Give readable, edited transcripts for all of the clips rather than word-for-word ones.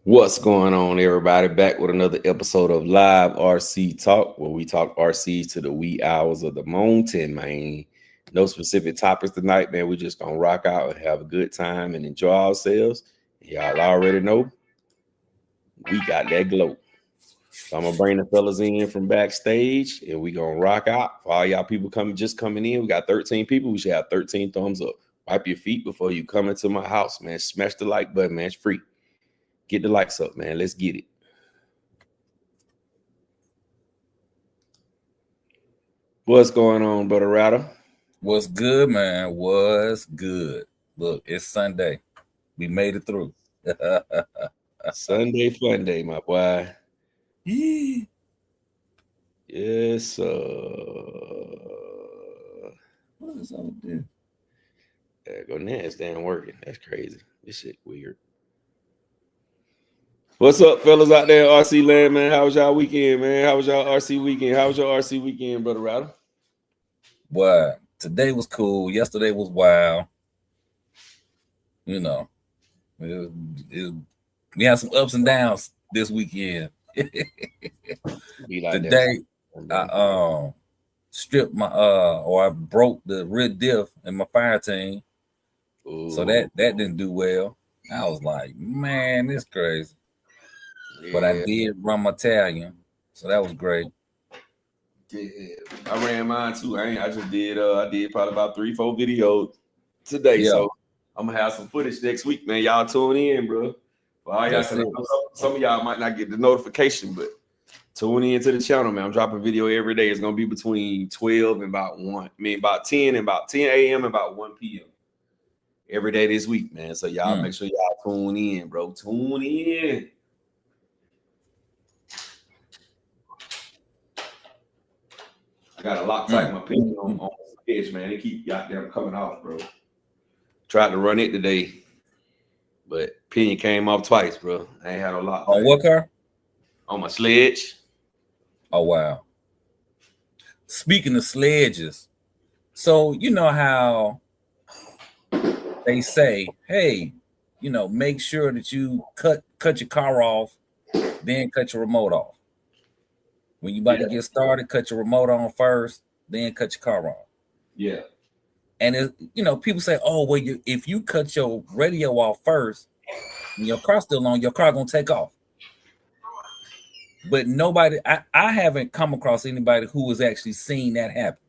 What's going on, everybody? Back with another episode of Live RC Talk, where we talk RCs to the wee hours of the mountain, man. No specific topics tonight, man. We just gonna rock out and have a good time and enjoy ourselves. Y'all already know we got that glow. So I'm gonna bring the fellas in from backstage, and we gonna rock out. For all y'all people coming in, we got 13 people. We should have 13 thumbs up. Wipe your feet before you come into my house, man. Smash the like button, man. It's free. Get the likes up, man. Let's get it. What's going on, Brother Router? What's good, man? What's good? Look, it's Sunday. We made it through. Sunday fun day, my boy. Yes, What is up there? There go NASDAQ working. That's crazy. This shit weird. What's up, fellas out there in RC land, man? How was y'all weekend, man? How was y'all RC weekend? How was your RC weekend, Brother Router? Boy, today was cool. Yesterday was wild. You know, we had some ups and downs this weekend. Be like Today, that. I stripped my or I broke the rear diff in my fire team. Ooh. So that didn't do well. I was like, man, this crazy. Yeah. But I did run my Italian, so that was great. Yeah, I ran mine too. I just did I did probably about 3-4 videos today. Yeah. So I'm gonna have some footage next week, man. Y'all tune in, bro. Well, y'all some of y'all might not get the notification, but tune in to the channel, man. I'm dropping video every day. It's gonna be between 12 and about 1. I mean about 10 and about 10 a.m. and about 1 p.m. every day this week, man. So y'all make sure y'all tune in, bro. Tune in. I got a Loctite my pin on the edge, man. They keep goddamn coming off, bro. Tried to run it today, but pinion came off twice, bro. I ain't had no Loctite. On what car? On my sledge. Oh, wow. Speaking of sledges, so you know how they say, hey, you know, make sure that you cut your car off, then cut your remote off. When you about to get started, cut your remote on first, then cut your car off. Yeah. And people say, oh, well, if you cut your radio off first, and your car's still on, your car gonna take off. But nobody, I haven't come across anybody who has actually seen that happen.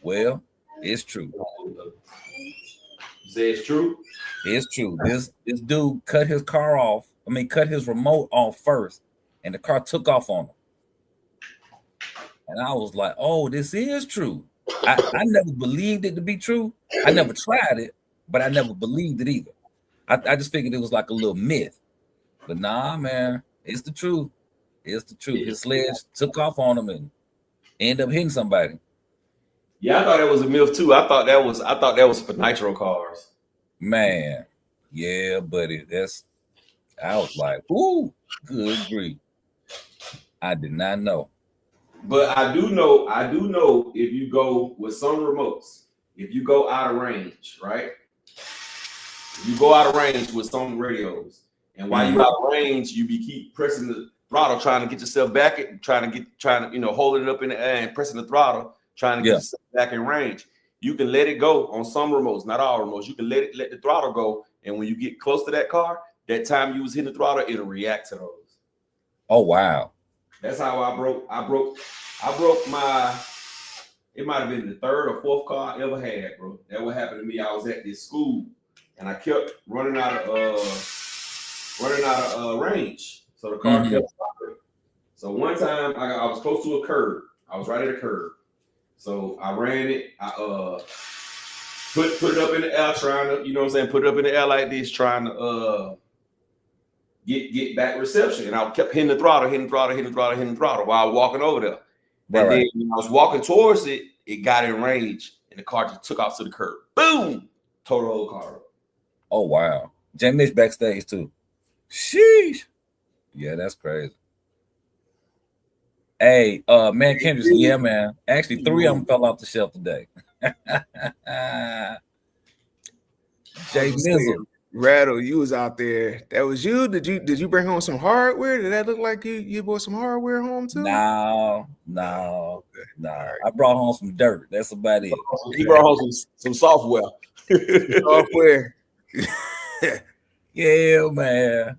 Well, it's true. You say it's true? It's true. This dude cut his car off. Cut his remote off first, and the car took off on him. And I was like, oh, this is true. I never believed it to be true. I never tried it, but I never believed it either. I just figured it was like a little myth. But nah, man, it's the truth. It's the truth. His sledge took off on him and ended up hitting somebody. Yeah, I thought that was a myth too. I thought that was for nitro cars. Man, yeah, buddy. I was like, ooh, good grief. I did not know. But I do know if you go with some remotes, if you go out of range, right? You go out of range with some radios, and while you out of range, you keep pressing the throttle, trying to get yourself back, trying to holding it up in the air and pressing the throttle, trying to get yourself back in range. You can let it go on some remotes, not all remotes. You can let the throttle go, and when you get close to that car, that time you was hitting the throttle, it'll react to those. Oh wow. That's how I broke my, it might have been the third or fourth car I ever had, bro. That what happened to me. I was at this school and I kept running out of range. So the car kept stopping. So one time I was close to a curb. I was right at a curb. So I ran it. I put it up in the air, trying to, you know what I'm saying, put it up in the air like this, trying to get back reception. And I kept hitting the throttle while I was walking over there. And then when I was walking towards it, it got in range and the car just took off to the curb. Boom! Total whole car up. Oh wow. J Mitch backstage too. Sheesh. Yeah, that's crazy. Hey, man, Kendrick, yeah, man. Actually, 3 of them fell off the shelf today. Jay Nizzle. Rattle, you was out there. That was you. Did you bring home some hardware? Did that look like you brought some hardware home too? No. Right. I brought home some dirt. That's about it. He brought home some software. Software. Yeah, man.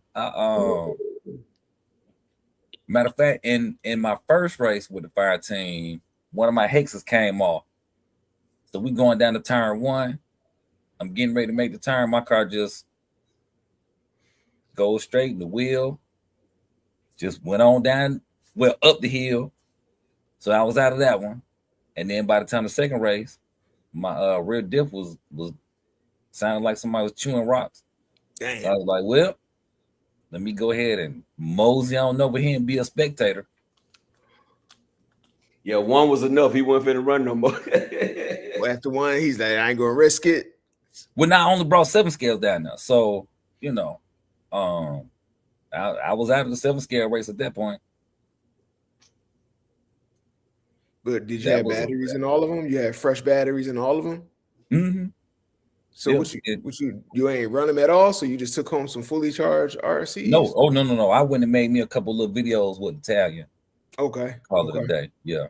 Matter of fact, in my first race with the fire team, one of my hexes came off. So we going down to turn 1. I'm getting ready to make the turn. My car just goes straight. The wheel just went on down, well, up the hill. So I was out of that one. And then by the time the second race, my rear diff was sounding like somebody was chewing rocks. Damn. So I was like, well, let me go ahead and mosey on over here and be a spectator. Yeah, one was enough. He wasn't finna run no more. Well, after one, he's like, I ain't gonna risk it. Well, now I only brought 7 scales down there. So, you know, I was out of the 7 scale race at that point. But did you have batteries in all of them? You had fresh batteries in all of them? Mm-hmm. So you ain't run them at all? So you just took home some fully charged RCs? No. Oh, no. I went and made me a couple little videos with Italian. Okay. Call it a day. Yeah.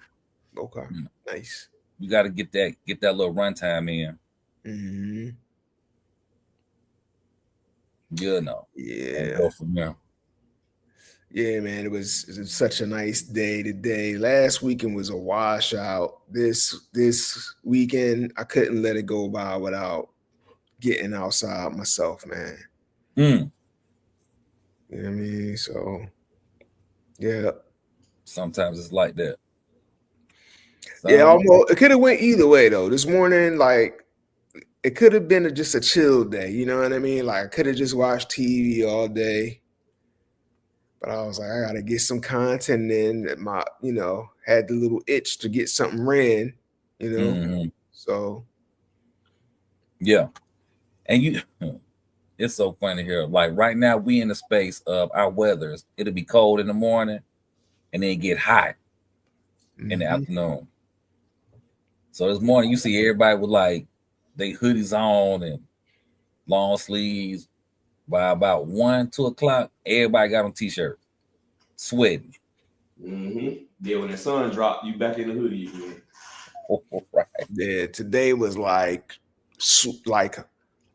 Okay. Nice. You got to get that little runtime in. Mm-hmm. You know. Yeah. Go from there. Yeah, man, it was such a nice day today. Last weekend was a washout. This weekend, I couldn't let it go by without getting outside myself, man. You know what I mean? So, yeah. Sometimes it's like that. Yeah, almost. It could have went either way though. This morning, like, it could have been just a chill day. You know what I mean? Like, I could have just watched TV all day. But I was like, I gotta get some content in that had the little itch to get something ran, So yeah. And it's so funny here. Like right now, we in the space of our weathers. It'll be cold in the morning and then get hot in the afternoon. So this morning you see everybody with like they hoodies on and long sleeves. By about 1, 2 o'clock, everybody got on t-shirts, sweating. Yeah, when the sun dropped, you back in the hoodie again. Right. Yeah, today was like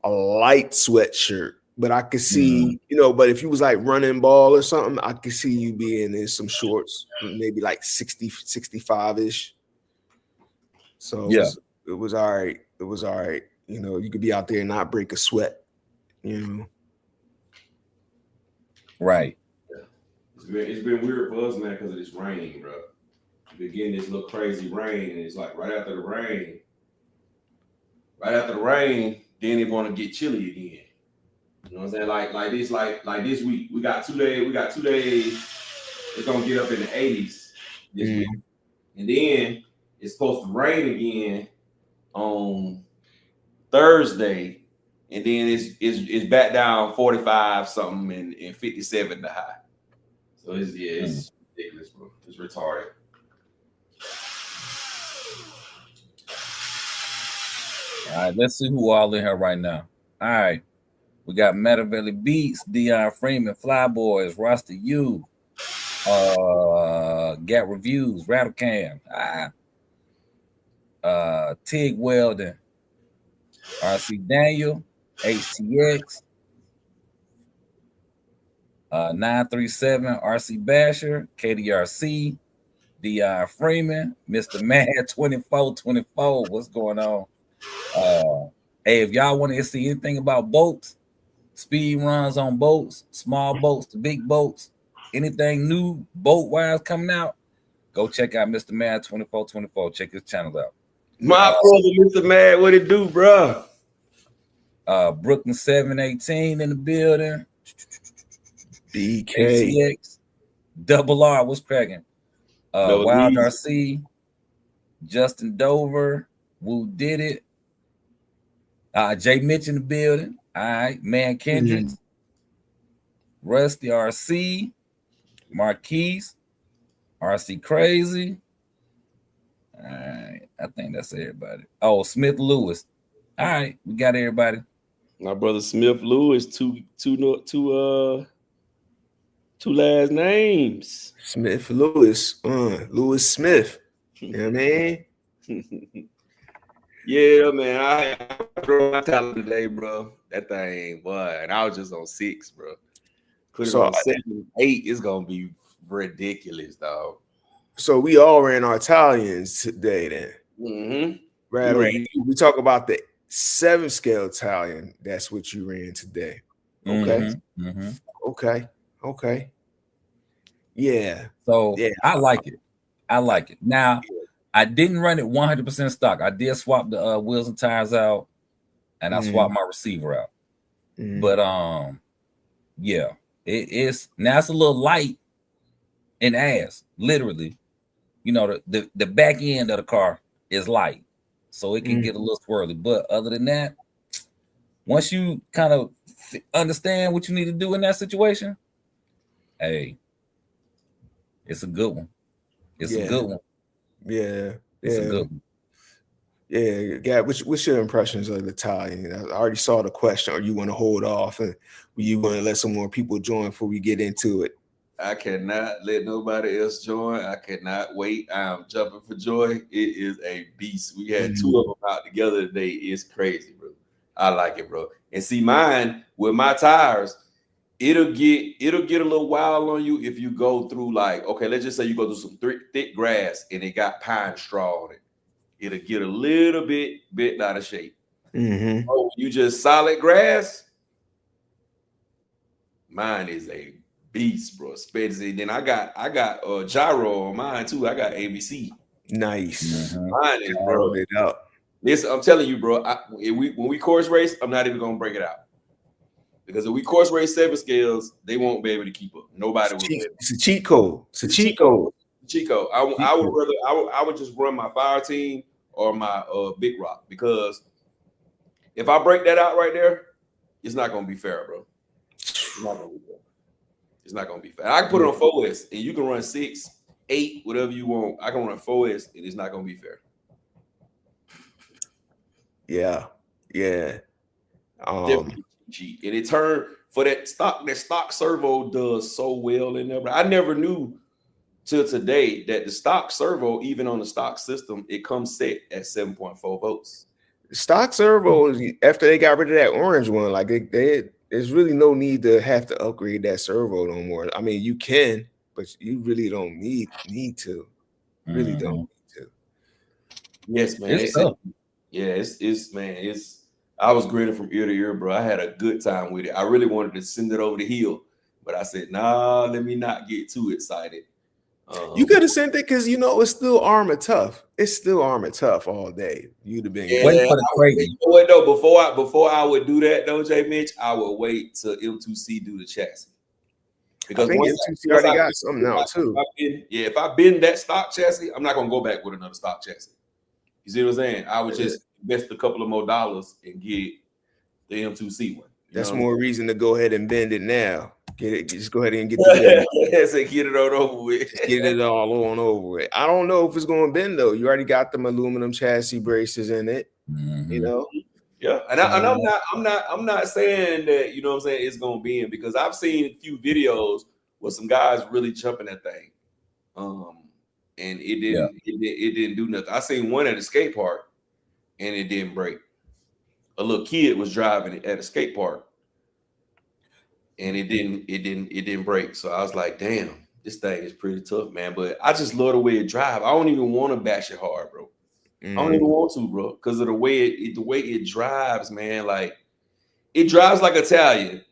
a light sweatshirt, but I could see, but if you was like running ball or something, I could see you being in some shorts, maybe like 60, 65-ish. So it was all right. It was all right. You could be out there and not break a sweat, Right. It's been weird for us, man, because of this rain, bro. We're getting this little crazy rain, and it's like right after the rain, then it's gonna get chilly again. You know what I'm saying? Like this week, we got 2 days. It's gonna get up in the 80s this week, and then it's supposed to rain again on Thursday, and then it's back down 45 something and 57 the high. So it's ridiculous, bro. It's retarded. All right, let's see who all in here right now. All right, we got Meta Valley Beats, Dion Freeman, Flyboys, Roster U, Gap Reviews, Rattle Cam, Tig Weldon, RC Daniel, HTX, 937, RC Basher, KDRC, Dion Freeman, Mr. Mad 2424. What's going on? Hey, if y'all want to see anything about boats, speed runs on boats, small boats to big boats, anything new boat wise coming out, go check out Mr. Mad 2424. Check his channel out. My brother, Mr. Mad, what it do, bro? Brooklyn 718 in the building. BK, ACX, Double R, what's cracking? Wild RC, Justin Dover, Woo Did It. Jay Mitch in the building. All right, Man Kendricks, Rusty RC, Marquise, RC Crazy. All right, I think that's everybody. Oh, Smith Lewis. All right, we got everybody. My brother Smith Lewis, two last names. Smith Lewis, Lewis Smith. You know what I mean? Yeah, man. I drove my talent today, bro. That thing, boy. And I was just on 6, bro. Put it So on 7, 8. It's gonna be ridiculous, dog. So we all ran our Italians today, then. Mm-hmm. Right. We talk about the 7 scale Italian. That's what you ran today. Okay. Mm-hmm. Okay. Yeah. So yeah. I like it. Now, I didn't run it 100% stock. I did swap the wheels and tires out, and I swapped my receiver out. But yeah, it's now it's a little light in ass, literally. You know, the back end of the car is light, so it can get a little swirly. But other than that, once you kind of understand what you need to do in that situation, hey, it's a good one. It's a good one. Yeah. It's a good one. Yeah, Gab, what's your impressions of the Italian? I already saw the question, or you want to hold off and you want to let some more people join before we get into it? I cannot let nobody else join. I cannot wait. I'm jumping for joy. It is a beast. We had 2 of them out together today. It's crazy, bro. I like it, bro. And see, mine with my tires, it'll get a little wild on you if you go through, like, okay, let's just say you go through some thick grass and it got pine straw on it. It'll get a little bit out of shape. Oh, you just solid grass. Mine is a beast, bro. Especially then I got gyro on mine too. I got ABC. Nice. Mine is, bro. It up. Listen, I'm telling you, bro. When we course race, I'm not even gonna break it out, because if we course race 7 scales, they won't be able to keep up. Nobody will. It's a cheat code. It's a cheat code. Chico, I would just run my fire team or my big rock, because if I break that out right there, it's not gonna be fair, bro. It's not gonna be fair. It's not gonna be fair. I can put it on 4S and you can run 6, 8, whatever you want. I can run 4S and it's not gonna be fair. Yeah. Definitely cheat. And it turned for that stock servo does so well in there. But I never knew till today that the stock servo, even on the stock system, it comes set at 7.4 volts. Stock servos, after they got rid of that orange one, like there's really no need to have to upgrade that servo no more. I mean, you can, but you really don't need to. Really don't need to. Yes, man. It's I was grinning from ear to ear, bro. I had a good time with it. I really wanted to send it over the hill, but I said, nah, let me not get too excited. You could have sent it because it's still armor tough. It's still armor tough all day. You'd have been wait for the crazy. Before I would do that though, J Mitch, I would wait till M2C do the chassis. Because M2C already got something now too. If I bend that stock chassis, I'm not gonna go back with another stock chassis. You see what I'm saying? I would just invest a couple of more dollars and get the M2C one. That's more reason to go ahead and bend it now. Get it. Just go ahead and get the get it on over with. Get it all on over with. I don't know if it's going to bend though. You already got them aluminum chassis braces in it. Yeah, and I'm not saying that what I'm saying it's going to bend, because I've seen a few videos where some guys really jumping that thing, and it didn't do nothing. I seen one at a skate park, and it didn't break. A little kid was driving it at a skate park, and it didn't break. So I was like, damn, this thing is pretty tough, man. But I just love the way it drives. I don't even want to bash it hard, bro. I don't even want to, bro, because of the way it drives, man. Like, it drives like Italian,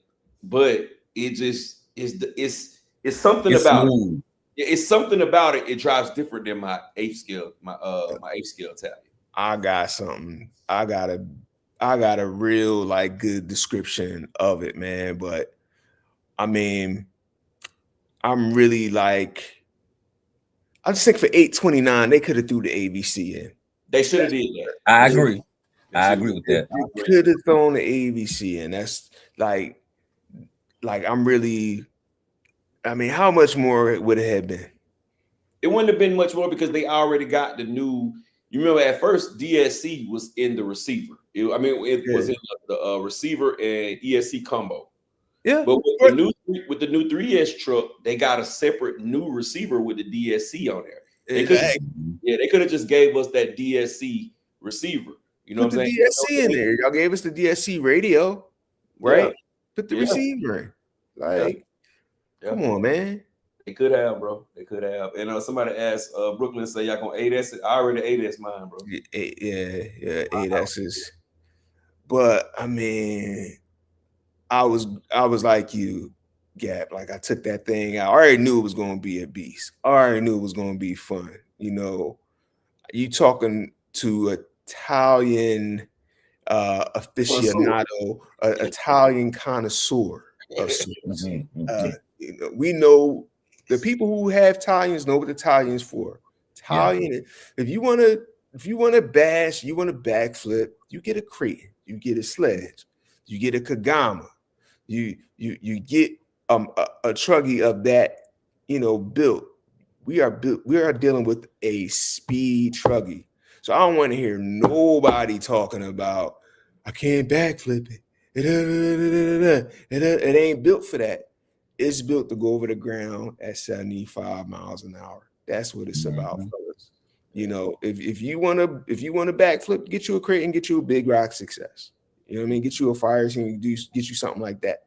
but it just it's something about it. It's something about it. It drives different than my 8th scale, my 8th scale Italian. I got something. I got a real good description of it, man. But I mean, I'm really I just think for 829 they could have threw the ABC in. They should have did that. I agree. I agree with that. They could have thrown the ABC in. That's I'm really. I mean, how much more would it have been? It wouldn't have been much more, because they already got the new. You remember at first DSC was in the receiver, It was in the receiver and ESC combo. Yeah. But with the new 3S truck, they got a separate new receiver with the DSC on there. They could have just gave us that DSC receiver. You know Put what I'm the saying? DSC in there. Y'all gave us the DSC radio, right? Yeah. Put the receiver in. Like, come on, man. They could have, bro. They could have. And somebody asked Brooklyn, say y'all gonna 8S it. I already 8S mine, bro. Yeah, 8S's. But I mean, I was like you, Gap. Like I took that thing out. I already knew it was gonna be a beast. I already knew it was gonna be fun. You know, you talking to Italian aficionado, Italian connoisseur of sorts. You know, we know the people who have Italians know what Italians for. Italian, if you want to bash, you want to backflip, you get a Creighton, you get a Sledge, you get a Kagama, you get a truggy of that, you know, built. We are dealing with a speed truggy. So I don't want to hear nobody talking about I can't backflip it. It ain't built for that. It's built to go over the ground at 75 miles an hour. That's what it's about, fellas. You know, if you want to backflip, get you a Creighton, get you a Big Rock Success. You know what I mean? Get you a Fire Team, get you something like that.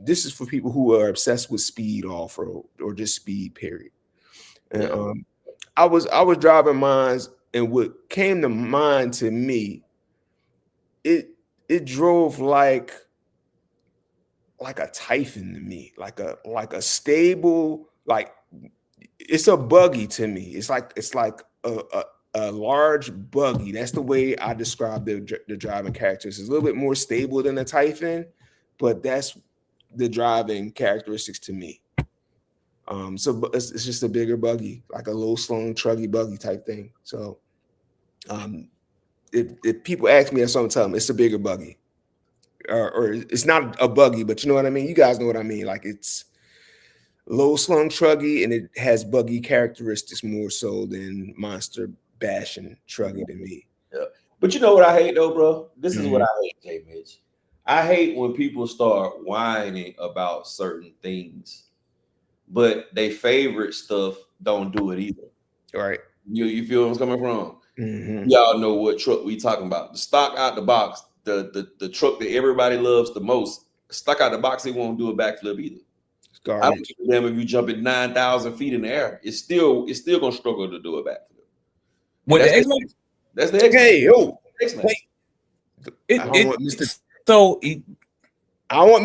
This is for people who are obsessed with speed off-road or just speed, period. And I was driving mines, and what came to mind to me, it drove like a Typhon to me, like a stable, like it's a buggy to me. It's like a large buggy. That's the way I describe the driving characteristics. It's a little bit more stable than a Typhon, but that's the driving characteristics to me. So it's just a bigger buggy, like a low slung truggy buggy type thing. So if people ask me or something, tell them it's a bigger buggy. Or it's not a buggy, but you know what I mean? You guys know what I mean. Like it's low slung truggy and it has buggy characteristics more so than monster bashing truggy to me. Yeah. But you know what I hate though, bro? This is what I hate, J Mitch. I hate when people start whining about certain things, but they favorite stuff don't do it either. Right. You feel where I'm coming from? Mm-hmm. Y'all know what truck we talking about. The stock out the box, the truck that everybody loves the most, stuck out the box, it won't do a backflip either. I don't give a damn if you jump at 9,000 feet in the air. It's still gonna struggle to do a backflip. With the X-Max? That's the X-Max. Hey, yo. X-Max. I want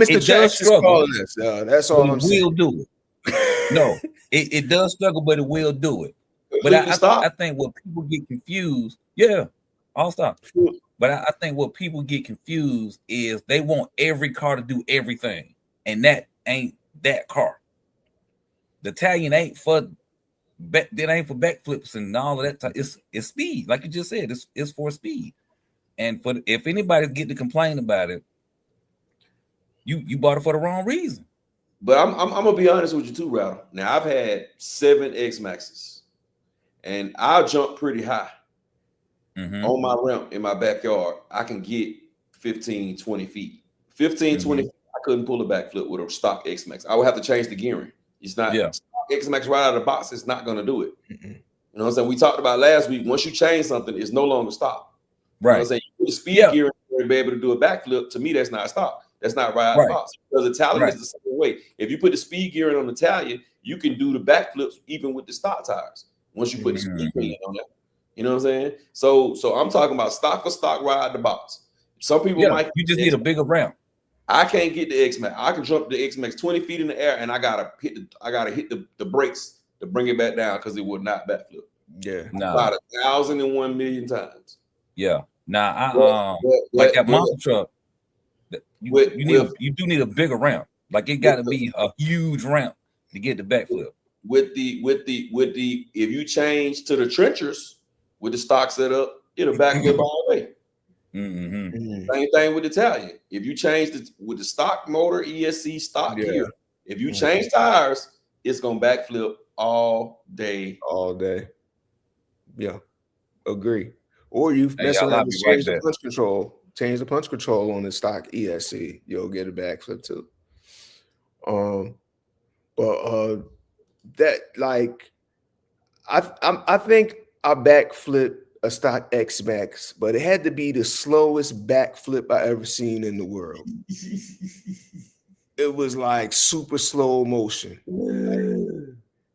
Mr. It Justice calling us. That's all I'm saying. It will do it. No, it does struggle, but it will do it. But I think what people get confused, I'll stop. But I think what people get confused is they want every car to do everything, and that ain't that car. The Italian ain't for backflips and all of that. It's speed, like you just said. It's for speed, and if anybody get to complain about it, you bought it for the wrong reason. But I'm gonna be honest with you too, Rattle. Now I've had 7 X-Maxes, and I'll jump pretty high. On my ramp in my backyard, I can get 15, 20 feet. 15, 20 feet, I couldn't pull a backflip with a stock X-Max. I would have to change the gearing. It's not stock X-Max right out of the box. It's not going to do it. You know what I'm saying? We talked about last week. Once you change something, it's no longer stock. Right. You know what I'm saying? You put a speed gear to be able to do a backflip. To me, that's not stock. That's not right out of the box. Because Italian is the same way. If you put the speed gearing on Italian, you can do the backflips even with the stock tires. Once you put the speed gearing on that. You know what I'm saying? So I'm talking about stock for stock right out of the box. Some people might. You just need a bigger ramp. I can't get the X-Max. I can jump the X-Max 20 feet in the air, and I gotta hit the brakes to bring it back down because it would not backflip. Yeah, about 1,001 million times. Yeah. Now like that monster truck. You do need a bigger ramp. Like it got to be a huge ramp to get the backflip. With the if you change to the trenchers with the stock setup, it'll backflip all the way. Same thing with Italian. If you change with the stock motor, ESC stock gear, if you change tires, it's gonna backflip all day. All day. Yeah, agree. Or you Hey, mess y'all, around I'll and be right change the back. punch control. Change the punch control on the stock ESC. You'll get a backflip too. But that like I think I backflip a stock X Max, but it had to be the slowest backflip I ever seen in the world. It was like super slow motion.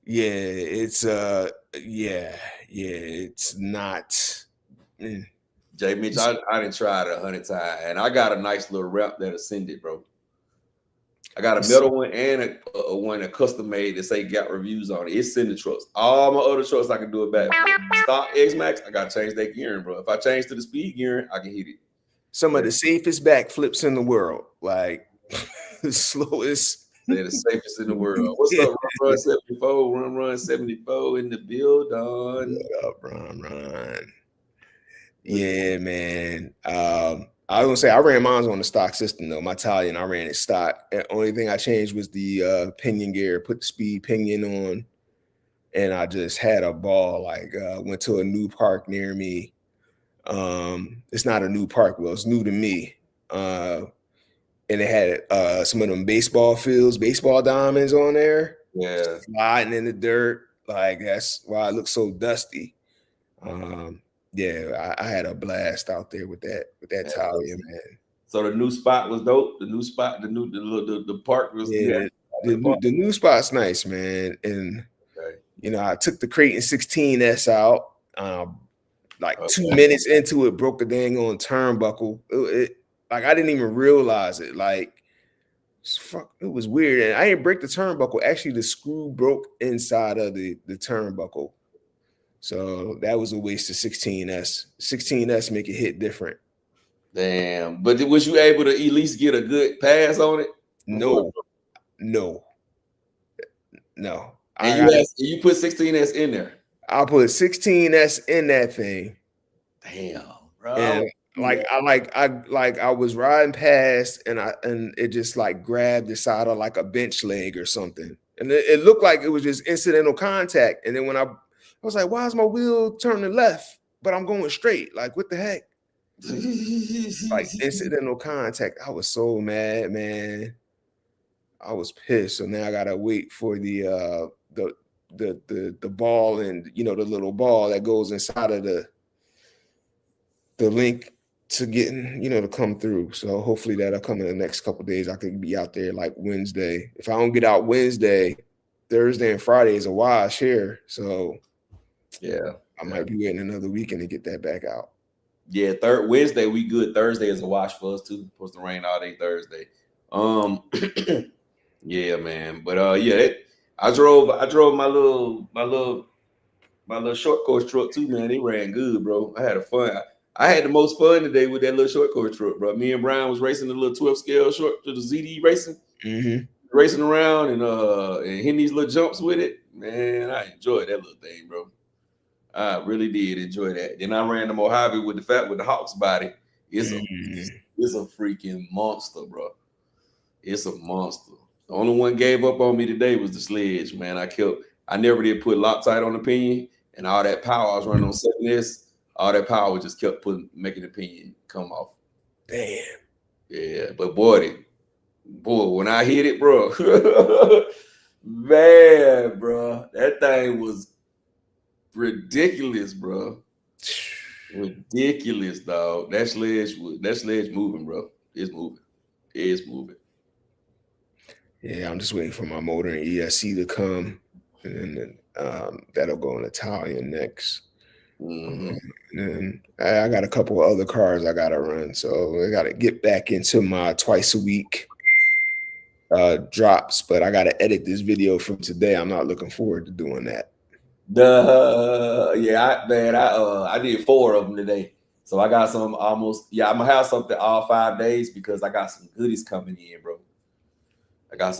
Yeah, it's it's not. Jay Mitch, I didn't try it 100 times, and I got a nice little wrap that ascended, bro. I got a metal one and a one a custom made that say got reviews on it. It's in the trucks. All my other trucks I can do it back. Stock X Max, I gotta change that gearing, bro. If I change to the speed gearing, I can hit it. Some of the safest backflips in the world, like the slowest. They're the safest in the world. What's up, Run 74? Run 74 in the building. What up, Run? Yeah, man. I was gonna say I ran mine on the stock system though. My Italian, I ran it stock. The only thing I changed was the pinion gear, put the speed pinion on, and I just had a ball. Like went to a new park near me. It's not a new park, well, it's new to me. And it had some of them baseball fields, baseball diamonds on there. Yeah. Sliding in the dirt. Like that's why it looks so dusty. Yeah, I had a blast out there with that Italian, man. So the new spot was dope. The park was the new spot's nice, man. And you know, I took the Creighton 16S out. Like 2 minutes into it, broke the dang on turnbuckle. Like I didn't even realize it. Like it was weird. And I didn't break the turnbuckle. Actually, the screw broke inside of the turnbuckle. So that was a waste of 16S. 16S make it hit different. Damn. But was you able to at least get a good pass on it? No. And you put 16S in there. I put 16S in that thing. Damn, bro. And I was riding past and it just like grabbed the side of like a bench leg or something. And it looked like it was just incidental contact. And then when I was like, why is my wheel turning left? But I'm going straight. Like, what the heck? Like incidental contact. I was so mad, man. I was pissed. So now I gotta wait for the ball and the little ball that goes inside of the link to getting to come through. So hopefully that'll come in the next couple of days. I could be out there like Wednesday. If I don't get out Wednesday, Thursday and Friday is a wash here. So yeah, I might be waiting another weekend to get that back out. Yeah, Wednesday we good. Thursday is a wash for us too. Supposed to rain all day Thursday. Yeah, man. But I drove my little short course truck too, man. It ran good, bro. I had I had the most fun today with that little short course truck, bro. Me and Brian was racing the little 12 scale short to the ZD racing, racing around and hitting these little jumps with it. Man, I enjoyed that little thing, bro. I really did enjoy that. Then I ran the Mojave with the Hawks body. It's a freaking monster, bro. It's a monster. The only one gave up on me today was the sledge, man. I never did put Loctite on the pinion, and all that power I was running on 7S, all that power just kept making the pinion come off. Damn. Yeah, but boy, when I hit it, bro, man, bro, that thing was ridiculous, bro. Ridiculous, dog. That sledge moving, bro. It's moving. Yeah, I'm just waiting for my motor and ESC to come, and then that'll go in Italian next. And I got a couple of other cars I gotta run, so I gotta get back into my twice a week drops. But I gotta edit this video from today. I'm not looking forward to doing that. I did 4 of them today, so I got some almost. Yeah, I'm gonna have something all 5 days because I got some goodies coming in, bro. That's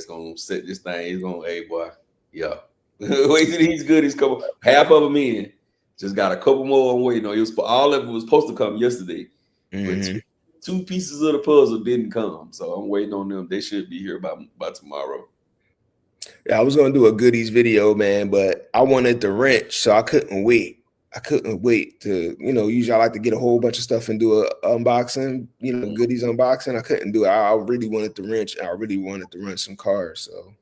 gonna set this thing. It's gonna, hey boy, yeah. Wait till these goodies come. Half of them in. Just got a couple more I'm waiting on. All of it was supposed to come yesterday, but two pieces of the puzzle didn't come, so I'm waiting on them. They should be here by tomorrow. Yeah, I was gonna do a goodies video, man, but I wanted the wrench, so I couldn't wait. I couldn't wait to, usually I like to get a whole bunch of stuff and do a unboxing, goodies unboxing. I couldn't do it. I really wanted to wrench. I really wanted to run some cars. So,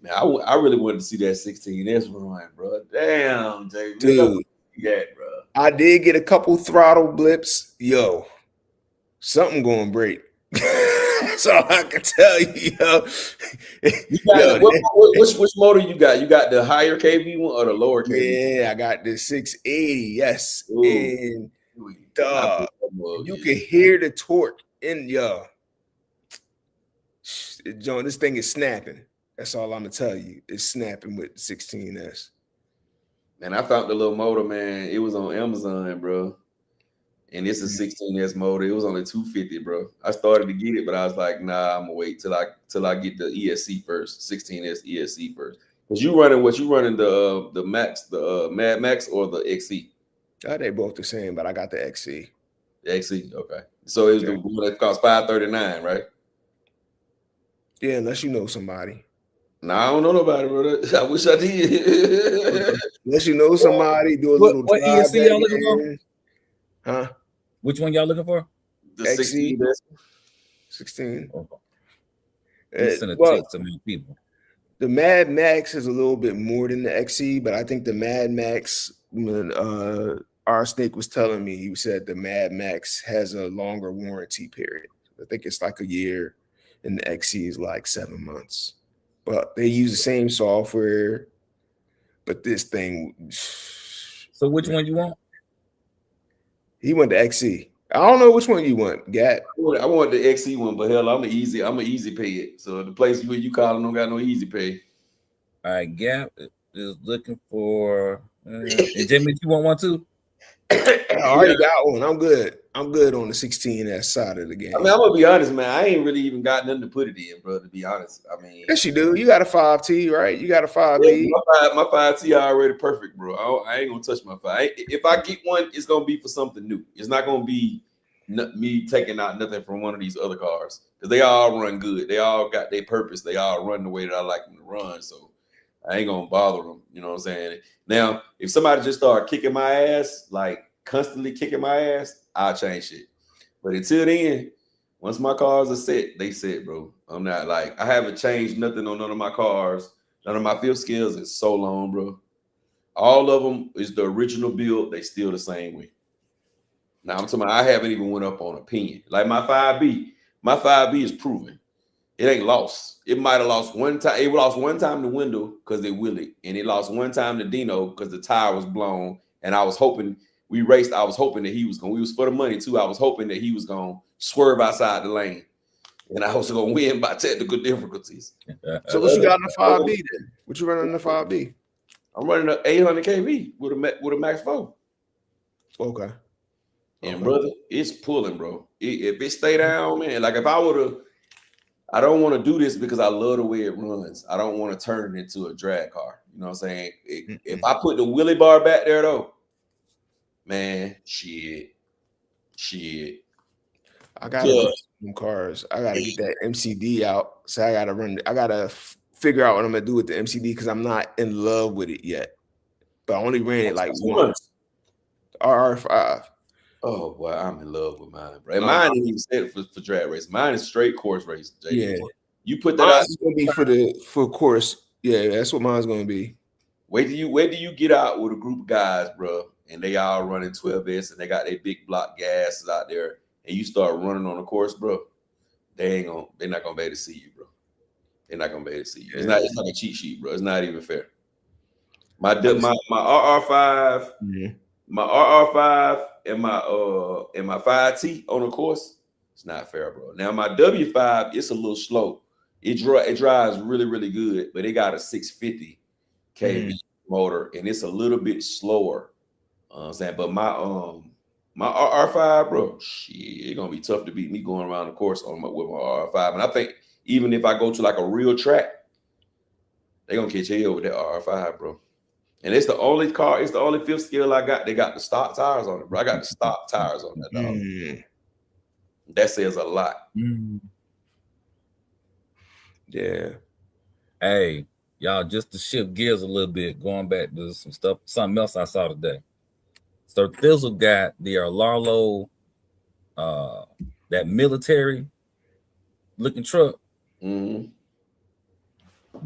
man, I really wanted to see that 16S run, bro. Damn, Jay, dude, that, bro. I did get a couple throttle blips. Yo, something going to break. That's all I can tell you, yo. Which motor you got? You got the higher KV one or the lower KV? Yeah, I got the 680. Yes, Ooh. And you can hear the torque in John. This thing is snapping. That's all I'm gonna tell you. It's snapping with the 16S. Man, I found the little motor, man. It was on Amazon, bro. And it's a 16S motor. It was only $250, bro. I started to get it, but I was like, nah, I'm gonna wait till I get the ESC first, 16S ESC first. Cause you running the Max, the Mad Max or the XC? They both the same, but I got the XC. The XC, okay. So it was the one that cost $539, right? Yeah, unless you know somebody. Nah, I don't know nobody, bro. I wish I did. Unless you know somebody, do a little. What ESC y'all looking for? Huh? Which one y'all looking for? The 16. 16. Send a text to many people. The Mad Max is a little bit more than the XC, but I think the Mad Max, when our Snake was telling me, he said the Mad Max has a longer warranty period. I think it's like a year, and the XC is like 7 months. But they use the same software. But this thing. So which one you want? He went to XC. I don't know which one you want, Gat. I want the XC one, but hell, I'm an easy pay it. So the place you calling don't got no easy pay. All right, Gap is looking for. And Jimmy, you want one too? I already got one. I'm good. I'm good on the 16S side of the game. I mean, I'm gonna be honest, man. I ain't really even got nothing to put it in, bro. To be honest, I mean, yes, you do. You got a 5T, right? You got a 5B. My 5T already perfect, bro. I ain't gonna touch my 5. If I get one, it's gonna be for something new. It's not gonna be me taking out nothing from one of these other cars because they all run good. They all got their purpose. They all run the way that I like them to run. So I ain't gonna bother them. You know what I'm saying? Now, if somebody just start kicking my ass, like constantly kicking my ass, I'll change shit. But until then, once my cars are set, they set, bro. I'm not like, I haven't changed nothing on none of my cars. None of my fifth scales is so long, bro. All of them is the original build. They still the same way. Now I'm talking about, I haven't even went up on opinion. Like my 5B. My 5B is proven. It ain't lost. It might have lost one time. It lost one time the window because they wheeled it. And it lost one time the Dino because the tire was blown. And I was hoping we raced. I was hoping that he was going. We was for the money too. I was hoping that he was going to swerve outside the lane, and I was going to win by technical difficulties. So what you got in the 5B then? What you running in the 5B? I'm running an 800 kV with a Max 4. Okay. And brother, it's pulling, bro. If it stay down, man. Like if I would have, I don't want to do this because I love the way it runs. I don't want to turn it into a drag car. You know what I'm saying? If I put the wheelie bar back there though. Man, shit. I gotta some cars. I gotta get that MCD out. So I gotta figure out what I'm gonna do with the MCD because I'm not in love with it yet. But I only ran it like once. RR5. Oh boy, I'm in love with mine, bro. And mine ain't even set for drag race. Mine is straight course race. Yeah, you put that out. It's gonna be for course. Yeah, that's what mine's gonna be. Wait till you get out with a group of guys, bro, and they all running 12S and they got their big block gases out there, and you start running on the course, bro. They're not gonna be able to see you, bro. They're not gonna be able to see you. It's like a cheat sheet, bro. It's not even fair. My RR5, my RR5 and my 5T on the course, it's not fair, bro. Now my W5, it's a little slow. It drives really, really good, but it got a 650 kV motor, and it's a little bit slower. I'm saying, but my RR5, bro, shit, it's gonna be tough to beat me going around the course with my RR5. And I think even if I go to like a real track, they're gonna catch hell with that RR5, bro. And it's the only car, it's the only fifth scale I got. They got the stock tires on it, bro. I got the stock tires on that dog. That says a lot. Yeah. Hey, y'all, just to shift gears a little bit, going back to something else I saw today. So Thizzle got the Larlo, that military looking truck, Mm-hmm.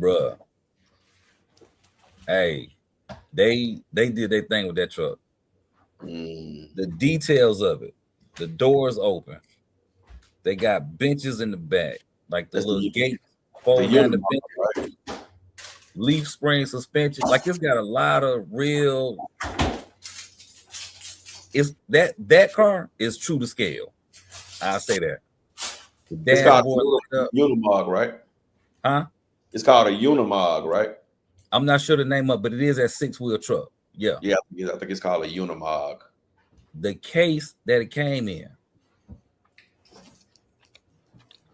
bruh. Hey, they did their thing with that truck. Mm. The details of it, the doors open, they got benches in the back, like the That's little the gate fold down the bench, right? leaf spring suspension. Like it's got a lot of real. It's that car is true to scale. I'll say that. The It's called dashboard lit up, Unimog, right? huh? It's called a Unimog, right? I'm not sure the name of, but it is that 6-wheel truck. Yeah. Yeah, I think it's called a Unimog. The case that it came in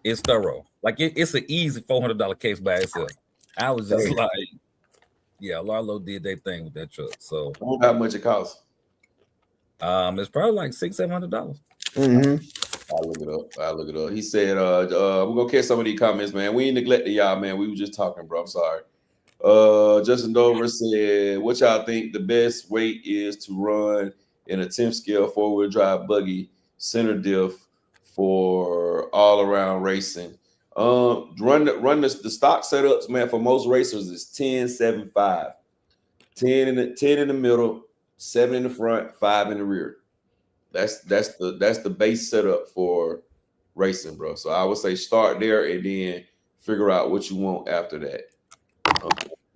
is thorough. Like it's an easy $400 case by itself. I was just like, yeah, Larlo did their thing with that truck. So I wonder how much it costs. it's probably like $600-700. Mm-hmm. I'll look it up. He said, we're gonna catch some of these comments, man. We ain't neglected y'all, man. We were just talking, bro. I'm sorry. Justin Dover said, what y'all think the best weight is to run in a 10th scale 4-wheel drive buggy center diff for all around racing? Run the stock setups, man, for most racers is 10-7-5. 10 in the middle, 7 in the front, 5 in the rear. That's the base setup for racing, bro. So I would say start there and then figure out what you want after that.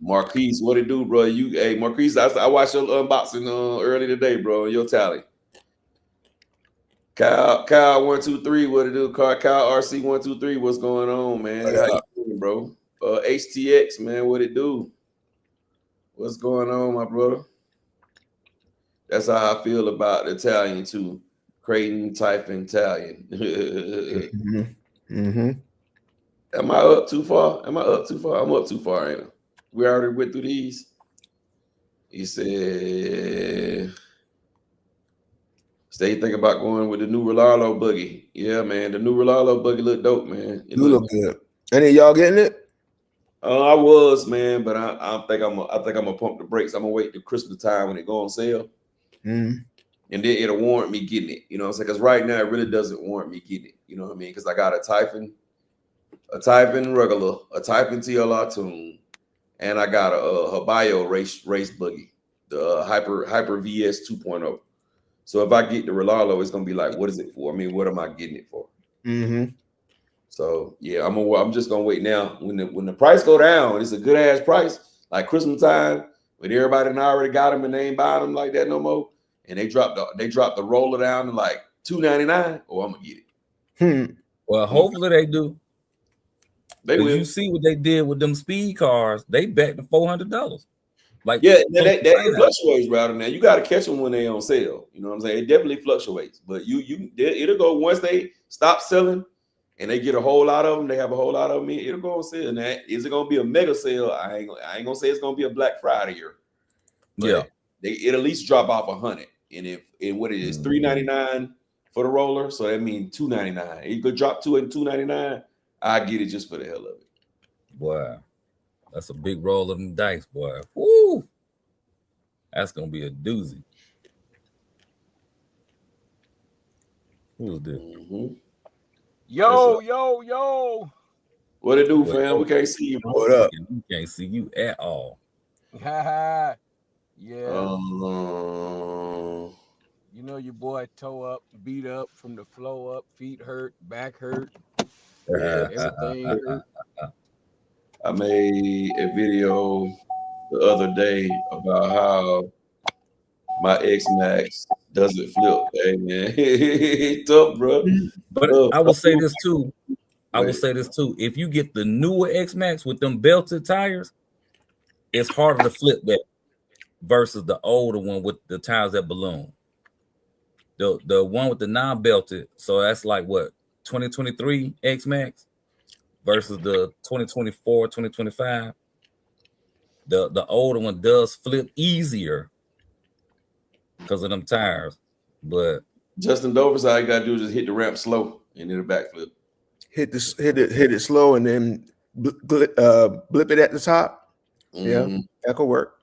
Marquise, what it do, bro? Marquise, I watched your unboxing early today, bro. Your tally. Kyle 123, what it do? Kyle RC 123, what's going on, man? How you doing, bro? HTX, man, what it do? What's going on, my brother? That's how I feel about Italian too. Creighton, Typhon, Italian. Mm-hmm. Am I up too far? I'm up too far, ain't I? We already went through these. He said, stay thinking about going with the new Rolalo buggy. Yeah, man. The new Rolalo buggy look dope, man. It look good. Any of y'all getting it? I was, man, but I think I'm gonna pump the brakes. I'm gonna wait till Christmas time when it go on sale. Mm-hmm. And then it'll warrant me getting it. You know what I'm saying? Because right now it really doesn't warrant me getting it. You know what I mean? Because I got a Typhon regular, a Typhon TLR tune, and I got a Habayo race buggy, the Hyper VS 2.0. So if I get the Rolalo, it's gonna be like, what is it for? I mean, what am I getting it for? Mm-hmm. So yeah, I'm just gonna wait now. When the price go down, it's a good ass price, like Christmas time, when everybody already got them and they ain't buying them like that no more. And they dropped the roller down to like $299. Oh, I'm gonna get it. Well, hopefully they do. They will. You see what they did with them speed cars? They backed to $400. Like it fluctuates rather than that. You got to catch them when they on sale. You know what I'm saying? It definitely fluctuates, but it'll go once they stop selling and they get a whole lot of them. They have a whole lot of them. It'll go on sale. Now, is it gonna be a mega sale? I ain't gonna say it's gonna be a Black Friday here. Yeah, it'll at least drop off 100. And if what it is, $399 for the roller, so that means $299. It could drop to it $299. I get it just for the hell of it. Boy, that's a big roll of them dice, boy. Woo! That's gonna be a doozy. Who's this? Mm-hmm. Yo. What it do, fam? We can't see you, bro. What up? We can't see you at all. Yeah. You know your boy toe up, beat up from the flow up, feet hurt, back hurt. Everything hurt. I made a video the other day about how my X-Max doesn't flip. Hey, man. It's tough, bro. But I will say this too. If you get the newer X-Max with them belted tires, it's harder to flip that versus the older one with the tires that balloon. The one with the non-belted, so that's like what 2023 X-Max versus the 2024, 2025. The older one does flip easier because of them tires. But Justin Dover's all you gotta do is just hit the ramp slow and then a backflip. Hit it slow and then blip it at the top. Mm-hmm. Yeah, that could work.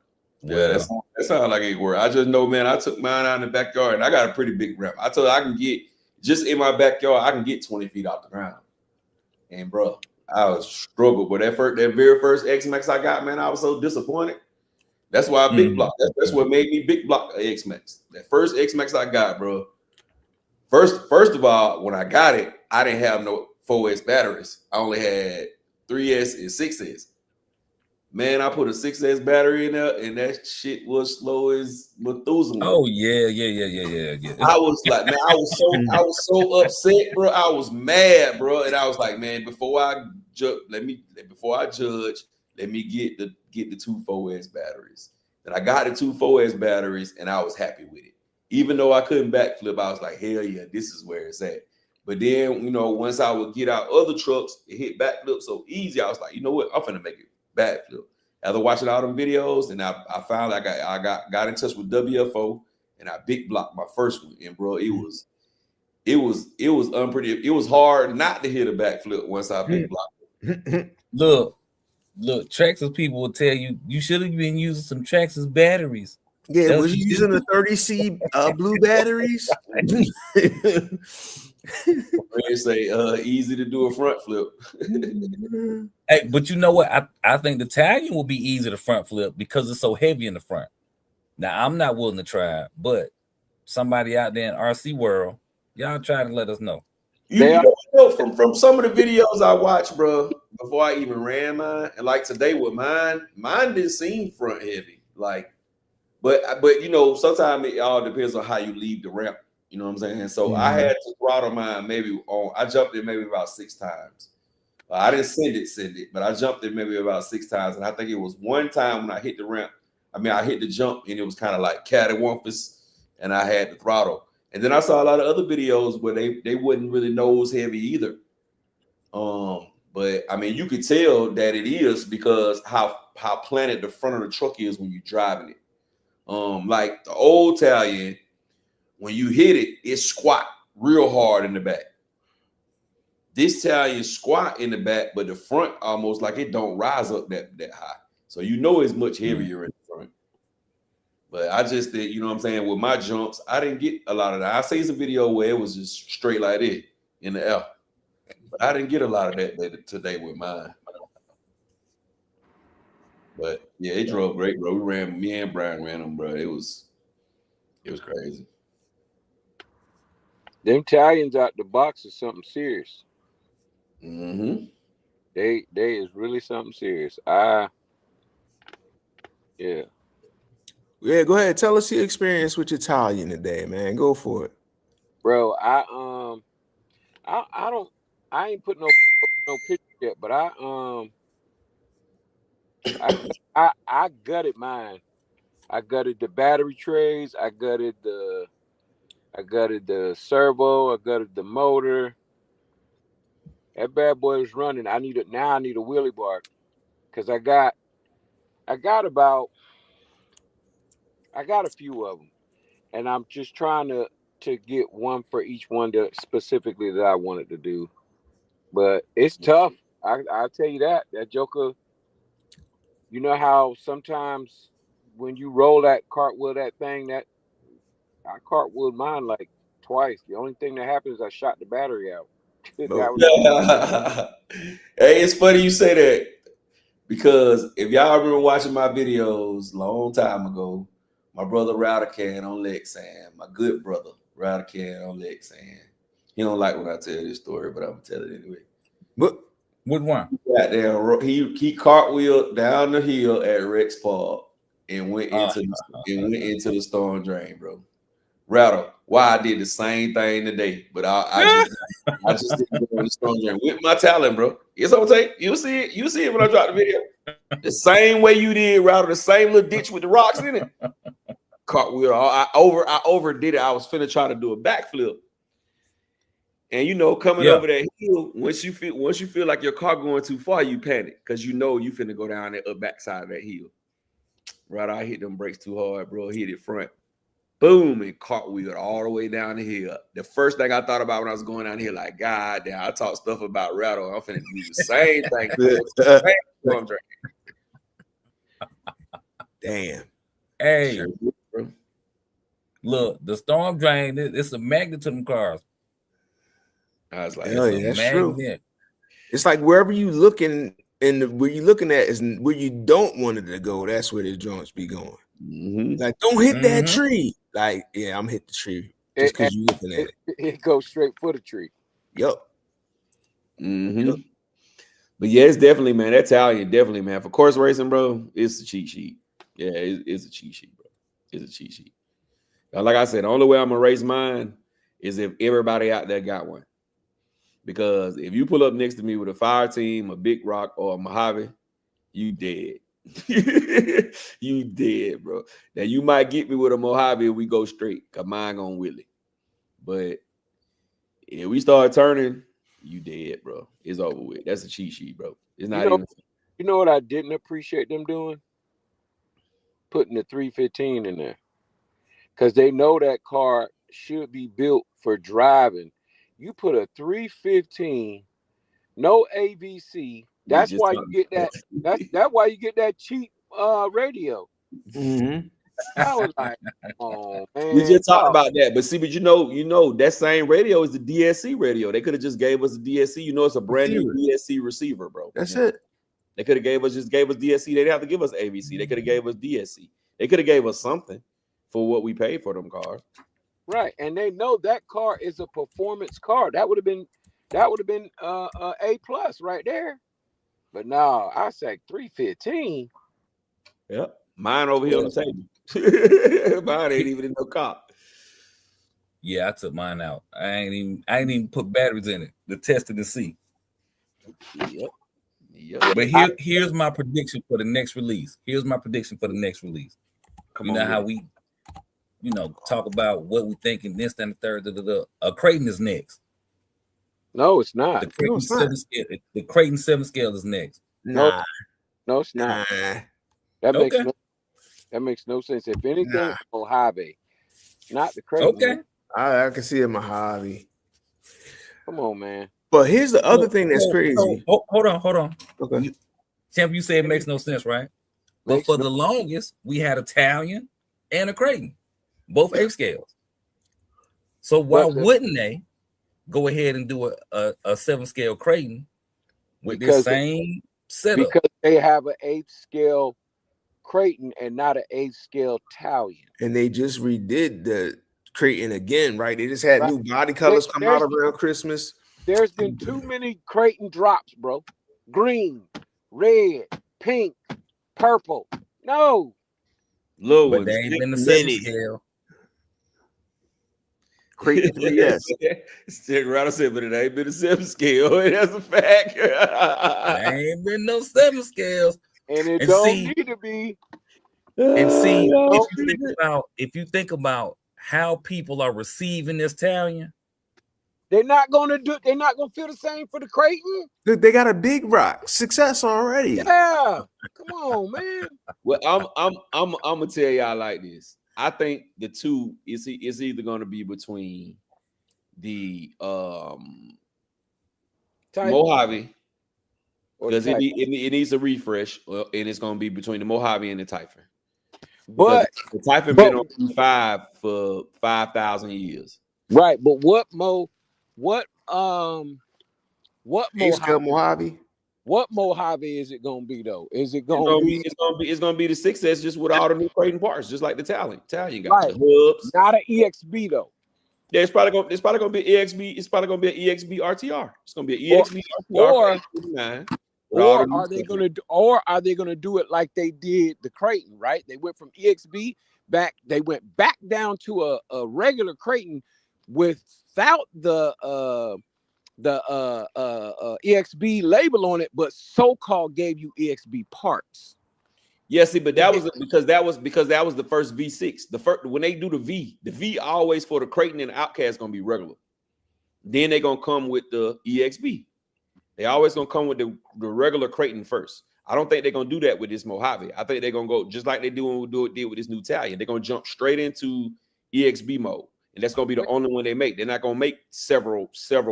Yeah, that sounds like it worked. I just know, man, I took mine out in the backyard and I got a pretty big ramp. I told you I can get just in my backyard, I can get 20 feet off the ground. And bro, I was struggled. But that very first X-Max I got, man, I was so disappointed. That's why I big block. That's what made me big block X-Max. That first X-Max I got, bro. First of all, when I got it, I didn't have no 4S batteries. I only had 3S and 6S. Man, I put a 6S battery in there, and that shit was slow as Methuselah. Oh yeah. I was like, man, I was so upset, bro. I was mad, bro, and I was like, man, before I judge, let me get the two 4S batteries. And I got the two 4S batteries, and I was happy with it. Even though I couldn't backflip, I was like, hell yeah, this is where it's at. But then, you know, once I would get out other trucks, it hit backflip so easy. I was like, you know what? I'm finna make it backflip. After watching all them videos, and I finally got in touch with WFO, and I big blocked my first one. And bro, it was unpredictable. It was hard not to hit a backflip once I big blocked it. Look, Traxxas people will tell you should have been using some Traxxas batteries. Yeah, was you using the 30C blue batteries? They say easy to do a front flip. Hey, but you know what? I think the Italian will be easy to front flip because it's so heavy in the front. Now I'm not willing to try it, but somebody out there in RC world, y'all try to let us know. You know, from some of the videos I watched, bro, before I even ran mine, and like today with mine didn't seem front heavy. Like, but you know, sometimes it all depends on how you leave the ramp. You know what I'm saying? So I had to throttle mine I jumped it maybe about 6 times. I didn't send it, but I jumped it maybe about 6 times. And I think it was one time when I hit the ramp. I mean, I hit the jump and it was kind of like cattywampus, and I had the throttle. And then I saw a lot of other videos where they wouldn't really nose heavy either. But I mean, you could tell that it is because how planted the front of the truck is when you're driving it. Like the old Italian, when you hit it, it squat real hard in the back. This Italian squat in the back, but the front almost like it don't rise up that high. So you know it's much heavier in the front. But I just did, you know what I'm saying, with my jumps, I didn't get a lot of that. I seen some video where it was just straight like this in the air. But I didn't get a lot of that today with mine. But yeah, it drove great, bro. Me and Brian ran them, bro. It was crazy. Them Italians out the box is something serious. Mm-hmm. They is really something serious. Yeah, go ahead. Tell us your experience with Italian today, man. Go for it, bro. I ain't put no picture yet, but I gutted mine. I gutted the battery trays. I gutted the servo. I gutted the motor. That bad boy was running. I need a wheelie bar because I got a few of them, and I'm just trying to get one for each one that specifically that I wanted to do. But it's tough. I'll tell you that Joker. You know how sometimes when you roll that cartwheel, that thing that I cartwheeled mine like twice. The only thing that happened is I shot the battery out. Hey, it's funny you say that because if y'all remember watching my videos a long time ago, my brother Router Can on Lexan, my good brother Router Can on Lexan. He don't like when I tell this story, but I'm gonna tell it anyway. But what one? He cartwheeled down the hill at Rex Park and went into the storm drain, bro. Rattle, why I did the same thing today, but I just didn't go in the storm drain with my talent, bro. It's on tape. You see it when I drop the video. The same way you did, Rattle, the same little ditch with the rocks in it. Cartwheel. I overdid it. I was finna try to do a backflip. And you know, coming over that hill, once you feel like your car going too far, you panic because you know you finna go down the backside of that hill. Right, I hit them brakes too hard, bro. Hit it front. Boom, and cartwheeled all the way down the hill. The first thing I thought about when I was going down here, like, God damn, I talk stuff about Rattle. I'm finna do the same thing. damn. Hey, Sure, bro. look, the storm drain, it's a magnet to them cars. I was like, Oh, It's yeah, a that's true. magnet. It's like wherever you looking and where you looking at is where you don't want it to go. That's where the joints be going. mhm. Like, don't hit that Mhm. tree. Like, yeah, I'm hit the tree just because you looking at it. It goes straight for the tree. Yup. Mhm. Yep. But yeah, it's definitely, man. That Italian, definitely, man. For course racing, bro, it's a cheat sheet. Yeah, it's a cheat sheet, bro. It's a cheat sheet. Like I said, the only way I'm gonna race mine is if everybody out there got one. Because if you pull up next to me with a fire team, a Big Rock, or a Mojave, you dead. You dead, bro. Now you might get me with a Mojave if we go straight, cause mine gonna Willie. But if we start turning, you dead, bro. It's over with. That's a cheat sheet, bro. It's not even. You know what I didn't appreciate them doing? Putting the 315 in there. Because they know that car should be built for driving. You put a 315, no AVC. That's just why you talking get that. That's why you get that cheap radio. Mhm. I was like, oh man. We just talked no. about that, but see, but you know that same radio is the DSC radio. They could have just gave us a DSC. You know, it's a brand new DSC receiver, bro. That's it. They could have gave us DSC. They didn't have to give us AVC. They could have gave us DSC. They could have gave us something for what we paid for them cars. Right, and they know that car is a performance car. That would have been A plus right there. But no, I said 315. Yep, mine over here on the table. Mine ain't even in no car. Yeah, I took mine out. I ain't even put batteries in it to test it to see. Yep. But here's my prediction for the next release. You know how we, talk about what we think in this and the third. A Creighton is next. No, it's not. The Creighton 7 scale. The Creighton 7 scale is next. Nah. No, it's not. Nah. That makes no sense. If anything, Mojave, not the Creighton. Okay. I can see a Mojave. Come on, man. But here's the other thing that's crazy. Hold on. Okay. Champ, you said it makes no sense, right? But for the longest, we had Italian and a Creighton, both 8 scales. So why wouldn't they go ahead and do a 7 scale Creighton with the same setup? Because they have an 8 scale Creighton and not an 8 scale Italian. And they just redid the Creighton again, right? They just had new body colors come out around Christmas. There's been too many Creighton drops, bro. Green, red, pink, purple. No. Low But ones. they ain't been the 7 scale. Creighton 3S. Stick around, I said, but it ain't been a 7 scale. That's a fact. There ain't been no 7 scales. And it don't need to be. And see, if you think about how people are receiving this Italian, they're not gonna feel the same for the Creighton. Look, they got a Big Rock success already. Yeah, come on, man. Well, I'm gonna tell y'all like this. I think the two is either gonna be between the Mojave, because it needs a refresh, and it's gonna be between the Mojave and the Typhon. But the Typhon been on E5 for 5,000 years. Right, but what Mojave? What Mojave is it gonna be though? Is it gonna be? It's gonna be the 6S just with all the new Creighton parts, just like the Italian got right. the hubs. Not an EXB though. Yeah, it's probably gonna be EXB. It's probably gonna be an EXB RTR. It's gonna be an EXB RTR. Or are they gonna do it like they did the Creighton? Right, they went from EXB back. They went back down to a regular Creighton without the EXB label on it, but so-called gave you EXB parts. Yeah, see, but that was because that was the first V6. The first when they do the V always for the Creighton and the Outcast gonna be regular. Then they're gonna come with the EXB. They always gonna come with the regular Creighton first. I don't think they're gonna do that with this Mojave. I think they're gonna go just like they did with this new Italian. They're gonna jump straight into EXB mode, and that's gonna be the only one they make. They're not gonna make several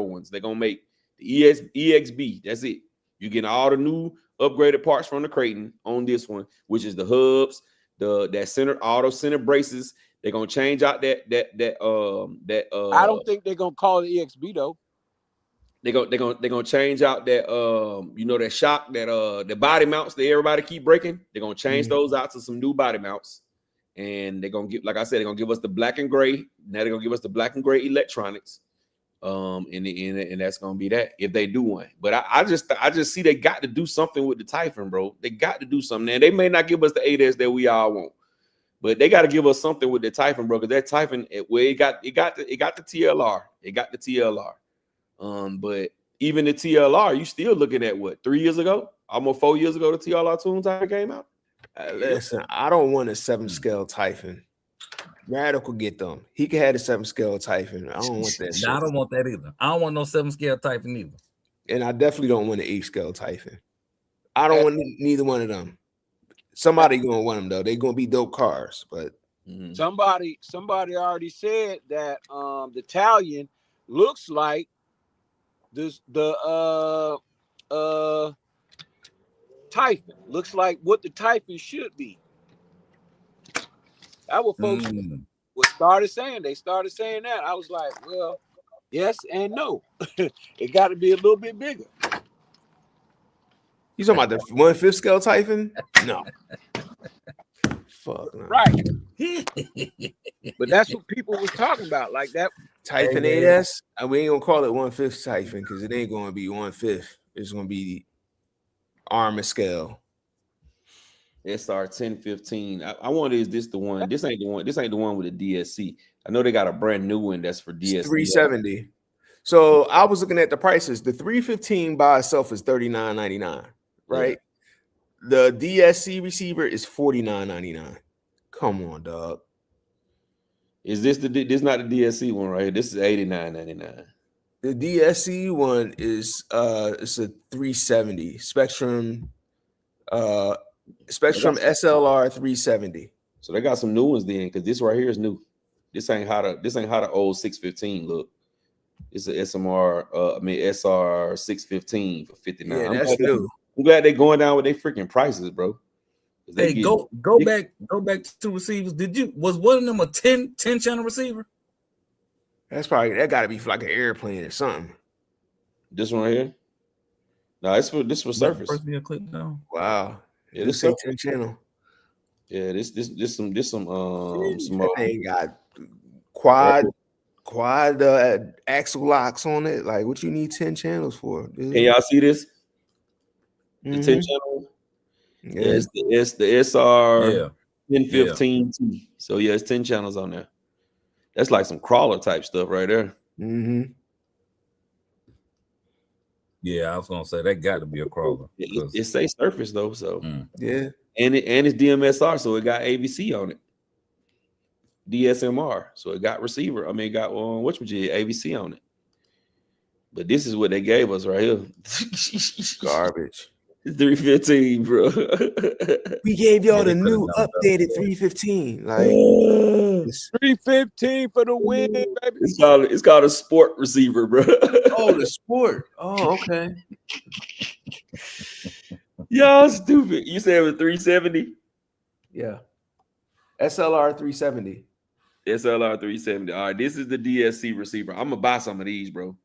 ones. They're gonna make the EXB. That's it. You're getting all the new upgraded parts from the Creighton on this one, which is the hubs, that center auto center braces. They're gonna change out that I don't think they're gonna call it EXB though. They're gonna change out that that shock that the body mounts that everybody keep breaking. They're gonna change those out to some new body mounts, and they're gonna give, like I said, they're gonna give us the black and gray. Now they're gonna give us the black and gray electronics, and that's gonna be that if they do one. But I just see they got to do something with the Typhon, bro. They got to do something. And they may not give us the 8S that we all want, but they got to give us something with the Typhon, bro. Because that Typhon, it got the TLR. It got the TLR. But even the TLR, you still looking at what, 3 years ago, almost 4 years ago, the TLR Tune Typhon came out. Listen, I don't want a 7 scale Typhon. Radical get them. He can have a 7 scale Typhon. I don't want that shit. I don't want that either. I don't want no 7 scale Typhon either. And I definitely don't want an 8 scale Typhon. I don't want neither one of them. Somebody gonna want them though. They're gonna be dope cars, but somebody already said that the Italian looks like the Typhon. Looks like what the Typhon should be. That what folks started saying. They started saying that. I was like, well, yes and no. It got to be a little bit bigger. You talking about the 1/5 scale Typhon? No. Fuck no. Right. But that's what people was talking about. Like that Typhon 8S. We ain't gonna call it 1/5 Typhon because it ain't gonna be 1/5. It's gonna be armor scale. SR 1015. I wonder, is this the one? This ain't the one. This ain't the one with the DSC. I know they got a brand new one that's for DSC. 370. So I was looking at the prices. The 315 by itself is $39.99, right? Yeah. The DSC receiver is $49.99. Come on, dog. Is this this not the DSC one right here? This is $89.99. The DSC one is it's a 370 Spectrum SLR 370. So they got some new ones then, because this right here is new. This ain't how the old 615 look. It's a SMR, SR 615 for $59. Yeah, that's new. I'm glad they going down with their freaking prices, bro. Hey, go back to receivers. Was one of them a 10 channel receiver? That got to be for like an airplane or something. This one right here. No, this for surface. Wow. Yeah, this 10 channel. Yeah, this some that thing got quad axle locks on it. Like, what you need 10 channels for? Dude? Can y'all see this? The 10 channel. Yeah, it's the SR 1015T. So yeah, it's 10 channels on there. That's like some crawler type stuff right there. Yeah, I was gonna say that got to be a crawler. It say surface though, so yeah, and it's DMSR, so it got AVC on it. DSMR, so it got receiver. I mean, it got AVC on it. But this is what they gave us right here. Garbage. 315, bro. We gave y'all the new updated 315. Like 315 for the win, baby. It's called a sport receiver, bro. Oh, the sport. Oh, okay. Y'all stupid. You said it was 370? Yeah. SLR 370. SLR 370. All right, this is the DSC receiver. I'm gonna buy some of these, bro.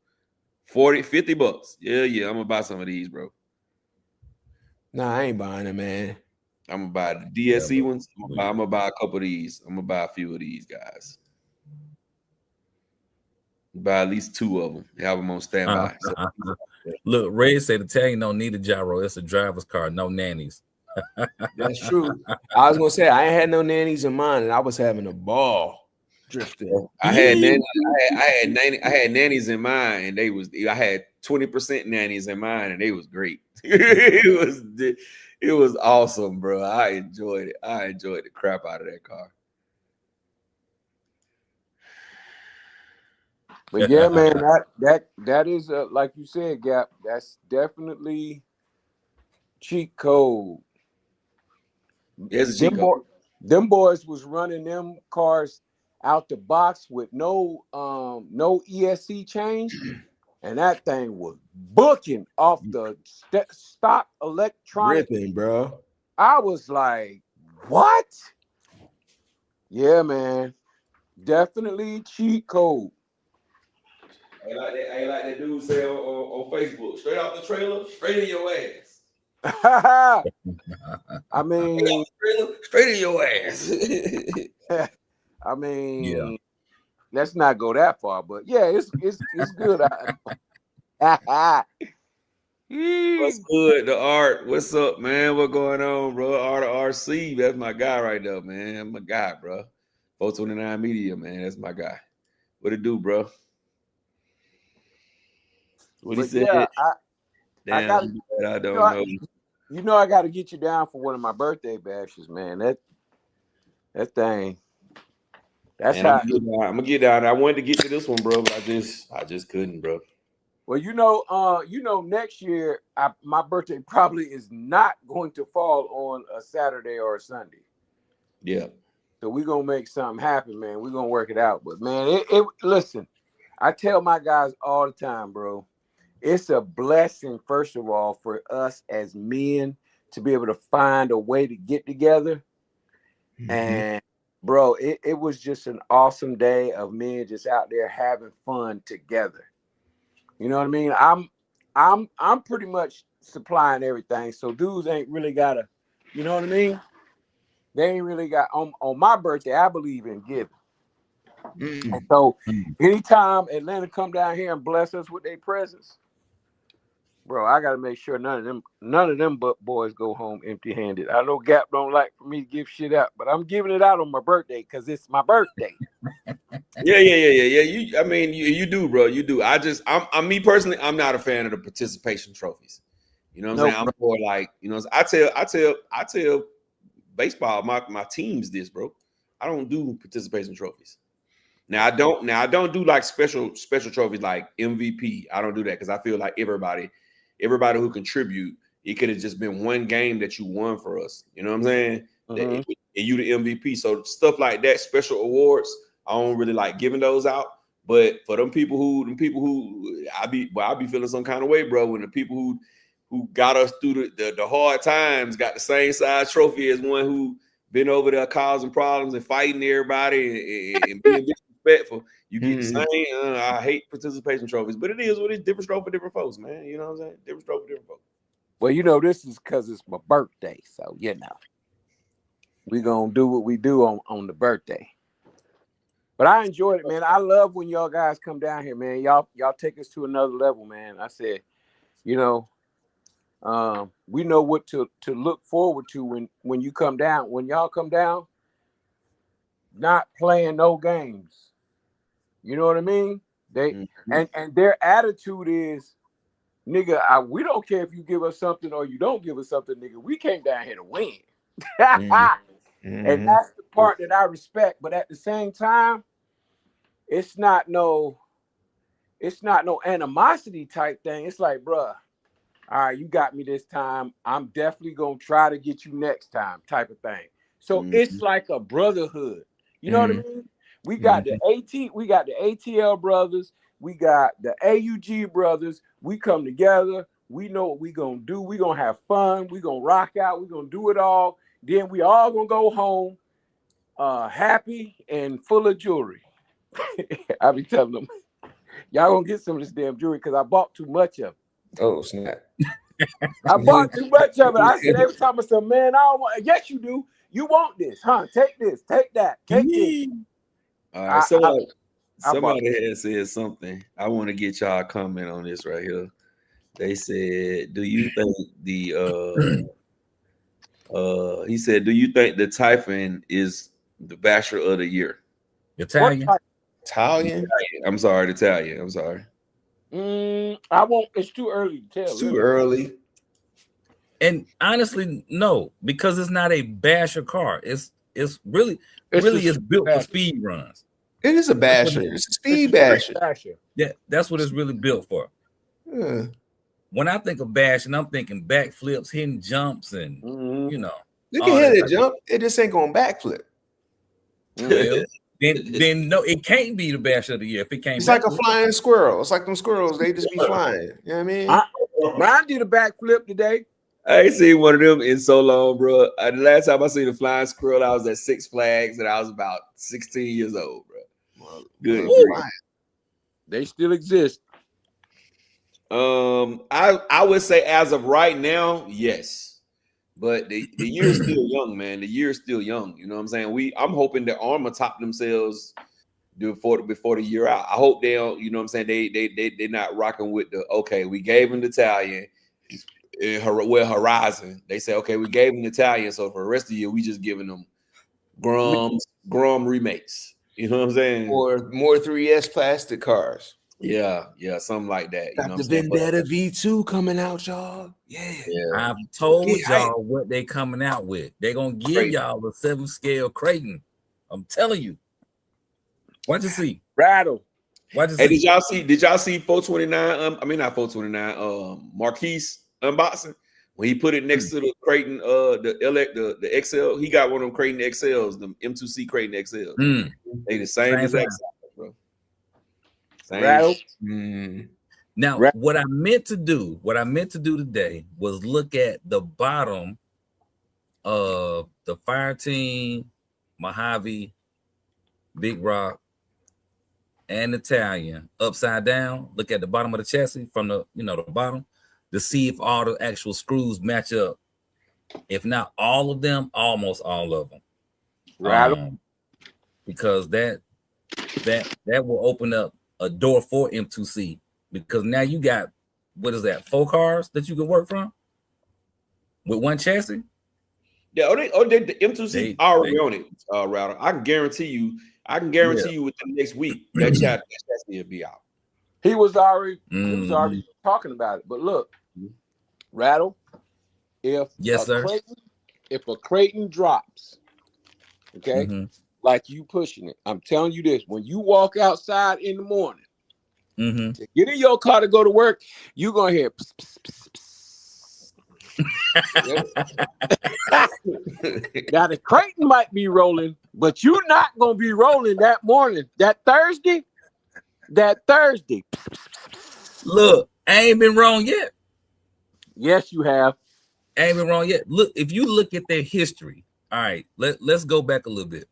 $50. Yeah. I'm gonna buy some of these, bro. Nah, I ain't buying it, man. I'm gonna buy the DSC ones. I'm gonna buy a couple of these. I'm gonna buy a few of these guys. Buy at least 2 of them. Have them on standby. Look, Red said Italian don't need a gyro. It's a driver's car, no nannies. That's true. I was gonna say I ain't had no nannies in mind, and I was having a ball drifting. I had nannies in mine, and I had 20% nannies in mine, and they was great. It was awesome, bro. I enjoyed it. I enjoyed the crap out of that car. But yeah, man, that is like you said, Gap. That's definitely cheat code. It's a cheat code. Them boys was running them cars out the box with no ESC change, and that thing was booking off the stock electronic. Ripping, bro. I was like, what? Yeah, man. Definitely cheat code. Ain't like that dude say on Facebook, straight off the trailer, straight in your ass. I mean, Straight in your ass. I mean, Yeah. let's not go that far, but yeah, it's good. What's good, the art? What's up, man? What going on, bro? Art of RC, that's my guy right there, man. My guy, bro. 429 Media, man. That's my guy. What it do, bro? What he But said? yeah, Damn, I don't know. You know, I got to get you down for one of my birthday bashes, man. That thing. That's Man, how. I'm gonna get down. I wanted to get to this one, bro, but I just couldn't, bro. Well, next year my birthday probably is not going to fall on a Saturday or a Sunday. Yeah. So we're gonna make something happen, man. We're gonna work it out. But man, listen, I tell my guys all the time, bro. It's a blessing, first of all, for us as men to be able to find a way to get together. Mm-hmm. And bro, it was just an awesome day of men just out there having fun together. You know what I mean? I'm pretty much supplying everything, so dudes ain't really gotta, you know what I mean? They ain't really got on my birthday. I believe in giving. Mm-hmm. And so anytime Atlanta come down here and bless us with their presence, bro, I gotta make sure none of them boys go home empty-handed. I know Gap don't like for me to give shit out, but I'm giving it out on my birthday because it's my birthday. Yeah. You do, bro. You do. I'm me personally. I'm not a fan of the participation trophies. You know what I'm saying? I'm more like, you know, I tell baseball my teams this, bro. I don't do participation trophies. Now I don't do like special trophies like MVP. I don't do that because I feel like everybody who contribute, it could have just been one game that you won for us. You know what I'm saying? Mm-hmm. And you the MVP. So stuff like that, special awards, I don't really like giving those out. But for them people who I be feeling some kind of way, bro. When the people who got us through the hard times got the same size trophy as one who been over there causing problems and fighting everybody and being disrespectful. You get the same. I hate participation trophies, but it is what it's different stroke for different folks, man. You know what I'm saying? Different stroke for different folks. Well, you know, this is because it's my birthday, so you know we gonna do what we do on the birthday. But I enjoyed it, man. I love when y'all guys come down here, man. Y'all take us to another level, man. I said, you know, we know what to look forward to when you come down. When y'all come down, not playing no games. You know what I mean? They and their attitude is, nigga, we don't care if you give us something or you don't give us something, nigga. We came down here to win. And that's the part that I respect. But at the same time, it's not no animosity type thing. It's like, bruh, all right, you got me this time. I'm definitely gonna try to get you next time, type of thing. So it's like a brotherhood. You know what I mean? We got the ATL brothers, we got the AUG brothers. We come together. We know what we gonna do. We gonna have fun. We gonna rock out. We gonna do it all. Then we all gonna go home, happy and full of jewelry. I be telling them, y'all gonna get some of this damn jewelry because I bought too much of it. Oh snap! I bought too much of it. I said every time I said, man, I don't want. Yes, you do. You want this, huh? Take this. Take that. Take this. All right. Somebody had said something. I want to get y'all a comment on this right here. They said, "Do you think he said, do you think the Typhon is the basher of the year?" Italian. I'm sorry, the Italian. I'm sorry. I won't. It's too early to tell. It's too early. And honestly, no, because it's not a basher car. It's really built for speed runs. It is a basher. It's a speed basher. Yeah, that's what it's really built for. Yeah. When I think of bashing, I'm thinking backflips, hitting jumps, and you know. You can hit a jump. It just ain't going backflip. Well, then no, it can't be the basher of the year if it can't. It's like a flying squirrel. It's like them squirrels. They just be flying. You know what I mean? Brian did a backflip today. I ain't seen one of them in so long, bro. The last time I seen a flying squirrel, I was at Six Flags, and I was about 16 years old, bro. Good. Ooh. They still exist. I would say as of right now, yes. But the year is still young, man. The year is still young. You know what I'm saying? I'm hoping that Armor top themselves before the year out. I hope they don't, you know what I'm saying? They're not rocking with the okay, we gave them the Italian. Horizon. They say, okay, we gave them the Italian, so for the rest of the year, we just giving them Grom remakes. You know what I'm saying? Or more 3S plastic cars. Yeah, something like that. You know Got the Vendetta V2 coming out, y'all. Yeah. I've told y'all what they coming out with. They're gonna give y'all a 7-scale Creighton. I'm telling you. Watch you see. Rattle. Watch you Hey, see. did y'all see 429? I mean not 429. Marquise unboxing when he put it next to the Creighton, the XL. He got one of them Creighton XLs, the M2C Creighton XLs. They the same exact size, bro. Same. Rattle. Now, what I meant to do today was look at the bottom of the Fireteam, Mojave, Big Rock, and Italian upside down. Look at the bottom of the chassis from the bottom to see if all the actual screws match up. If not all of them, almost all of them. Rattle. Because that will open up a door for M2C, because now you got, what is that, 4 cars that you can work from with one chassis? Yeah, the M2C already on it, Router. I can guarantee you within the next week that chassis will be out. He was already talking about it. But look, Rattle, if a Creighton drops, okay, like you pushing it, I'm telling you this: when you walk outside in the morning to get in your car to go to work, you're gonna hear pss, pss, pss, pss. Now the Creighton might be rolling, but you're not gonna be rolling that morning. That Thursday. Look, I ain't been wrong yet. Yes, you have. I ain't been wrong yet. Look, if you look at their history, all right, let's go back a little bit.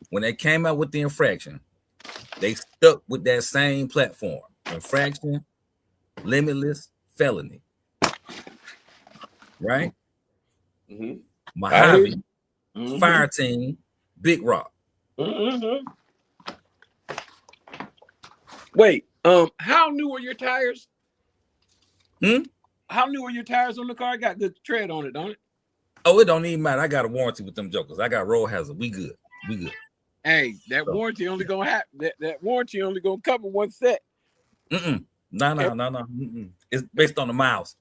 When they came out with the infraction, they stuck with that same platform: infraction, limitless, felony. Right? Mojave, Fireteam, Big Rock. Wait, how new are your tires? How new are your tires on the car? I got good tread on it, don't it? Oh, it don't even matter. I got a warranty with them jokers. I got roll hazard. We good. Hey, that warranty only gonna happen. That warranty only gonna cover one set. No. It's based on the miles.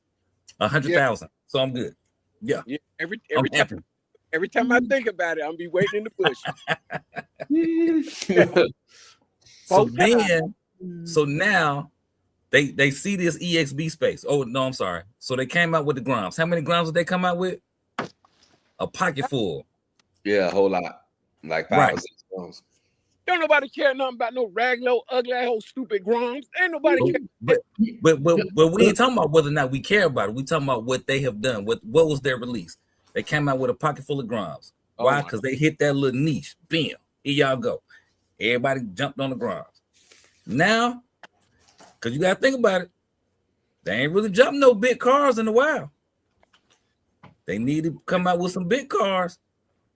100,000. So I'm good. Yeah. Every time I think about it, I'm be waiting in the bush. So now they see this EXB space. Oh no, I'm sorry. So they came out with the Groms. How many Groms did they come out with? A pocket full. Yeah, a whole lot. Like 5 or 6 Groms. Don't nobody care nothing about no raglow, ugly, whole stupid Groms. Ain't nobody care. But we ain't talking about whether or not we care about it. We talking about what they have done. What was their release? They came out with a pocket full of Groms. Why? Because they hit that little niche. Bam. Here y'all go. Everybody jumped on the Groms. Now, because you got to think about it, they ain't really jumped no big cars in a while. They need to come out with some big cars.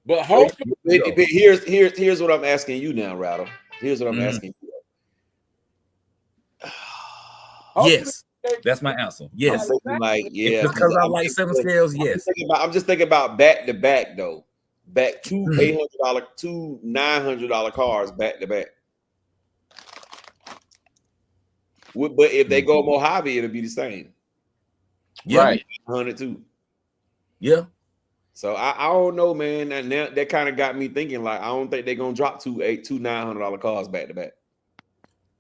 But hopefully, here's what I'm asking you now, Rattle. Here's what I'm asking you. Yes, that's my answer. Yes, because I like 7 scales. Yes, I'm just thinking about back to back though. Back two $800, two $900 cars back to back. But if they go Mojave, it'll be the same. Yeah, right. 102. Yeah. So I don't know, man. And now that kind of got me thinking. Like I don't think they're gonna drop two $900 cars back to back.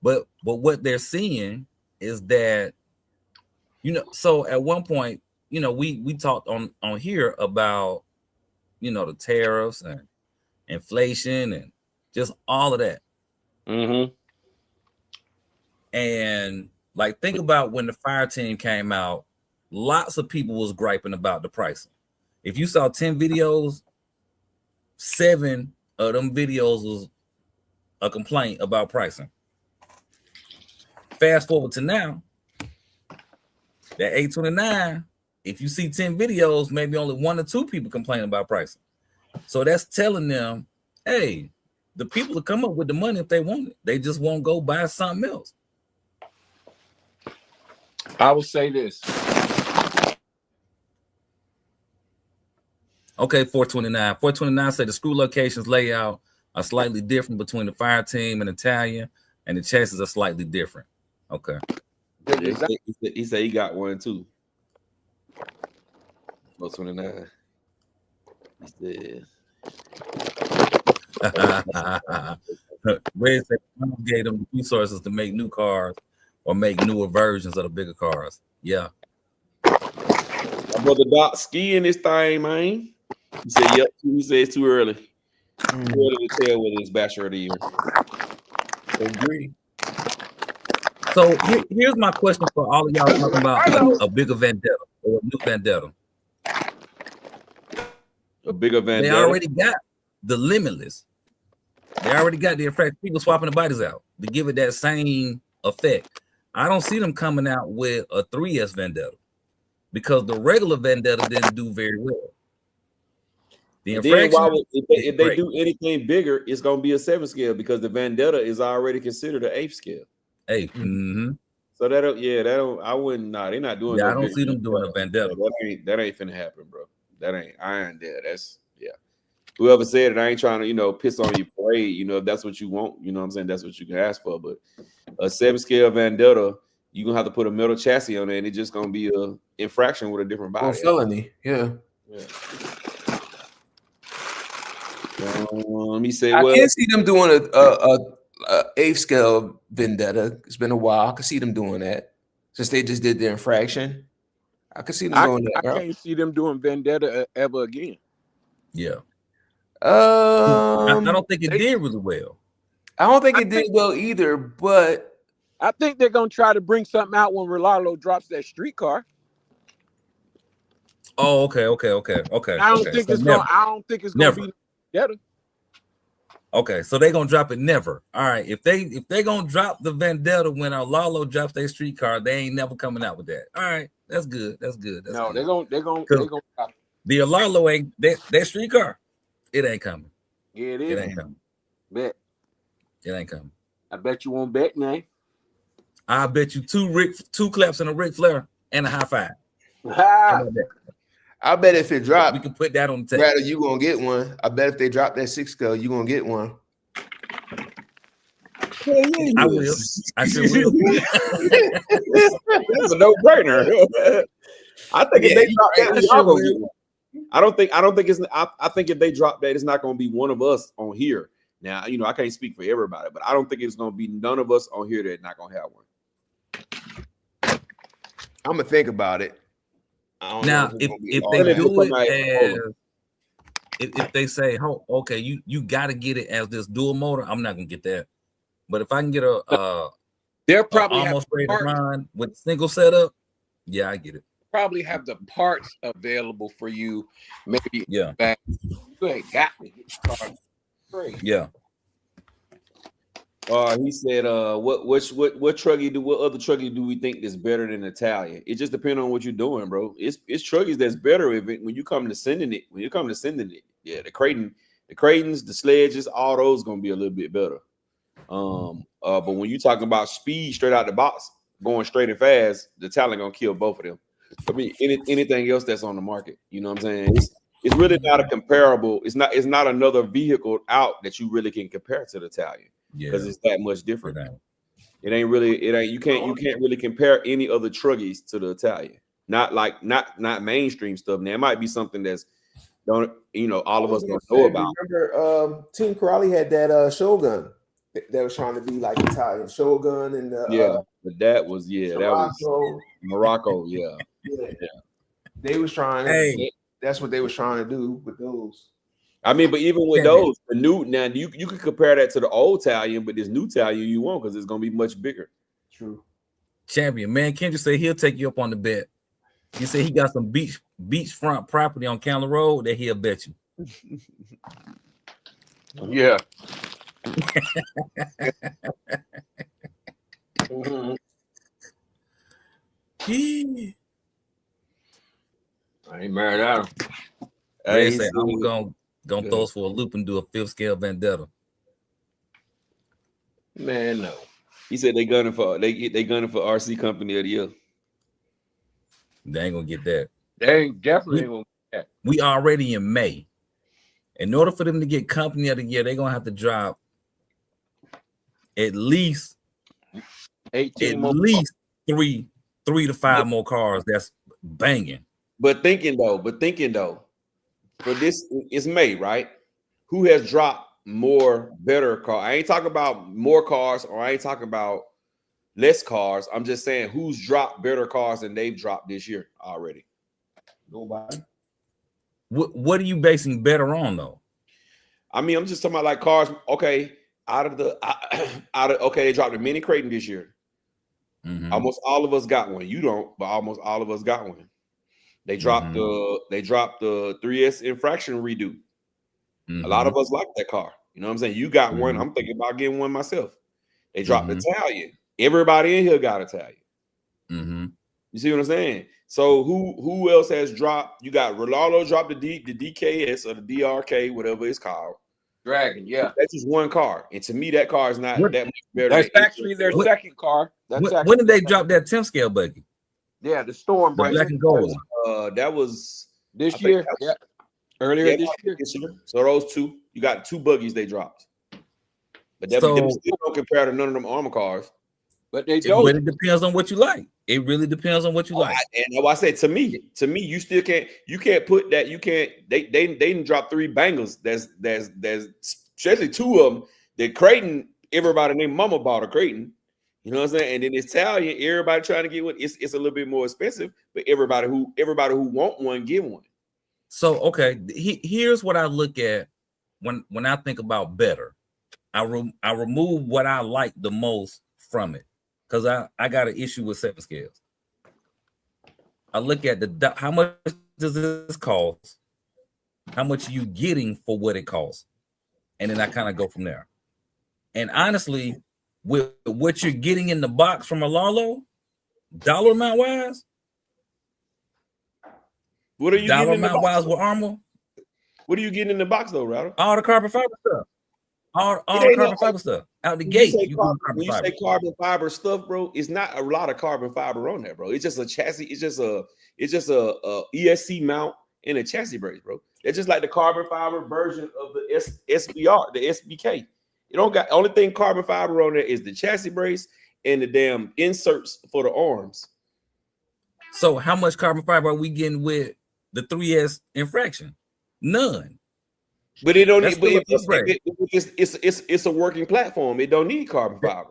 But what they're seeing is that, so at one point, we talked on here about, the tariffs and inflation and just all of that. And like, think about when the Fireteam came out lots of people was griping about the pricing. If you saw 10 videos, 7 of them videos was a complaint about pricing. Fast forward to now, that 829, if you see 10 videos, maybe only 1 or 2 people complaining about pricing. So that's telling them, hey, the people will come up with the money if they want it. They just won't go buy something else. I will say this. Okay, 429. 429 said the screw locations layout are slightly different between the fire team and Italian, and the chassis are slightly different. Okay. Yeah, he said he got one too. 429. He said. Red said gave them the resources to make new cars or make newer versions of the bigger cars. Yeah. My brother Doc skiing this thing, man. He said, yep. He said it's too early. Too early to tell whether it's bachelor of the year. Agree. So here's my question for all of y'all talking about a bigger Vendetta or a new Vendetta. A bigger Vendetta. They already got the Limitless. They already got the effect. People swapping the bodies out to give it that same effect. I don't see them coming out with a 3S Vendetta because the regular Vendetta didn't do very well. The if they do anything bigger, it's gonna be a 7 scale because the Vendetta is already considered an 8 scale. 8. Mm-hmm. So I wouldn't. Nah, they're not doing. Yeah, no I don't see them doing a Vendetta. That ain't finna happen, bro. That ain't. I ain't there. That's Whoever said it, I ain't trying to piss on your parade. If that's what you want, what I'm saying, that's what you can ask for. But a 7 scale Vendetta, you're gonna have to put a metal chassis on it, and it's just gonna be a infraction with a different body. Or felony, yeah. Let me say, I can't see them doing a 8 scale Vendetta. It's been a while. I can see them doing that since they just did the infraction. I can see them doing that. I can't see them doing Vendetta ever again. Yeah. I don't think it did really well. I don't think it did well either, but I think they're gonna try to bring something out when Rolalo drops that streetcar. Oh, okay. I don't think it's gonna be Vendetta. Okay, so they're gonna drop it never. All right, if they gonna drop the Vendetta when Lalo drops their streetcar, they ain't never coming out with that. All right, that's good. That's good. No, good. they're gonna drop it. The Lalo ain't that streetcar. It ain't coming. Yeah, it is. It ain't coming. Bet. It ain't coming. I bet you won't bet, man. I bet you 2 claps and a Ric Flair and a high five. I bet if it dropped, we can put that on the table. Rather, you gonna get one. I bet if they drop that 6 scale, you gonna get one. I will. I sure will. That's a no-brainer. I think if they drop that, we all gonna get one. I think if they drop that, it's not going to be one of us on here. Now, I can't speak for everybody, but I don't think it's going to be none of us on here that not going to have one. I'm gonna think about it. Now, if they do it if they say, "Oh, okay, you got to get it as this dual motor," I'm not gonna get that. But if I can get they're probably almost ready to run with single setup, yeah, I get it. Probably have the parts available for you. Maybe back. You ain't got to get started. Great. Yeah. He said, what truckie what other truckie do we think is better than Italian? It just depends on what you're doing, bro. It's truckies that's better when you come to sending it. Yeah, the Creightons, the sledges, all those gonna be a little bit better. But when you talking about speed straight out the box, going straight and fast, the Italian gonna kill both of them. I mean, anything else that's on the market, you know what I'm saying? It's really not a comparable. It's not another vehicle out that you really can compare to the Italian because it's that much different. You can't really compare any other truckies to the Italian. Not mainstream stuff. Now it might be something that's all of us don't know about. Remember, Team Corrali had that Shogun that was trying to be like Italian Shogun and but that was Morocco. Yeah. They was trying. That's what they was trying to do with those. I mean, but even with those, the new now you could compare that to the old Italian, but this new Italian you won't because it's gonna be much bigger. True. Champion, man, can't you say he'll take you up on the bet You say he got some beachfront property on Candler Road that he'll bet you. Yeah. Mhm. I ain't married at him. Ray Hey, say, so- I'm gonna throw us for a loop and do a 5th scale vendetta. Man, no. he said they gunning for RC Company of the Year. They ain't gonna get that. They ain't definitely ain't gonna get that. We already in May. In order for them to get company of the year, they're gonna have to drop at least 18 at more. least three to five more cars that's banging. But thinking though, for this, it's May, right? Who has dropped more better car? I ain't talking about more cars, or I ain't talking about less cars. I'm just saying who's dropped better cars than they've dropped this year already. Nobody. What are you basing better on though? I mean, I'm just talking about like cars. Okay, okay, they dropped a mini Creighton this year. Mhm. Almost all of us got one. You don't, but almost all of us got one. They dropped the 3S infraction redo. A lot of us like that car. You know what I'm saying? You got one. I'm thinking about getting one myself. They dropped Italian. Everybody in here got Italian. You see what I'm saying? So who else has dropped? You got Ronaldo dropped the DKS or the DRK, whatever it's called. Dragon, yeah. That's just one car, and to me, that car is not that much better. That's than actually their second car. That's when did they drop that 10th scale buggy? Yeah, the Storm The black and gold one. That was this year. Yeah, earlier this year. So those two, you got two buggies they dropped, but them still don't compare to none of them armor cars. But they don't. But it depends on what you like. It really depends on what you like. And I said to me, you still can't. You can't put that. You can't. They didn't drop three bangers. There's especially two of them. The Creighton, everybody named Mama bought a Creighton. You know what I'm saying? And then Italian, everybody trying to get one. It's a little bit more expensive, but everybody who want one, get one. So okay, here's what I look at when I think about better. I remove what I like the most from it because I got an issue with 7 scales. I look at how much does this cost, how much are you getting for what it costs, and then I kind of go from there. And honestly, with what you're getting in the box from a Lalo, dollar amount wise, what are you dollar getting in the amount box wise with Armor? What are you getting in the box though, Rattle? All the carbon fiber stuff. All the carbon fiber stuff out the gate. When you say carbon fiber stuff, bro, it's not a lot of carbon fiber on there, bro. It's just a chassis. It's just a ESC mount and a chassis brace, bro. It's just like the carbon fiber version of the SBR, the SBK. You don't got only thing carbon fiber on there is the chassis brace and the damn inserts for the arms. So how much carbon fiber are we getting with the 3S infraction? None. But it don't need. But it's a working platform. It don't need carbon fiber.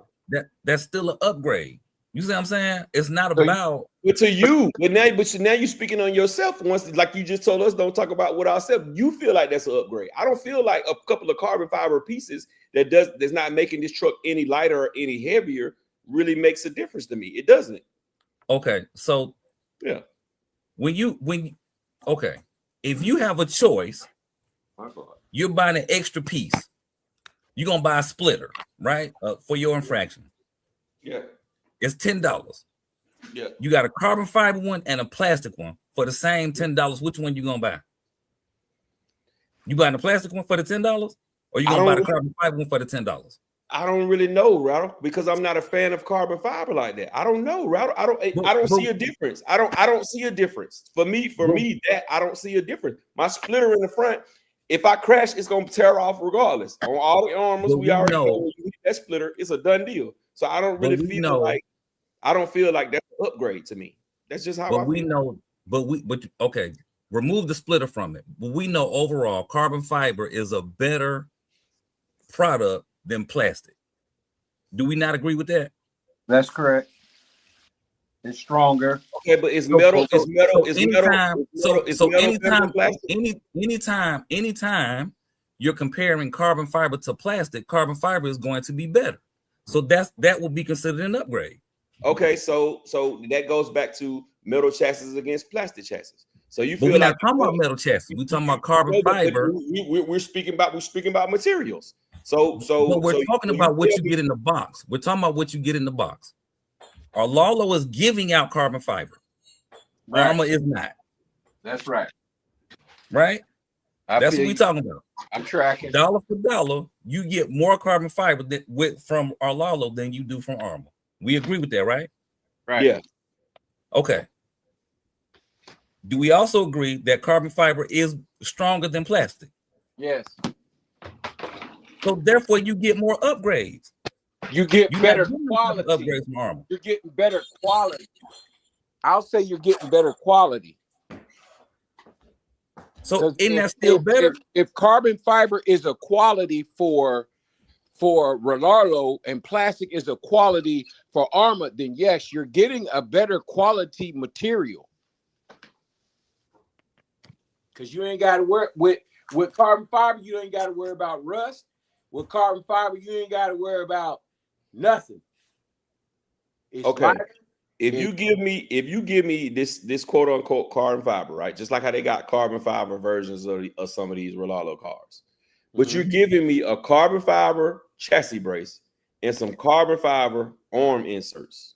That's still an upgrade. You see what I'm saying? It's not about. But to you, but now you're speaking on yourself. Once, like you just told us, don't talk about what ourselves. You feel like that's an upgrade. I don't feel like a couple of carbon fiber pieces that's not making this truck any lighter or any heavier really makes a difference to me. It doesn't. Okay, so yeah, if you have a choice, you're buying an extra piece. You're gonna buy a splitter, right? For your infraction. Yeah. It's $10. Yeah. You got a carbon fiber one and a plastic one for the same $10. Which one you gonna buy? You buying the plastic one for the $10, or you gonna buy the carbon fiber one for the $10? I don't really know, Rattle, because I'm not a fan of carbon fiber like that. I don't know, Rattle. I don't see a difference. I don't see a difference. For me, that I don't see a difference. My splitter in the front, if I crash, it's gonna tear off regardless. On all the armors, we already know that splitter, it's a done deal. So I don't really feel like that's an upgrade to me. That's just how I feel. Okay, remove the splitter from it. But we know overall carbon fiber is a better product than plastic. Do we not agree with that? That's correct. It's stronger. Okay, but it's metal. It's metal. Anytime you're comparing carbon fiber to plastic, carbon fiber is going to be better. So that will be considered an upgrade. Okay, so that goes back to metal chassis against plastic chassis. So you But feel we're like not talking about metal chassis. We're talking about carbon but fiber. we're speaking about materials. So But we're talking you about what tell you me- get in the box. We're talking about what you get in the box. Arlalo is giving out carbon fiber. Right. Armor is not. That's right. Right? I That's feel what we're you. talking about. I'm tracking. Dollar for dollar, you get more carbon fiber from Arlalo than you do from Armor. We agree with that, right? Right. Yeah. Okay. Do we also agree that carbon fiber is stronger than plastic? Yes. So therefore, you get more upgrades. You get You're better not getting quality. upgrades from Armor. You're getting better quality. I'll say you're getting better quality. So 'Cause isn't that still better? If carbon fiber is a quality for Rolalo and plastic is a quality for Armor, then yes, you're getting a better quality material. Because you ain't got to worry with carbon fiber, you ain't got to worry about rust. With carbon fiber, you ain't got to worry about nothing. It's Okay. lighter. If you give me this quote unquote carbon fiber, right? Just like how they got carbon fiber versions of some of these Rolalo cars. But you're giving me a carbon fiber chassis brace and some carbon fiber arm inserts.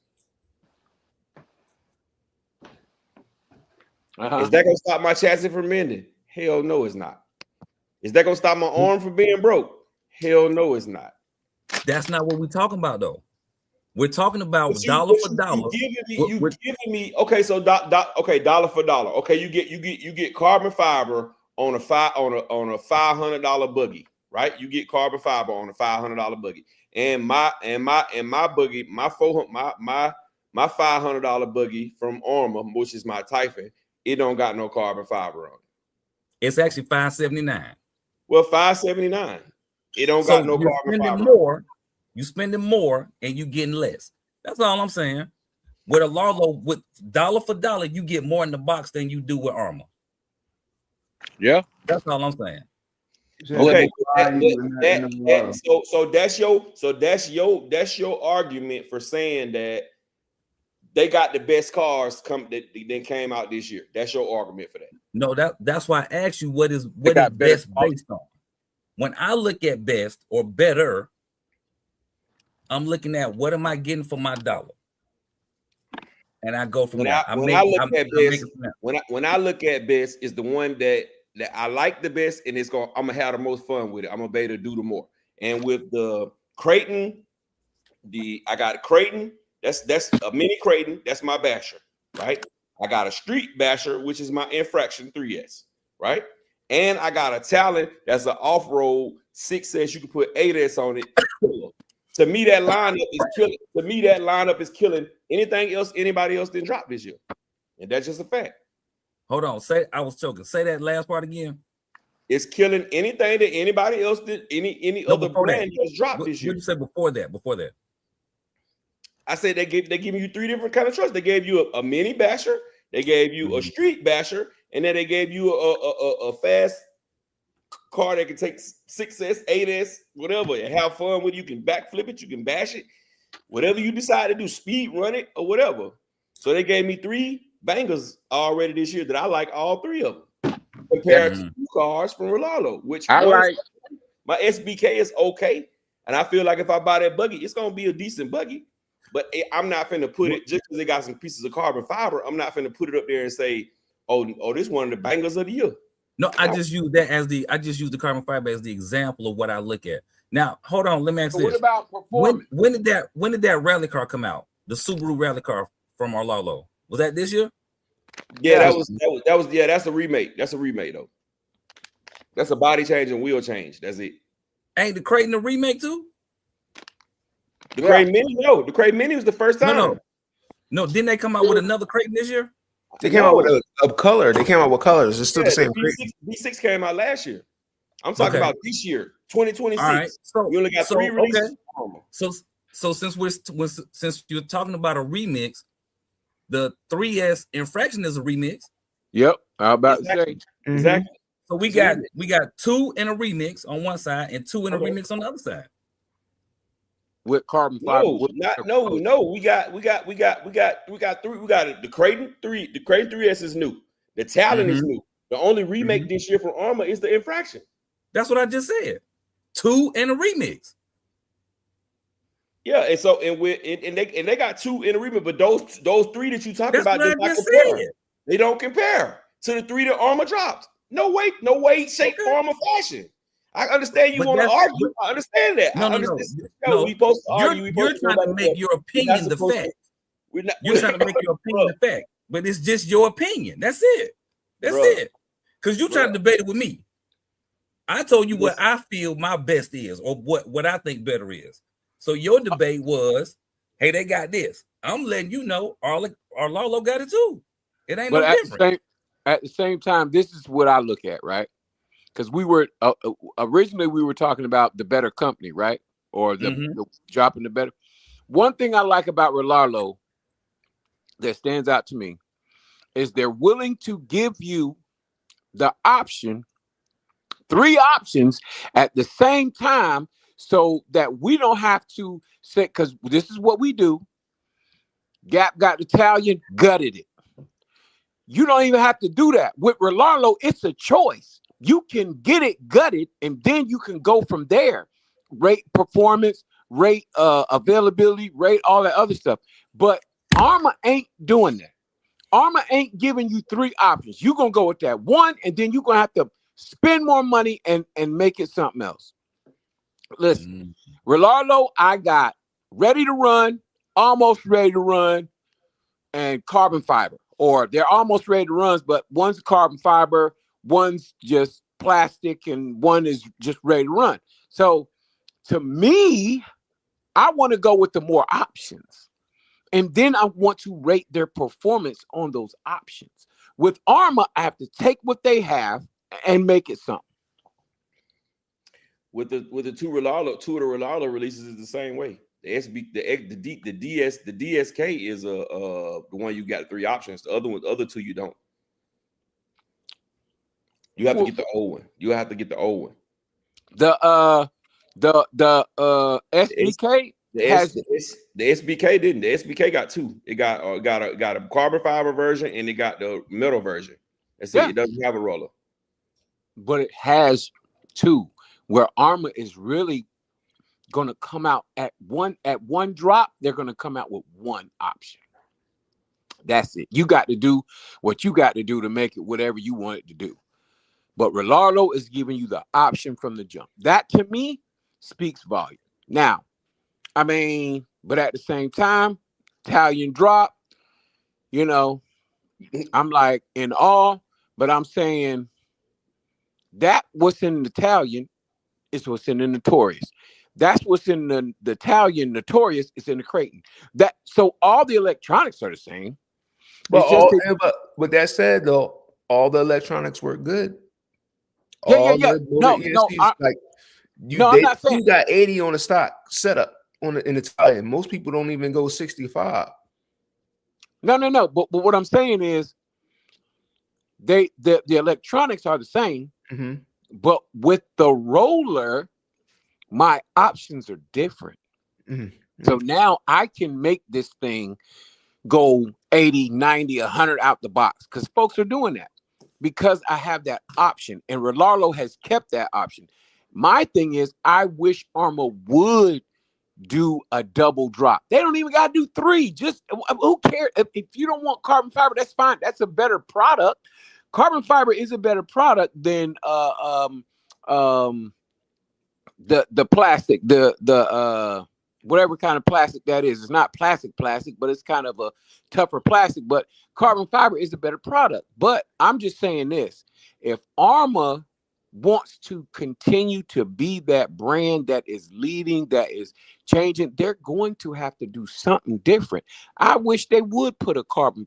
Is that gonna stop my chassis from bending? Hell no, it's not. Is that gonna stop my arm from being broke? Hell no, it's not. That's not what we're talking about, though. We're talking about But dollar for dollar. You giving me okay, so dollar for dollar. Okay, you get carbon fiber on a $500 buggy, right? You get carbon fiber on a $500 buggy, and my buggy, my $500 buggy from Armor, which is my Typhon, it don't got no carbon fiber on it. It's actually $579. Well, $579. It don't got no carbon fiber. You spending more and you getting less. That's all I'm saying. With Arlalo, with dollar for dollar, you get more in the box than you do with Armor. Yeah, that's all I'm saying. Okay, so that's your argument for saying that they got the best cars that came out this year. That's your argument for that. No, that's why I asked you what is best based on. When I look at best or better, I'm looking at what am I getting for my dollar, and I go from there. When I look at best, is the one that I like the best, and I'm gonna have the most fun with it. I'm gonna be able to do the more. And with the Creighton, I got a Creighton. That's a mini Creighton. That's my basher, right? I got a street basher, which is my infraction 3S, right? And I got a Talon that's an off-road 6S. You can put 8S on it. To me, that lineup is killing. To me, that lineup is killing anything else anybody else didn't drop this year, and that's just a fact. Hold on, I was joking. Say that last part again. It's killing anything that anybody else did, any other brand has dropped this year. What did you say before that? Before that, I said they give you three different kind of trucks. They gave you a mini basher, they gave you a street basher, and then they gave you a fast car that can take 6S, 8S, whatever, and have fun with it. You can backflip it, you can bash it, whatever you decide to do, speed run it or whatever. So they gave me three bangers already this year that I like all three of them compared to two cars from Rolalo, which I like. My SBK is okay, and I feel like if I buy that buggy, it's gonna be a decent buggy. But I'm not finna put it just because they got some pieces of carbon fiber. I'm not finna put it up there and say, "Oh, this is one of the bangers of the year." No, I just use that as I just use the carbon fiber as the example of what I look at. Now, hold on, let me ask this. What about performance? When did that rally car come out? The Subaru rally car from Arlalo. Was that this year? Yeah, that was that's a remake. That's a remake though. That's a body change and wheel change. That's it. Ain't the Creighton a remake too? The Creighton Mini, no. The Creighton Mini was the first time. No, didn't they come out with another Creighton this year? They came out with a color. They came out with colors. It's still the same. V6 came out last year. I'm talking about this year, 2026. All right. So you only got three releases. Okay. So since you're talking about a remix, the 3S infraction is a remix. Yep, I about to say exactly. So we got two in a remix on one side and two in a remix on the other side. with carbon fiber. No, no. We got three. We got the Creighton 3. The Creighton 3S is new. The Talon is new. The only remake this year from Armor is the Infraction. That's what I just said. 2 and a remix. Yeah, and so they got 2 in a remix, but those 3 that you talking about, they don't compare to the 3 that Armor dropped. No way, shape, form, or fashion. I understand you want to argue. I understand that. No. We supposed to argue. You're trying to make your opinion the fact. You're trying to make your opinion the fact, but it's just your opinion. That's it. That's it. Because you trying to debate it with me. I told you what I feel my best is, or what I think better is. So your debate was, hey, they got this. I'm letting you know, Arlalo got it too. It ain't no different. At the same time, this is what I look at, right? Because we were originally we were talking about the better company, right? Or the dropping the better. One thing I like about Relaro that stands out to me is they're willing to give you the option, 3 options at the same time, so that we don't have to say, because this is what we do. Gap got the Italian, gutted it. You don't even have to do that. With Relaro, it's a choice. You can get it gutted, and then you can go from there. Rate performance, rate availability, rate all that other stuff. But Armor ain't doing that. Armor ain't giving you 3 options. You're going to go with that 1, and then you're going to have to spend more money and make it something else. Listen, Relaro, I got ready to run, almost ready to run, and carbon fiber. Or they're almost ready to run, but one's carbon fiber, one's just plastic, and one is just ready to run. So to me, I want to go with the more options. And then I want to rate their performance on those options. With Armor, I have to take what they have and make it something. With the 2 of the Relaro releases is the same way. The DSK is the one you got 3 options. The other 2 you don't. You have to get the old one. The SBK the SBK didn't. The SBK got 2. It got a carbon fiber version, and it got the metal version. That's it. It doesn't have a roller. But it has 2, where Armor is really going to come out at one drop. They're going to come out with 1 option. That's it. You got to do what you got to do to make it whatever you want it to do. But Relaro is giving you the option from the jump. That to me speaks volume. Now, I mean, but at the same time, Italian drop, I'm like in awe, but I'm saying that what's in the Italian is what's in the Notorious. That's what's in the Italian Notorious is in the Creighton. So all the electronics are the same. But with that said, though, all the electronics work good. Yeah. No, I'm not saying you got 80 on the stock setup in the Italian. Most people don't even go 65. No. But what I'm saying is, the electronics are the same, but with the roller, my options are different. So now I can make this thing go 80, 90, 100 out the box, because folks are doing that because I have that option, and Relaro has kept that option. My thing is, I wish Armor would do a double drop. They don't even got to do 3. Just who cares? If you don't want carbon fiber, that's fine. That's a better product. Carbon fiber is a better product than the plastic, the whatever kind of plastic that is. It's not plastic, but it's kind of a tougher plastic. But carbon fiber is a better product. But I'm just saying this: if Armor wants to continue to be that brand that is leading, that is changing, they're going to have to do something different. I wish they would put a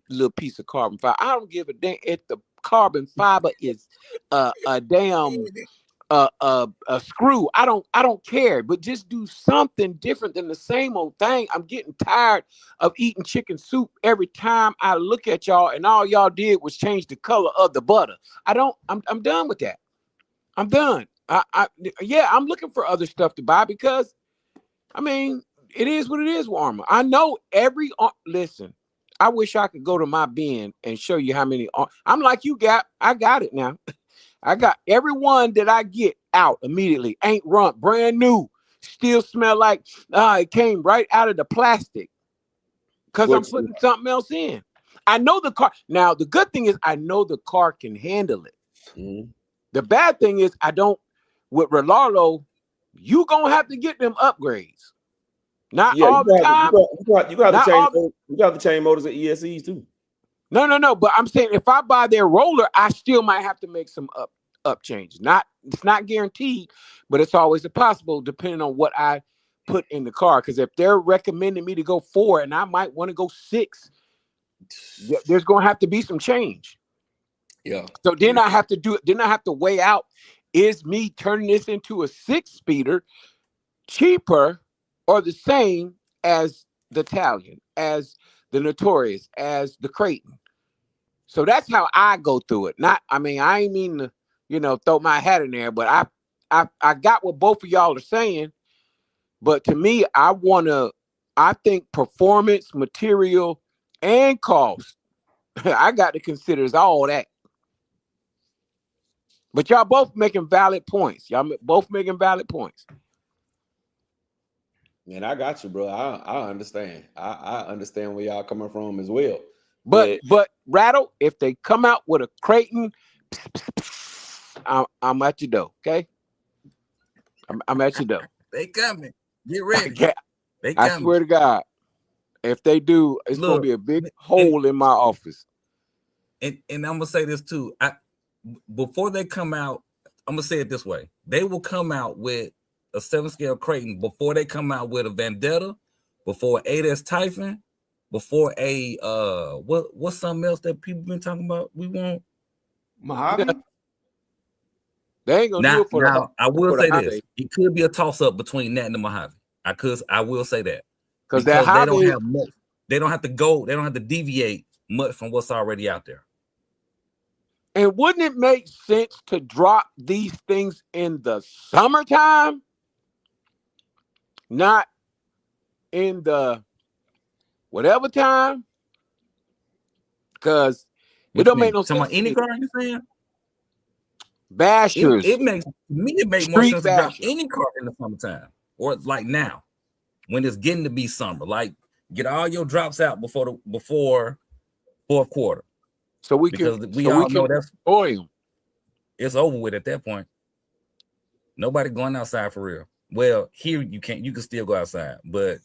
little piece of carbon fiber. I don't give a damn if the carbon fiber is a damn a screw. I don't care, but just do something different than the same old thing. I'm getting tired of eating chicken soup every time I look at y'all, and all y'all did was change the color of the butter. I'm done with that. I'm done. I'm looking for other stuff to buy, because I mean, it is what it is with Armor. I know every listen. I wish I could go to my bin and show you how many. I'm like you got. I got it now. I got every one that I get out immediately. Ain't run, brand new. Still smell like it came right out of the plastic because I'm putting something else in. I know the car. Now the good thing is I know the car can handle it. Mhm. The bad thing is I don't. With Rolalo, you gonna have to get them upgrades. Not all the time. You got to change motors at ESCs too. No. But I'm saying if I buy their roller, I still might have to make some up changes. It's not guaranteed, but it's always a possible depending on what I put in the car. Because if they're recommending me to go 4 and I might want to go 6, there's gonna have to be some change. Yeah. So then I have to do it. Then I have to weigh out: is me turning this into a 6-speeder cheaper or the same as the Italian, as the Notorious, as the Creighton? So that's how I go through it. I ain't mean to, throw my hat in there, but I got what both of y'all are saying. But to me, I think performance, material, and cost, I got to consider is all that. But y'all both making valid points. Y'all both making valid points. Man, I got you, bro. I understand. I understand where y'all coming from as well. But Rattle, if they come out with a Creighton, I'm at your door. Okay, I'm at your door. They coming. Get ready. They coming. I swear to God, if they do, it's gonna be a big hole in my office. And I'm gonna say this too. Before they come out, I'm gonna say it this way: they will come out with a 7-scale Creighton before they come out with a Vendetta, before 8S Typhon, before a what's something else that people been talking about? We want Mojave. They ain't gonna do it for now. I will say Mojave. this: it could be a toss up between that and the Mojave. I will say that because they don't have much. They don't have to go. They don't have to deviate much from what's already out there. And wouldn't it make sense to drop these things in the summertime? Not in the whatever time? Because it don't make no sense. Any car you saying? Bashers. It makes more sense to drop any car in the summertime. Or like now, when it's getting to be summer. Like get all your drops out before fourth quarter. So we all know that's oil. It's over with at that point. Nobody going outside for real. Well, here you can still go outside, but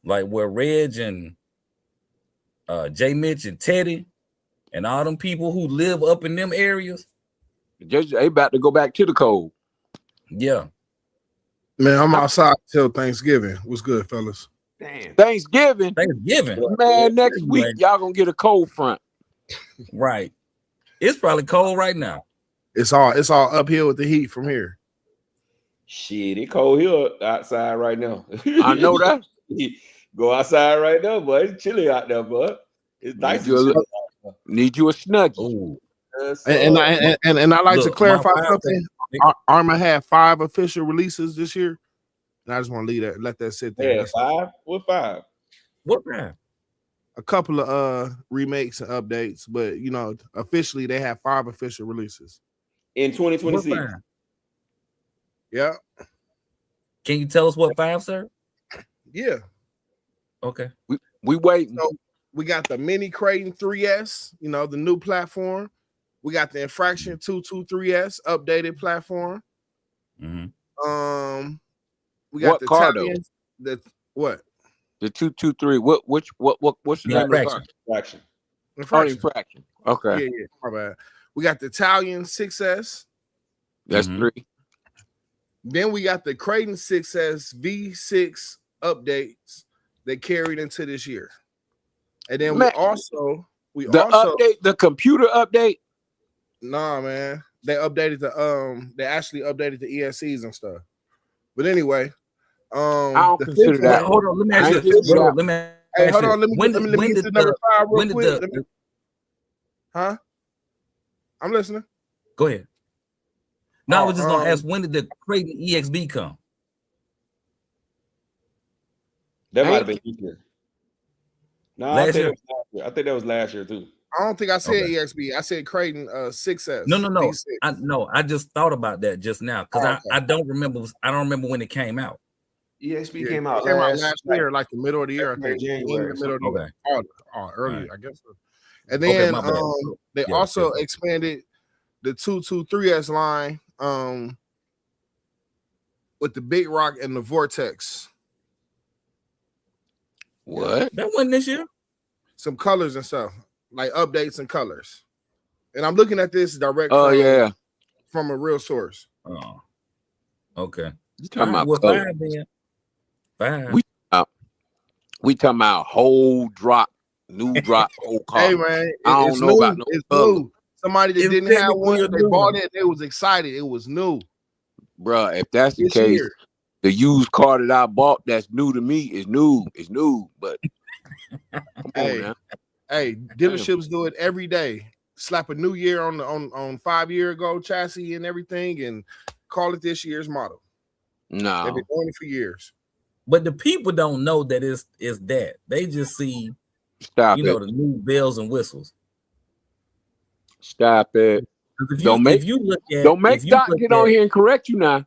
like where Reg and J Mitch and Teddy and all them people who live up in them areas, they about to go back to the cold. Yeah. Man, I'm outside till Thanksgiving. What's good, fellas? Damn. Thanksgiving. Man, next week y'all gonna get a cold front. Right. It's probably cold right now. It's all uphill with the heat from here. Shit, it cold here outside right now. I know that. Go outside right now, boy. It's chilly out there, bud. It's nice. Need you a snuggie. And I like to clarify something. Armor had 5 official releases this year, and I just want to let that sit there. Yeah, 5. What 5? What 5? A couple of remakes and updates, but officially they have 5 official releases in 2026. Yeah. Can you tell us what 5, sir? Yeah. Okay. We waiting. So we got the Mini Creighton 3S, the new platform. We got the Infraction 223S updated platform. Mm-hmm. We got what the car Italian, the 223. What's the name of the car? Infraction. Okay. Yeah, my bad. We got the Italian 6S. That's 3. Then we got the Creighton 6S V6 updates that carried into this year. And then we also update the computer update. Nah, man. They updated they actually updated the ESCs and stuff. But anyway, I don't consider that. Hold on, let me ask you. Hold on, let me get to number 5 real quick. Huh? I'm listening. Go ahead. No, I was just gonna ask, when did the Creighton EXB come? That might have Ain't- been this year. No, I Last think year? that was last year. I think that was last year too. I don't think I said Okay. EXB. I said Creighton 6S. No. V6. I just thought about that just now because Oh, okay. I don't remember. I don't remember when it came out. EXP Yeah, came it out came out last last year, like the middle of the year. I think January in the or middle of the Okay. year. Oh, earlier, Alright. I guess. So. And Okay, then my bad. they Yeah, also different. expanded the 223S line with the Big Rock and the Vortex. What? That wasn't this year. Some colors and stuff, like updates and colors. And I'm looking at this direct Oh yeah. from a real source. Oh, okay. You talking Alright, about well, color. 5 then. 5. We talking about whole drop, new drop, whole car. Hey man, I don't it's know new. about no It's color. new. Somebody that It's didn't have technically one, a they new bought one. it. They was excited. It was new Bruh, if that's the this case, year. the used car that I bought that's new to me is new. It's new, but come Hey. on now. Hey, dealerships do it every day. Slap a new year on 5 year ago chassis and everything, and call it this year's model. They've No. been doing it for years. But the people don't know that it's that. They just see, Stop you know, it. the new bells and whistles. Stop it. 'Cause if Don't you make- if you look at Don't make if you Doc look get at- on here and correct you now.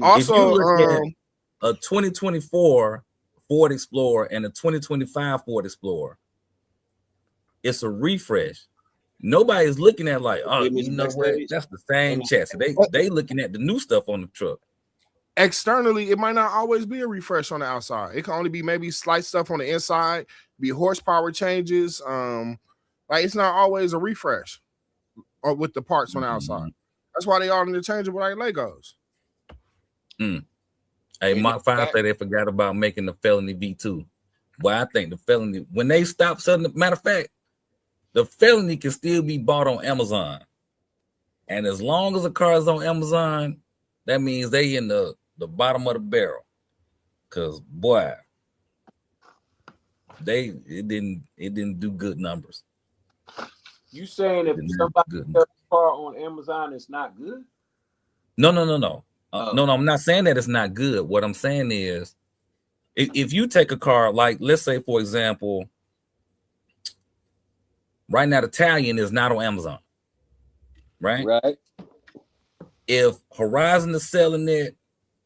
Also, if you look at a 2024 Ford Explorer and a 2025 Ford Explorer, it's a refresh. Nobody's looking at like, oh, Image you know what? backstage. That's the same chassis. They looking at the new stuff on the truck. externally, it might not always be a refresh on the outside. It can only be maybe slight stuff on the inside, be horsepower changes. Like it's not always a refresh or with the parts on the outside. That's why they are interchangeable like Legos. Hey, Mark 5 said they forgot about making the Felony V2. Well, I think the Felony, when they stop selling, matter of fact, the Felony can still be bought on Amazon. And as long as a car is on Amazon, that means they in the bottom of the barrel. Cause boy, it didn't do good numbers. You saying if It didn't somebody do good. sells a car on Amazon, it's not good? No. Oh. No, I'm not saying that it's not good. What I'm saying is, if you take a car, like let's say, for example, right now the Italian is not on Amazon, right? Right. If Horizon is selling it,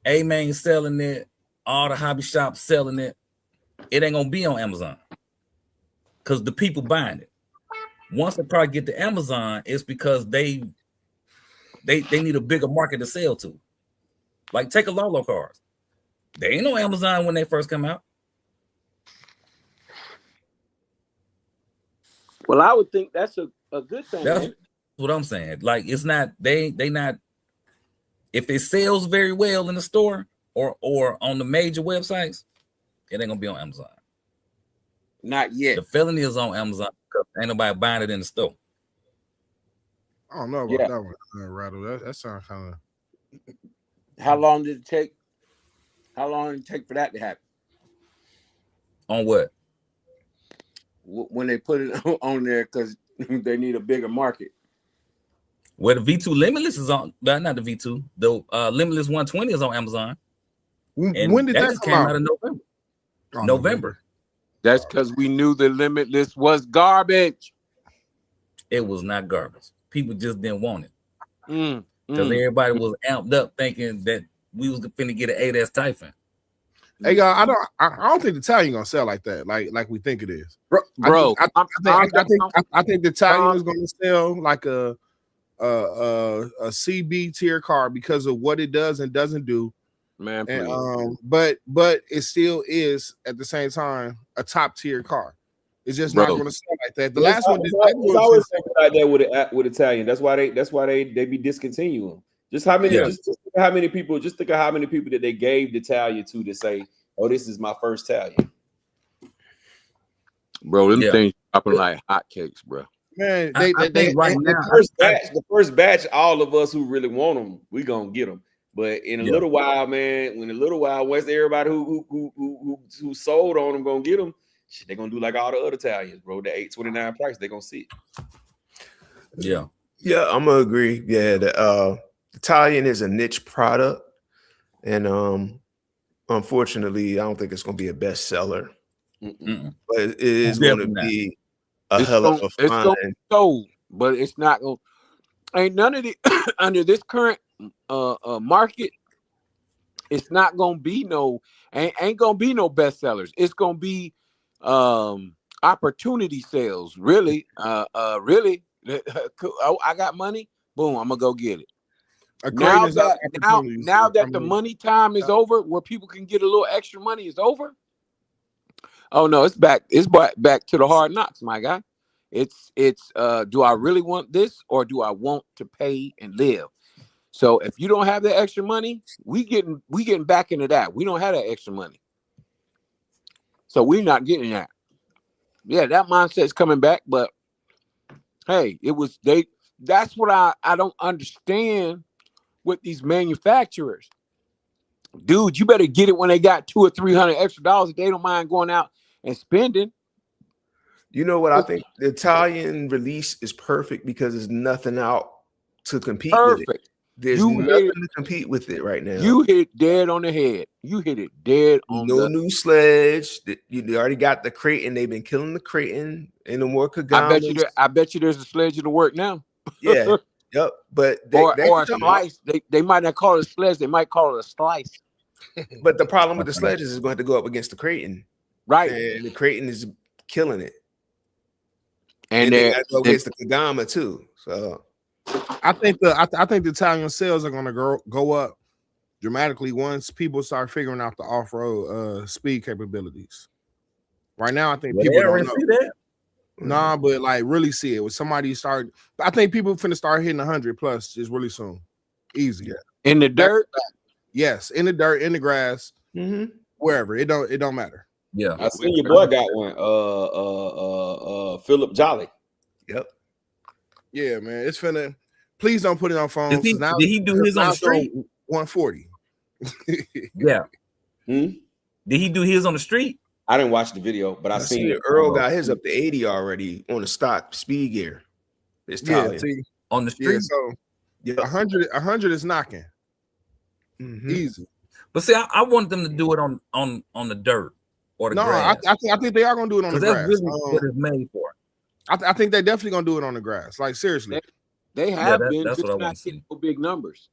A-Main selling it, all the hobby shops selling it, it ain't gonna be on Amazon because the people buying it. Once the car get to Amazon, it's because they need a bigger market to sell to. Like take a Lolo cars. They ain't on Amazon when they first come out. Well, I would think that's a good thing. That's ain't it? what I'm saying. Like it's not they not. If it sells very well in the store or on the major websites, it ain't gonna be on Amazon. Not yet. The Felony is on Amazon because ain't nobody buying it in the store. I don't know about Yeah. that one, Rattle. That sounds kind of. How long did it take? How long did it take for that to happen? On what? When they put it on there because they need a bigger market. Where the V2 Limitless is on, not the V2, the Limitless 120 is on Amazon. And When did that just come came out? out in November. Oh, November. That's because we knew the Limitless was garbage. It was not garbage. People just didn't want it. Because Mm. everybody was amped up thinking that we was finna get an 8S Typhon. Hey, y'all, I don't think the Italian gonna sell like that, like we think it is. Bro, I think the Italian is gonna sell like a CB tier car because of what it does and doesn't do. man, please. And but it still is at the same time a top tier car. It's just not Bro. going to sell like that. The last one, it's always something like that with Italian. That's why they be discontinuing. Just how many? Yeah. Just think of how many people? Just think of how many people that they gave the Italian to say, "Oh, this is my first Italian." Bro, them Yeah. things dropping like hotcakes, bro. man, I think right now, The first batch, all of us who really want them, we gonna get them. But in a Yeah. little while, man, once everybody who sold on them gonna get them, shit, they gonna do like all the other Italians, bro. The $829 price, they gonna see it. yeah. Yeah, I'm gonna agree. Yeah, the Italian is a niche product, and Unfortunately, I don't think it's going to be a bestseller, Mm-mm. but it is going to Definitely not. be a It's hell of gonna, a it's gonna fine. be sold, but it's not gonna. Ain't none of the under this current market. It's not gonna be no. Ain't gonna be no bestsellers. It's gonna be opportunity sales. Really, really. Oh, I got money. Boom, I'm gonna go get it. A Now Creighton is not that opportunities. now I that the mean, money time is over, where people can get a little extra money is over. Oh no, it's back. It's back to the hard knocks, my guy. It's do I really want this or do I want to pay and live? So if you don't have that extra money, we getting back into that. We don't have that extra money. So we're not getting that. Yeah, that mindset's coming back, but hey, that's what I don't understand with these manufacturers. Dude, you better get it when they got $200 or $300 extra dollars if they don't mind going out and spending. You know what I think? The Italian release is perfect because there's nothing out to compete with it. Perfect. There's You hit nothing it. to compete with it right now. You hit dead on the head. You hit it dead on No the. new sledge. You already got the Creighton. They've been killing the Creighton. And no more I Kagamas. bet you there's a sledge to work now. Yeah. Yep. But they or a come out. slice. They might not call it a sledge. They might call it a slice. But the problem with the sledges is going to have to go up against the Creighton. Right. And the Creighton is killing it. And they got to go against the Kagama too. So I think the Italian sales are going to go up dramatically once people start figuring out the off-road speed capabilities. Right now, I think people don't know. See that? Nah, but like really see it when somebody start. I think people finna start hitting 100 plus just really soon, easy. Yeah. In the dirt, yes, in the dirt, in the grass, wherever. It don't matter. Yeah, I seen your boy got one. Philip Jolly. Yep. Yeah, man, it's finna. Please don't put it on phones. Did he do his on the street? 140. Yeah. Hmm? Did he do his on the street? I didn't watch the video, but I seen it. Earl got his up to 80 already on the stock speed gear. It's Yeah, see, on the street. Yeah, so 100 is knocking. Easy. But see, I want them to do it on the dirt or the grass. I think they are gonna do it on the grass. That's really what it's made for. I think they're definitely gonna do it on the grass. Like seriously, they have Yeah, been that's just what I not want to getting see. no big numbers.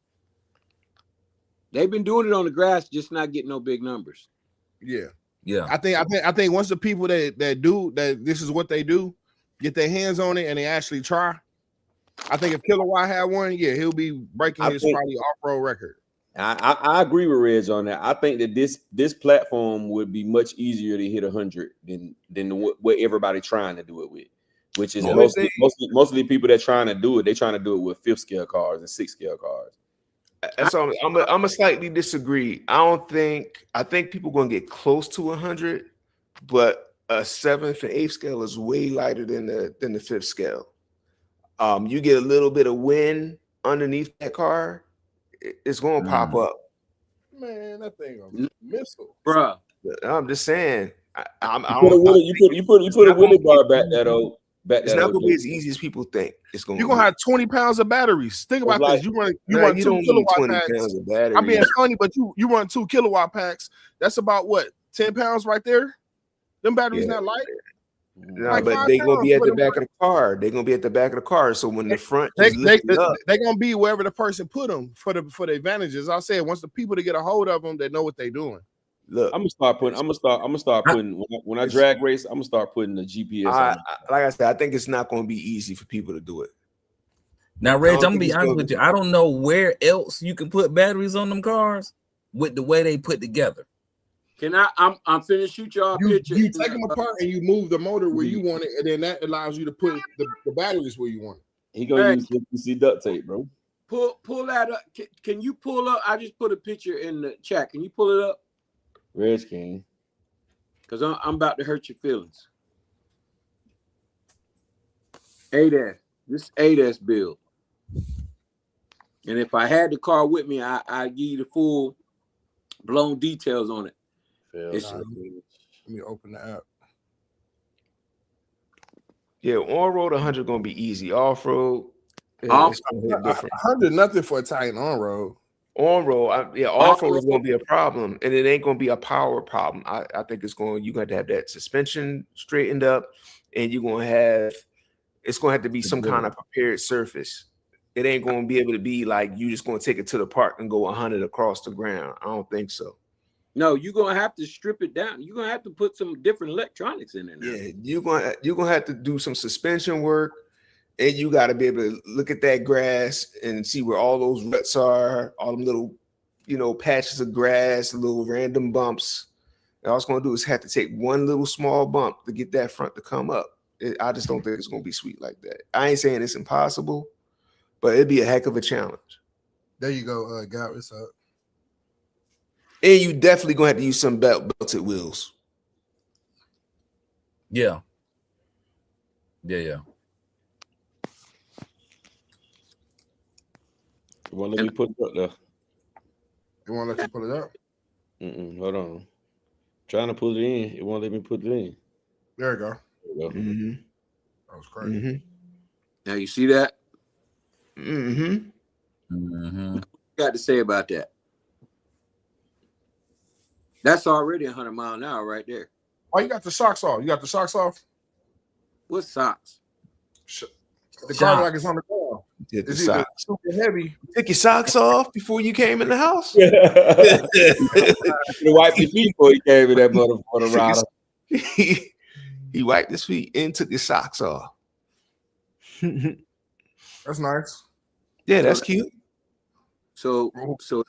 They've been doing it on the grass, just not getting no big numbers. Yeah. Yeah. I think once the people that do that, this is what they do, get their hands on it and they actually try. I think if Killer Y had one, yeah, he'll be breaking his probably off-road record. I agree with Reg on that. I think that this platform would be much easier to hit 100 than what everybody trying to do it with, which is mostly people that trying to do it. They trying to do it with 5th scale cars and 6th scale cars. So I'm a slightly disagree. I think people going to get close to 100, but a 7th and 8th scale is way lighter than the 5th scale. You get a little bit of wind underneath that car, it's going to pop up. Man, that thing a missile, bruh. I'm just saying. You put a Willie bar back that old. It's not going to be as easy as people think. It's going. You're gonna have 20 pounds of batteries. Think about this. You run 2 kilowatt packs. I'm being funny, but you run 2 kilowatt packs. That's about what 10 pounds right there. Them batteries not light. No, like but they're gonna be at the back of the car. They're gonna be at the back of the car. So when the front they're gonna be wherever the person put them for the advantages. I said once the people to get a hold of them, they know what they're doing. Look, I'm gonna start putting when I drag race. I'm gonna start putting the GPS. Like I said, I think it's not gonna be easy for people to do it. Now, Reg, I'm gonna be honest with you. I don't know where else you can put batteries on them cars with the way they put together. Can I'm finna shoot y'all a picture. You take them apart and you move the motor where you want it, and then that allows you to put the batteries where you want it. He gonna use PVC duct tape, bro. Pull that up. Can you pull up? I just put a picture in the chat. Can you pull it up? Reg King. Because I'm about to hurt your feelings. 8S. This 8S build. And if I had the car with me, I'd give you the full blown details on it. Let me open the app. Yeah, on road 100 gonna be easy. Off road, 100 nothing for Italian on road. On road, off road is going to be a problem, and it ain't going to be a power problem. I think you're going to have that suspension straightened up, and it's going to have to be some kind of prepared surface. It ain't going to be able to be like you just going to take it to the park and go 100 across the ground. I don't think so. No, you're gonna have to strip it down. You're gonna have to put some different electronics in there now. Yeah, you're gonna have to do some suspension work. And you got to be able to look at that grass and see where all those ruts are, all them little, patches of grass, little random bumps. And all it's going to do is have to take one little small bump to get that front to come up. I just don't think it's going to be sweet like that. I ain't saying it's impossible, but it'd be a heck of a challenge. There you go, Gal. What's up? And you definitely going to have to use some belted wheels. Yeah. You won't let me put it up there. You want to let you pull it up? Hold on. Trying to pull it in. It won't let me put it in. There you go. There you go. Mm-hmm. That was crazy. Mm-hmm. Now you see that? Mm-hmm. Mm-hmm. What you got to say about that? That's already 100 miles an hour right there. Oh, you got the socks off. You got the socks off? What socks? The car like it's on the ground. Did the It's either socks. super heavy. You took your socks off before you came in the house? You wiped your feet before he came in that motherfucker rider. He wiped his feet and took his socks off. That's nice. Yeah, that's cute. So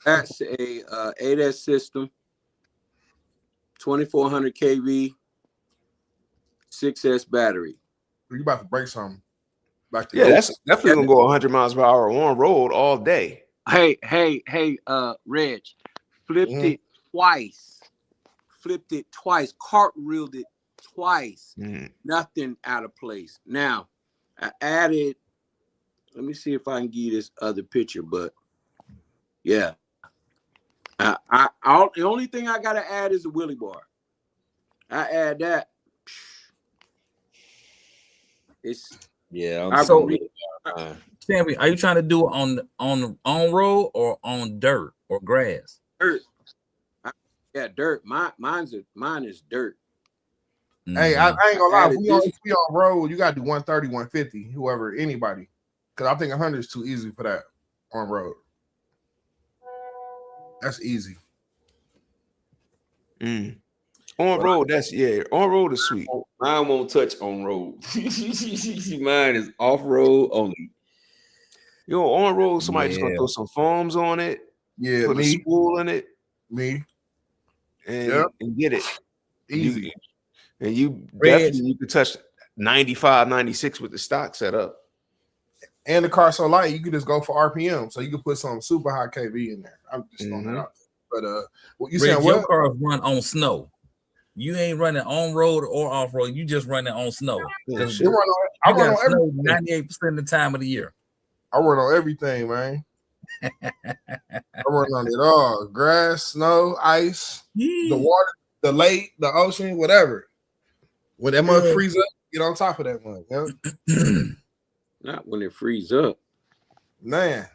that's a ADAS system, 2400 kV, 6S battery. You about to break something. Back to Yeah, that's definitely gonna go 100 miles per hour on road all day. Hey, Reg, flipped it twice. Cartwheeled it twice. Nothing out of place. Now, I added. Let me see if I can give you this other picture. But yeah, the only thing I gotta add is a wheelie bar. I add that. It's Sammy, are you trying to do it on road or on dirt or grass? Dirt. Dirt. Mine is dirt. Hey, I ain't gonna lie. If we on road, you gotta do 130, 150, whoever, anybody. Because I think 100 is too easy for that on road. That's easy. On road, on road is sweet. Mine won't touch on road. Mine is off road only. On road, somebody just gonna throw some foams on it. Yeah, put a spool in it. And get it easy. You definitely could touch 95, 96 with the stock set up. And the car so light, you can just go for RPM. So you can put some super high KV in there. I'm just throwing that out. But what you saying? Your cars run on snow. You ain't running on road or off road. You just running on snow. I run on everything 98% of the time of the year. I run on everything, man. I run on it all: grass, snow, ice, the water, the lake, the ocean, whatever. When that mud freeze up, get on top of that mud. Yeah? Not when it freeze up. Man,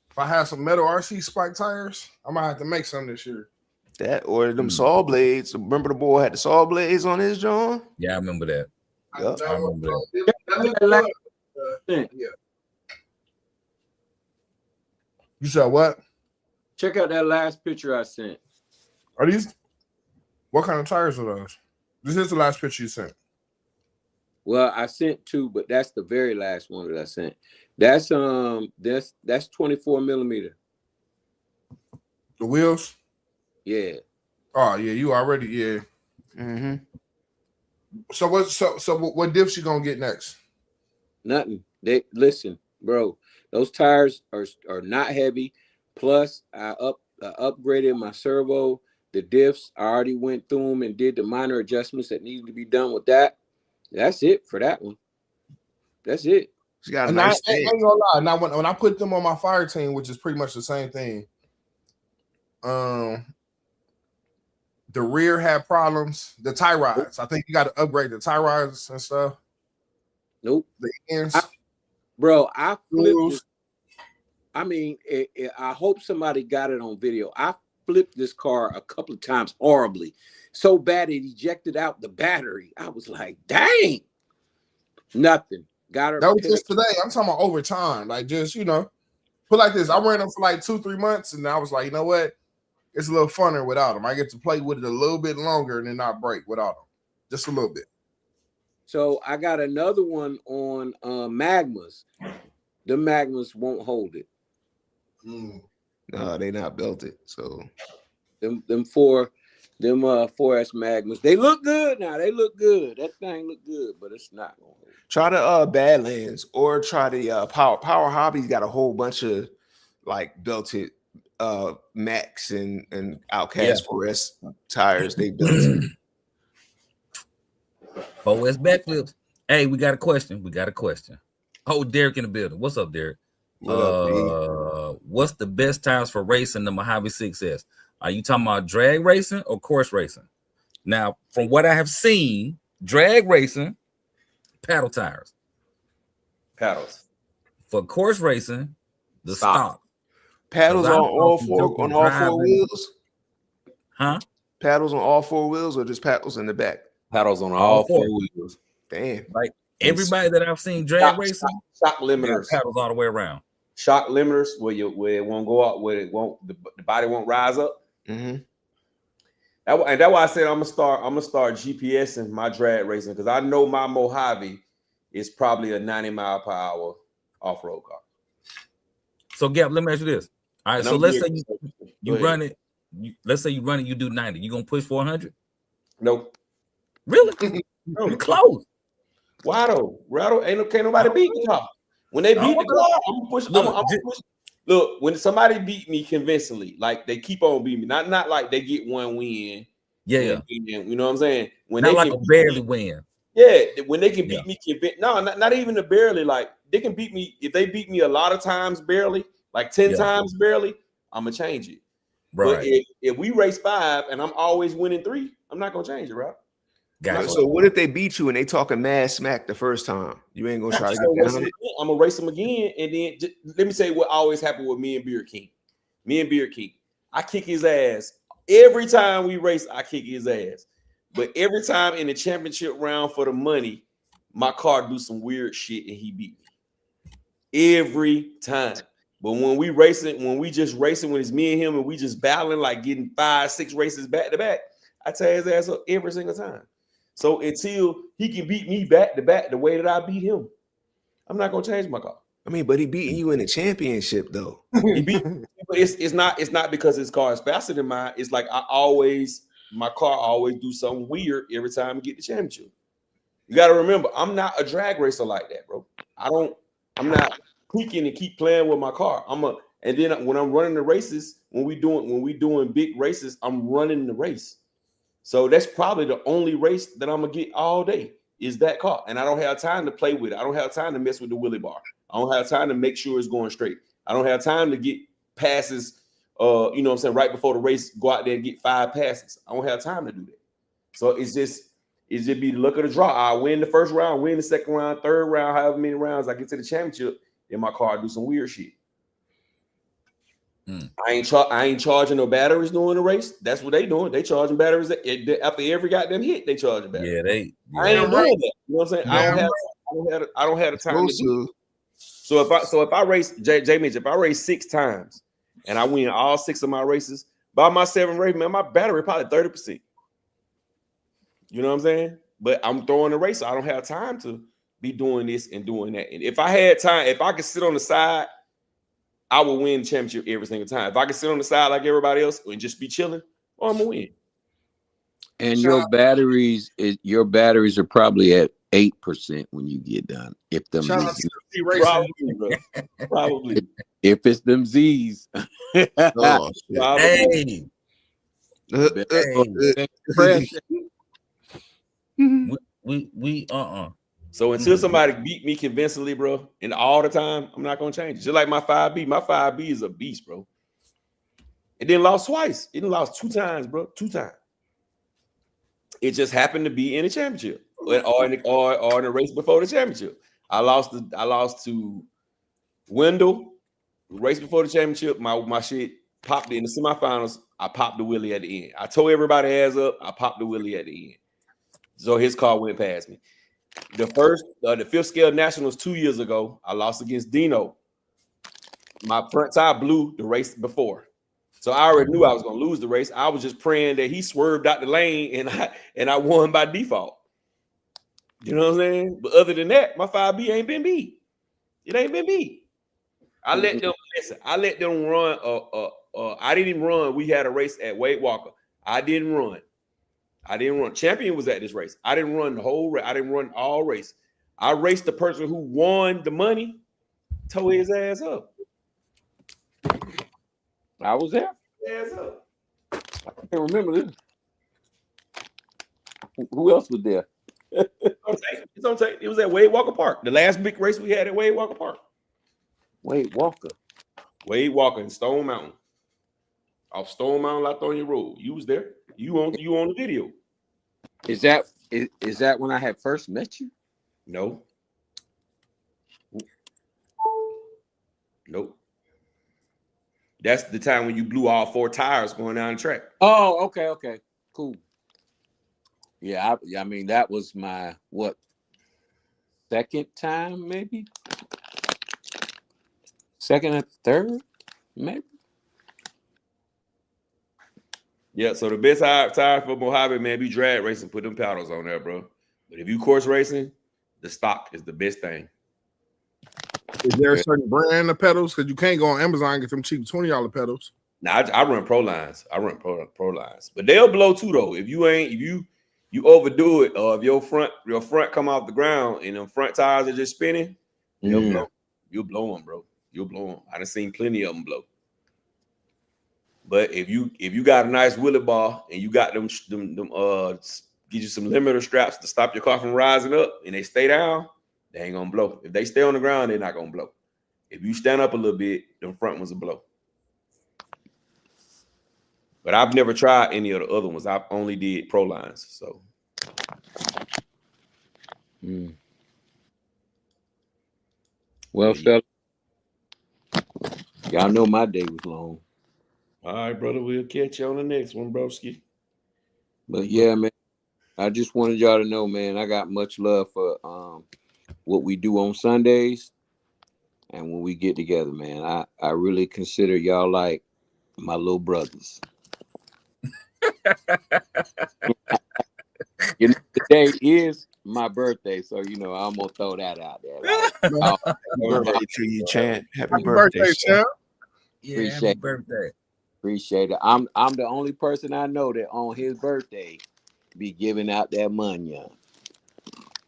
if I have some metal RC spike tires, I might have to make some this year. That or them saw blades. Remember the boy had the saw blades on his John? Yeah, I remember that. Yep. I remember that. Yeah. You said what? Check out that last picture I sent. Are these? What kind of tires are those? This is the last picture you sent. Well, I sent two, but that's the very last one that I sent. That's 24 millimeter. The wheels? Yeah. Oh yeah, you already Mm-hmm. So what diffs you gonna get next? Nothing. They listen, bro. Those tires are not heavy. Plus, I upgraded my servo. The diffs, I already went through them and did the minor adjustments that needed to be done with that. That's it for that one. That's it. Got a and nice I ain't gonna lie. Now when I put them on my fire team, which is pretty much the same thing, the rear had problems. The tie rods. I think you got to upgrade the tie rods and stuff. Nope. The ends. I flipped I mean, I hope somebody got it on video. I flipped this car a couple of times horribly, so bad it ejected out the battery. I was like, dang, nothing. Got her. That was just today. I'm talking about over time. Like, just, put like this. I ran them for like 2-3 months, and I was like, you know what? It's a little funner without them. I get to play with it a little bit longer and then not break without them. Just a little bit. So I got another one on Magmas. The Magmas won't hold it. No, they not built it. So them 4S Magmas, they look good now. They look good. That thing look good, but it's not gonna hold. Try the Badlands or try the Power Hobbies. Got a whole bunch of like belted Max and Outcast 4S tires. They built it. 4S backflips. Hey, we got a question. Oh, Derek in the building. What's up, Derek? What up, what's the best times for racing the Mojave 6S? Are you talking about drag racing or course racing? Now, from what I have seen, drag racing, paddle tires. Paddles. For course racing, the stock. Paddles on all four wheels? Huh? Paddles on all 4 wheels or just paddles in the back? Paddles on all 4 wheels. Damn. Like everybody that I've seen drag racing, shock limiters, paddles all the way around. Shock limiters where it won't go out, where it won't, the body won't rise up. Mm-hmm. And that's why I said I'm gonna start GPSing my drag racing, because I know my Mojave is probably a 90-mile-per-hour off-road car. So Gap, let me ask you this. All right, And so I'm let's here- say you run it. Let's say you run it, you do 90. You gonna push 400? No. Really? No. You close. Why though? Can't nobody beat the car. When they beat the car, I'm gonna push. I'm gonna push. Look, when somebody beat me convincingly, like they keep on beating me, not like they get one win. Yeah. You know what I'm saying? When Not they like can a barely win. Yeah, when they can beat me, no, not even a barely. Like they can beat me if they beat me a lot of times barely, like 10 times barely. I'm gonna change it. Right. But if we race 5 and I'm always winning 3, I'm not gonna change it, right? Gotcha. So what if they beat you and they talking mad smack the first time? You ain't gonna try to get down. I'm gonna race them again, and then let me say what always happened with me and Beard King. I kick his ass every time we race. I kick his ass, but every time in the championship round for the money, my car do some weird shit and he beat me every time. But when we just racing, when it's me and him and we just battling, like getting 5-6 races back to back, I tear his ass up every single time. So until he can beat me back to back the way that I beat him, I'm not gonna change my car. I mean, but he beating you in the championship though. He beat me, but it's not because his car is faster than mine. It's like my car always do something weird every time I get the championship. You got to remember, I'm not a drag racer like that, bro. I'm not tweaking and keep playing with my car. And then when I'm running the races, when we doing big races, I'm running the race. So that's probably the only race that I'm gonna get all day is that car. And I don't have time to play with it. I don't have time to mess with the wheelie bar. I don't have time to make sure it's going straight. I don't have time to get passes, you know what I'm saying, right before the race, go out there and get 5 passes. I don't have time to do that. So it's just be the luck of the draw. I win the first round, win the second round, third round, however many rounds I get to the championship, then my car do some weird shit. I ain't charging no batteries during the race. That's what they doing. They charging batteries after every goddamn hit. They charging batteries. I ain't doing that. You know what I'm saying? I don't have the time to do it. So if I race J Mitch, if I race 6 times and I win all 6 of my races, by my 7th race, man, my battery probably 30%. You know what I'm saying? But I'm throwing the race, so I don't have time to be doing this and doing that. And if I had time, if I could sit on the side, I will win the championship every single time. If I could sit on the side like everybody else and just be chilling, I'm gonna win. And your batteries are probably at 8% when you get done. If them probably. If it's them Z's. Hey. We So until somebody beat me convincingly, bro, and all the time, I'm not gonna change it. Just like my 5B. My 5B is a beast, bro. It didn't lost twice. It didn't lost 2 times, bro. 2 times. It just happened to be in the championship or in the race before the championship. I lost to Wendell Race before the championship, my shit popped in the semifinals. I popped the wheelie at the end. I told everybody hands up. I popped the wheelie at the end. So his car went past me. The fifth scale nationals 2 years ago, I lost against Dino. My front tire blew the race before. So I already knew I was gonna lose the race. I was just praying that he swerved out the lane and I won by default. You know what I'm saying? But other than that, my 5B ain't been beat. It ain't been beat. I let them listen. I let them run. I didn't even run. We had a race at Wade Walker. I didn't run. Champion was at this race. I didn't run the whole race. I didn't run all race. I raced the person who won the money, tore his ass up. I was there. Ass up. I can't remember this. Who else was there? It's on tape. It was at Wade Walker Park. The last big race we had at Wade Walker Park. Wade Walker. Wade Walker in Stone Mountain. Off Stone Mountain, Latonia Road. You was there. You on the video. Is that when I had first met you? No. Nope. That's the time when you blew all 4 tires going down the track. Oh, okay, cool. Yeah, I mean that was my second time, maybe second or third, maybe. Yeah, so the best tire for Mojave, man, be drag racing, put them paddles on there, bro. But if you course racing, the stock is the best thing. Is there a certain brand of pedals? Because you can't go on Amazon and get them cheap $20 pedals. Now I run Pro Lines. I run Pro Lines, but they'll blow too though. If you overdo it, or if your front come off the ground and them front tires are just spinning, they'll blow. You'll blow them, bro. You'll blow them. I done seen plenty of them blow. But if you got a nice wheelie bar and you got them get you some limiter straps to stop your car from rising up and they stay down, they ain't gonna blow. If they stay on the ground, they're not gonna blow. If you stand up a little bit, them front ones will blow. But I've never tried any of the other ones. I've only did Pro Lines. So Well, fella, y'all know my day was long. all right, brother. We'll catch you on the next one, broski. But yeah, man, I just wanted y'all to know, man, I got much love for what we do on Sundays and when we get together, man. I really consider y'all like my little brothers. You know, today is my birthday, so you know I'm gonna throw that out there. Like, Happy birthday to you, Chant. Happy birthday, champ. Yeah, happy birthday. Appreciate it. I'm the only person I know that on his birthday be giving out that money.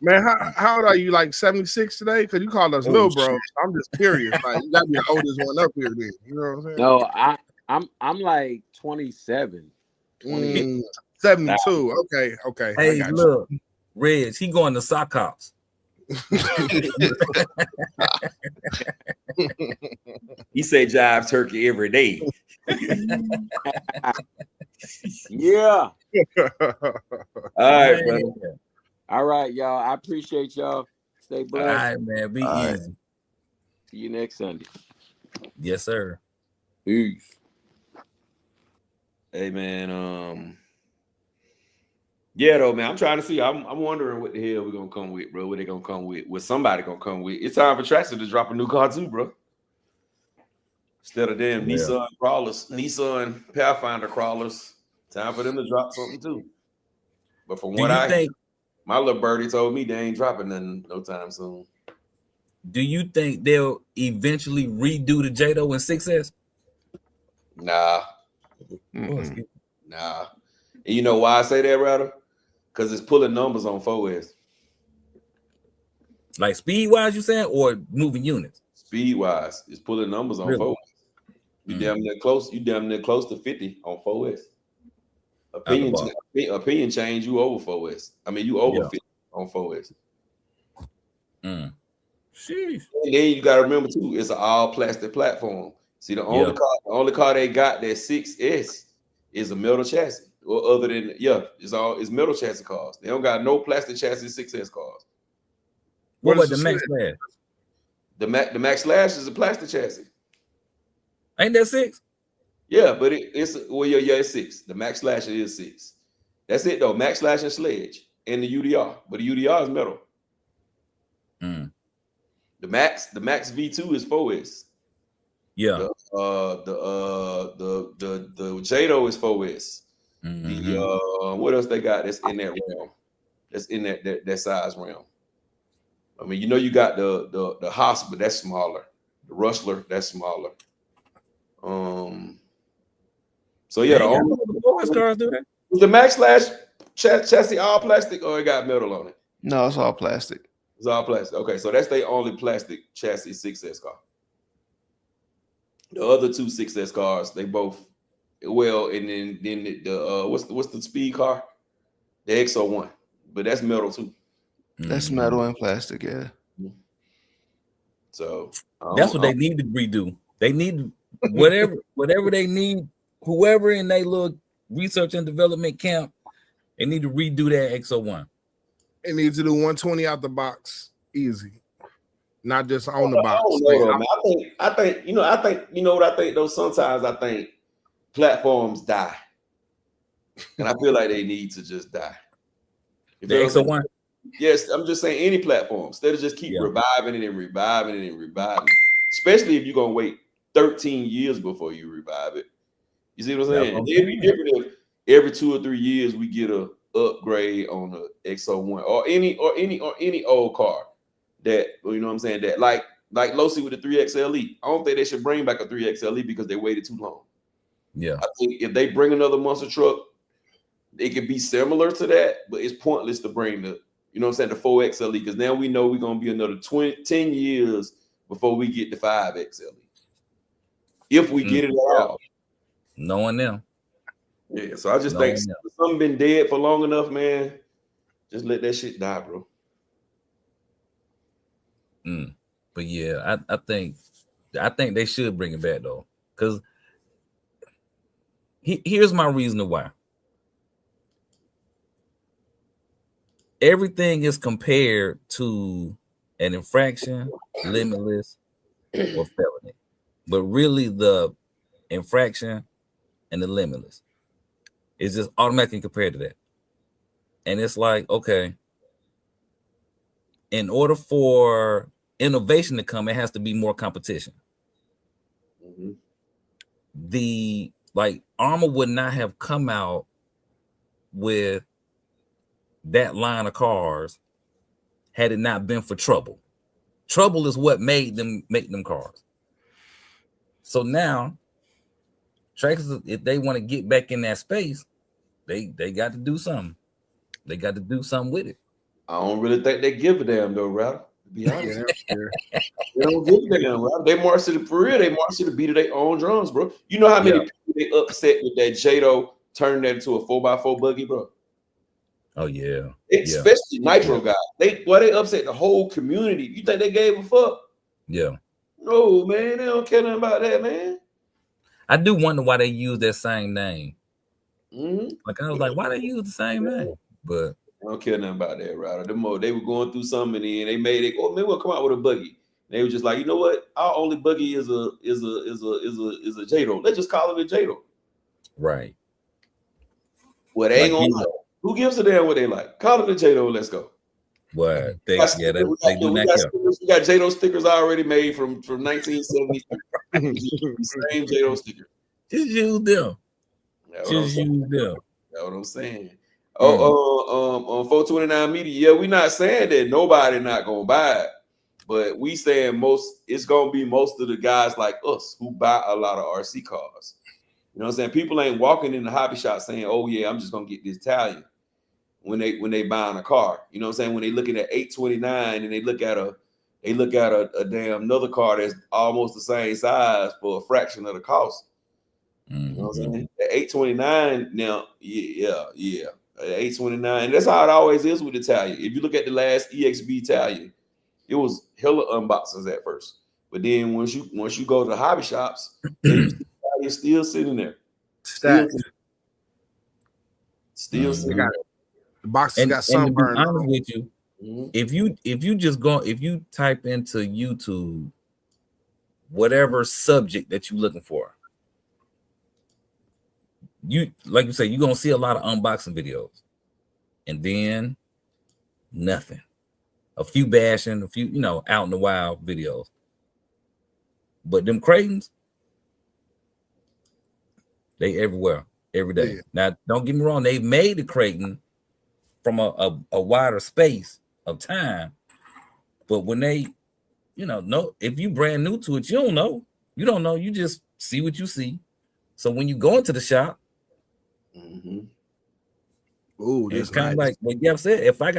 Man, how old are you? Like 76 today? Because you called us little bro. I'm just curious. Like you gotta be the oldest one up here, then. You know what I'm saying? No, I'm like 27. 72. Okay. Hey, look, Reg, he going to sock hops. He say jive turkey every day. Yeah. All right, brother. All right, y'all. I appreciate y'all. Stay All blessed. right, man. Be easy. See you next Sunday. Yes, sir. Peace. Hey, man. Yeah, though, man. I'm trying to see. I'm wondering what the hell we're gonna come with, bro. What they gonna come with? What somebody gonna come with? It's time for Traxxas to drop a new car too, bro. Instead of them Nissan crawlers, Nissan Pathfinder crawlers, time for them to drop something too. But from what I think, my little birdie told me they ain't dropping nothing no time soon. Do you think they'll eventually redo the Jado and 6S? Nah. Mm-hmm. Nah. And you know why I say that, rather? Because it's pulling numbers on 4S. Like speed wise, you saying, or moving units? Speed wise, it's pulling numbers on 4S. You damn near close. You damn near close to 50 on 4S. Opinion change. You over 4S. I mean, you over 50 on 4S. Sheesh. And then you got to remember too, it's an all plastic platform. See, the only car they got that 6S is a metal chassis. Or other than it's metal chassis cars. They don't got no plastic chassis 6S cars. What about the Max Slash? The Max Slash is a plastic chassis. Ain't that 6? Yeah, but it's it's 6. The Max Slasher is 6. That's it though. Max Slasher Sledge and the UDR, but the UDR is metal. Mm. The Max V2 is 4S. Yeah. The Jado is 4S. Mhm. What else they got that's in that realm? That's in that size realm. I mean, you got the Hospital, that's smaller. The Rustler, that's smaller. So yeah, They ain't got the 4S cars, do they? Was the Max Slash chassis all plastic or it got metal on it? No, it's all plastic. It's all plastic. Okay, so that's their only plastic chassis 6S car. The other two 6S cars, they both and then the what's the speed car? The XO1, but that's metal too. That's metal and plastic, yeah. So that's what they need to redo. They need whatever they need. Whoever in their little research and development camp, they need to redo that XO1. It needs to do 120 out the box, easy, not just on the box. I think you know what I think though. Sometimes I think platforms die, and I feel like they need to just die. The XO1. Yes, I'm just saying any platform. Instead of just keep reviving it and reviving it and reviving it. Especially if you're gonna wait 13 years before you revive it. You see what I'm saying? It'd be different if every 2 or 3 years we get a upgrade on the XO1 or any old car that, you know what I'm saying, that like Losi with the 3XLE. I don't think they should bring back a 3XLE because they waited too long. Yeah. I think if they bring another monster truck, it could be similar to that, but it's pointless to bring the, you know what I'm saying, the 4XLE, because now we know we're gonna be another 10 years before we get the 5XLE. If we get it at all. Knowing them. Yeah, so I just think something been dead for long enough, man. Just let that shit die, bro. But yeah, I think they should bring it back though, because here's my reason why. Everything is compared to an infraction, limitless, or felony, but really the infraction and the limitless is just automatically compared to that. And it's like, okay, in order for innovation to come, it has to be more competition. The Armour would not have come out with that line of cars had it not been for Trouble. Trouble is what made them make them cars. So now Traxxas, if they want to get back in that space, they got to do something. They got to do something with it. I don't really think they give a damn though, Rowdy. To be honest, they don't give a damn. Rowdy. They march to the for real. They march to the beat of their own drums, bro. You know how many people they upset with that Jado turning that into a 4x4 buggy, bro? Oh yeah, especially Nitro guys. They upset the whole community. You think they gave a fuck? Yeah. No, man, they don't care nothing about that, man. I do wonder why they use that same name. Like I was like, why they use the same name? But I don't care nothing about that, Ryder. They were going through something and they made it. Oh, maybe we'll come out with a buggy. They were just like, you know what? Our only buggy is a Jado. Let's just call it a Jado. Right. Well, they ain't gonna. Who gives a damn what they like? Call it a Jado. Let's go. What? They we do got Jado stickers already made from 1970. Same Jado sticker. Just use them. That's what I'm saying. On 429 Media, we're not saying that nobody not gonna buy it, but we saying it's gonna be most of the guys like us who buy a lot of RC cars. You know what I'm saying? People ain't walking in the hobby shop saying, "Oh yeah, I'm just gonna get this Italian." When they buying a car, you know what I'm saying? When they looking at 829 and they look at a damn another car that's almost the same size for a fraction of the cost. You know what I'm saying? At 829 now, yeah. 829, and that's how it always is with Italian. If you look at the last EXB Italian, it was hella unboxings at first, but then once you go to the hobby shops, you're still sitting there, still sitting there. The boxes got sunburned. To be honest with you, if you type into YouTube whatever subject that you're looking for, you like you say, you're gonna see a lot of unboxing videos, and then nothing. A few bashing, a few, out in the wild videos. But them Creightons, they everywhere, every day. Yeah. Now, don't get me wrong, they've made the Creighton from a wider space of time. But when they, if you brand new to it, you don't know. You don't know. You just see what you see. So when you go into the shop, Ooh, it's that's kind of nice. like what Jeff said. If I'm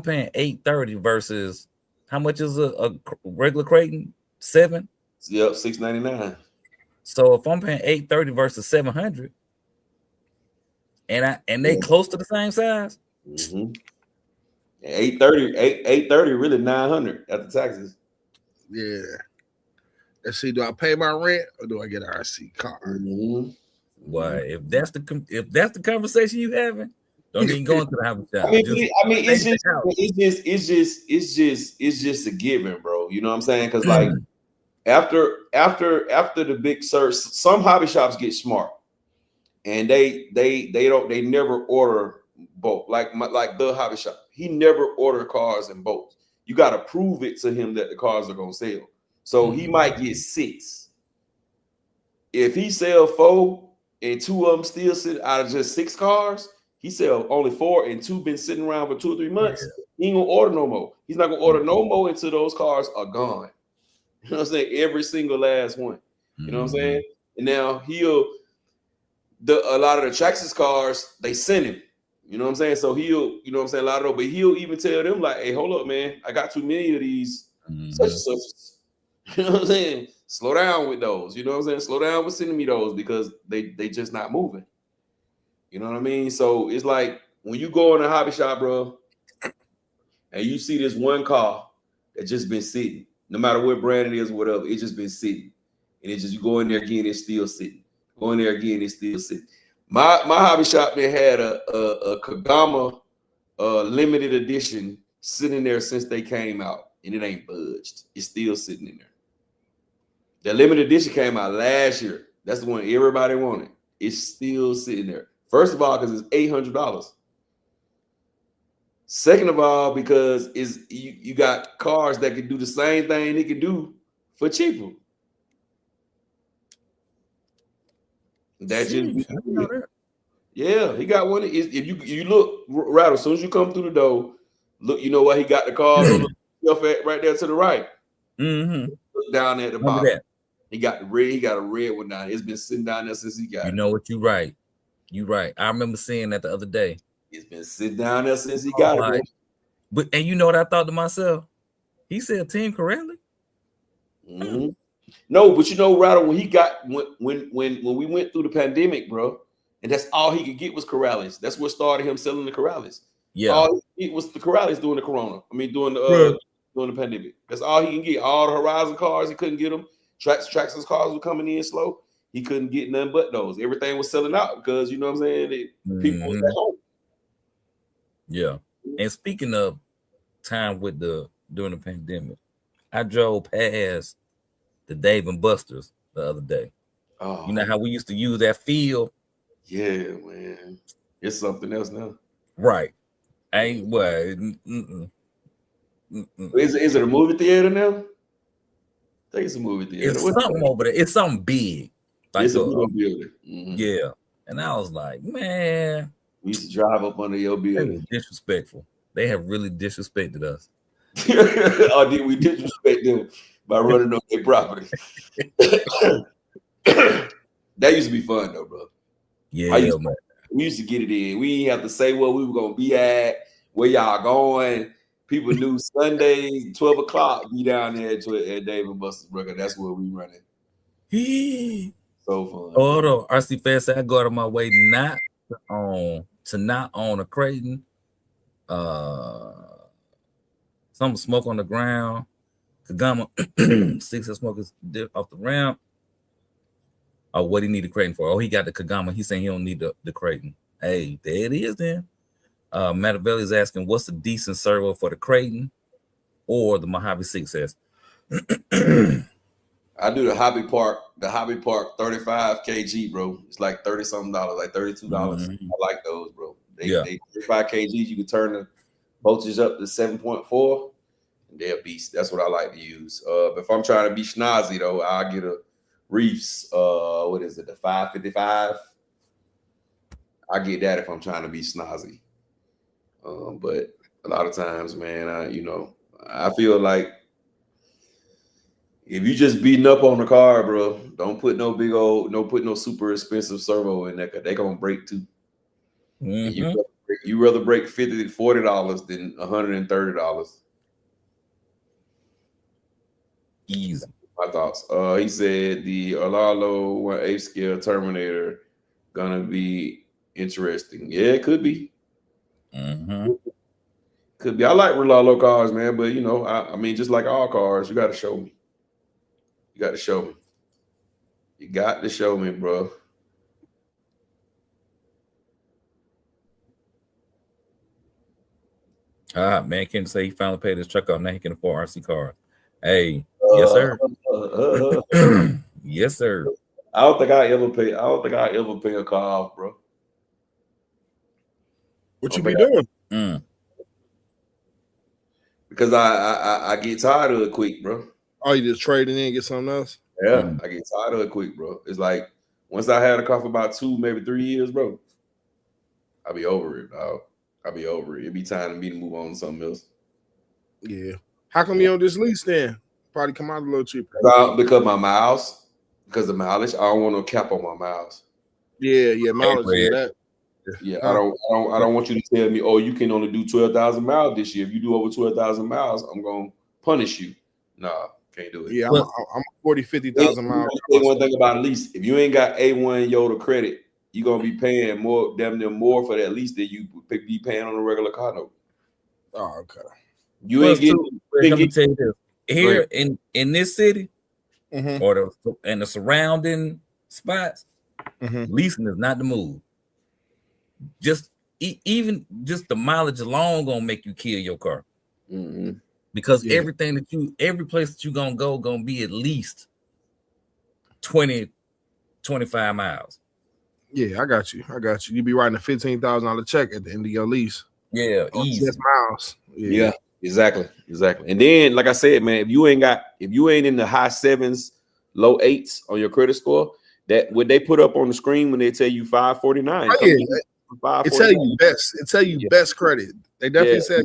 paying $830 versus how much is a regular Creighton? $7. Yep, $6.99. So if I'm paying $830 versus $700, and they close to the same size. Mm-hmm. $830 really $900 after taxes. Yeah. Let's see. Do I pay my rent or do I get an RC car? Mm-hmm. Why? If that's the conversation you having, don't even go into the house shop. It's just a given, bro. You know what I'm saying? Because like after the big surge, some hobby shops get smart, and they never order both. Like the hobby shop, he never order cars in boats. You got to prove it to him that the cars are gonna sell. So he might get 6. If he sell 4 and 2 of them still sit out of just 6 cars, he sell only 4 and 2 been sitting around for 2 or 3 months. He ain't gonna order no more. He's not gonna order no more until those cars are gone. You know what I'm saying? Every single last one. You know what I'm saying? And now a lot of the Traxxas cars, they send him. You know what I'm saying? So he'll, you know what I'm saying, a lot of those, but he'll even tell them like, hey, hold up, man, I got too many of these such and such. You know what I'm saying? Slow down with those. You know what I'm saying? Slow down with sending me those because they just not moving. You know what I mean? So it's like when you go in a hobby shop, bro, and you see this one car that just been sitting, no matter what brand it is or whatever, it's just been sitting. And it's just you go in there again, it's still sitting. Go in there again, it's still sitting. My hobby shop then had a Kagama limited edition sitting there since they came out, and it ain't budged. It's still sitting in there. The limited edition came out last year. That's the one everybody wanted. It's still sitting there. First of all, because it's $800. Second of all, because you got cars that can do the same thing it can do for cheaper. Yeah, he got one. If you look right as soon as you come through the door, look, you know what he got the cars on the shelf right there to the right. Look down there at the bottom. He got the red. He got a red one down. It's been sitting down there since he got. You know what? You right. You right. I remember seeing that the other day. It's been sitting down there since he got it. But and you know what I thought to myself? He said Tim Corelli. Mm-hmm. No, but you know, Rattle, when he got when we went through the pandemic, bro, and that's all he could get was Corrales. That's what started him selling the Corrales. Yeah, it was the Corrales during the corona. I mean, during the pandemic. That's all he can get. All the Horizon cars, he couldn't get them. Traxxas cars were coming in slow. He couldn't get none but those. Everything was selling out because you know what I'm saying. People was at home. Yeah. And speaking of time during the pandemic, I drove past the Dave and Buster's the other day. Oh, you know how we used to use that field? Yeah, man. It's something else now. Right. Is it a movie theater now? I think it's a movie theater. It's something over there. It's something big. Like it's a building. Mm-hmm. Yeah. And I was like, man. We used to drive up under your building. Disrespectful. They have really disrespected us. Or did we disrespect them by running on their property? That used to be fun though, bro. Yeah, man. We used to get it in. We didn't have to say where we were gonna be at, where y'all going. People knew Sunday, 12 o'clock, be down there at Dave and Buster's Burger. That's where we running. So fun. Hold on. RC Fast said I go out of my way not to own a Creighton. Some smoke on the ground. Kagama 6 smokers off the ramp. Oh, what he need a Creighton for? Oh, he got the Kagama. He's saying he don't need the Creighton. Hey, there it is then. Matavelli is asking, what's a decent servo for the Creighton or the Mojave 6S? I do the Hobby Park the Hobby Park 35 kg, bro. It's like $30 something, like $32. Mhm. I like those, bro. They 35 kgs. You can turn the voltage up to 7.4. They're beast. That's what I like to use. If I'm trying to be schnozzy though, I'll get a Reefs. What is it? The 555. I get that if I'm trying to be snazzy. But a lot of times, man, I feel like if you just beating up on the car, bro, don't put no super expensive servo in there, because they gonna break too. And you rather break $50 to $40 than $130. Easy. My thoughts. He said the Alalo 1/8 scale Terminator gonna be interesting. Yeah, it could be. Could be. I like Rolalo cars, man, but I mean, just like all cars, you got to show me. You got to show me. You got to show me, bro. Man can say he finally paid his truck off. Now he can afford RC cars. Hey, yes, sir. Yes, sir. I don't think I ever pay a car off, bro. What you be doing? Because I get tired of it quick, bro. Oh, you just trade it in and get something else? Yeah, I get tired of it quick, bro. It's like once I had a car for about 2, maybe 3 years, bro, I'll be over it, dog. I'll be over it. It'd be time for me to move on to something else. Yeah. How come you don't just lease then? Probably come out a little cheaper. Because my miles, because of mileage, I don't want no cap on my miles. Yeah, mileage. That. Yeah, I don't want you to tell me, oh, you can only do 12,000 miles this year. If you do over 12,000 miles, I'm gonna punish you. Nah, can't do it. Yeah, I'm 40, 50,000 miles. One thing about a lease, if you ain't got A1 Yoda credit, you're gonna be paying more for that lease than you be paying on a regular car note. Oh, okay. You ain't getting. Let me tell you this. Here in this city, or the surrounding spots, leasing is not the move. Just even the mileage alone gonna make you kill your car, because every place that you gonna go gonna be at least 20, 25 miles. Yeah, I got you. You be writing a $15,000 check at the end of your lease. Yeah, easy. 6 miles. Yeah, exactly. And then, like I said, man, if you ain't in the high 7s, low 8s on your credit score, that what they put up on the screen when they tell you 549. It tell you best credit. They definitely said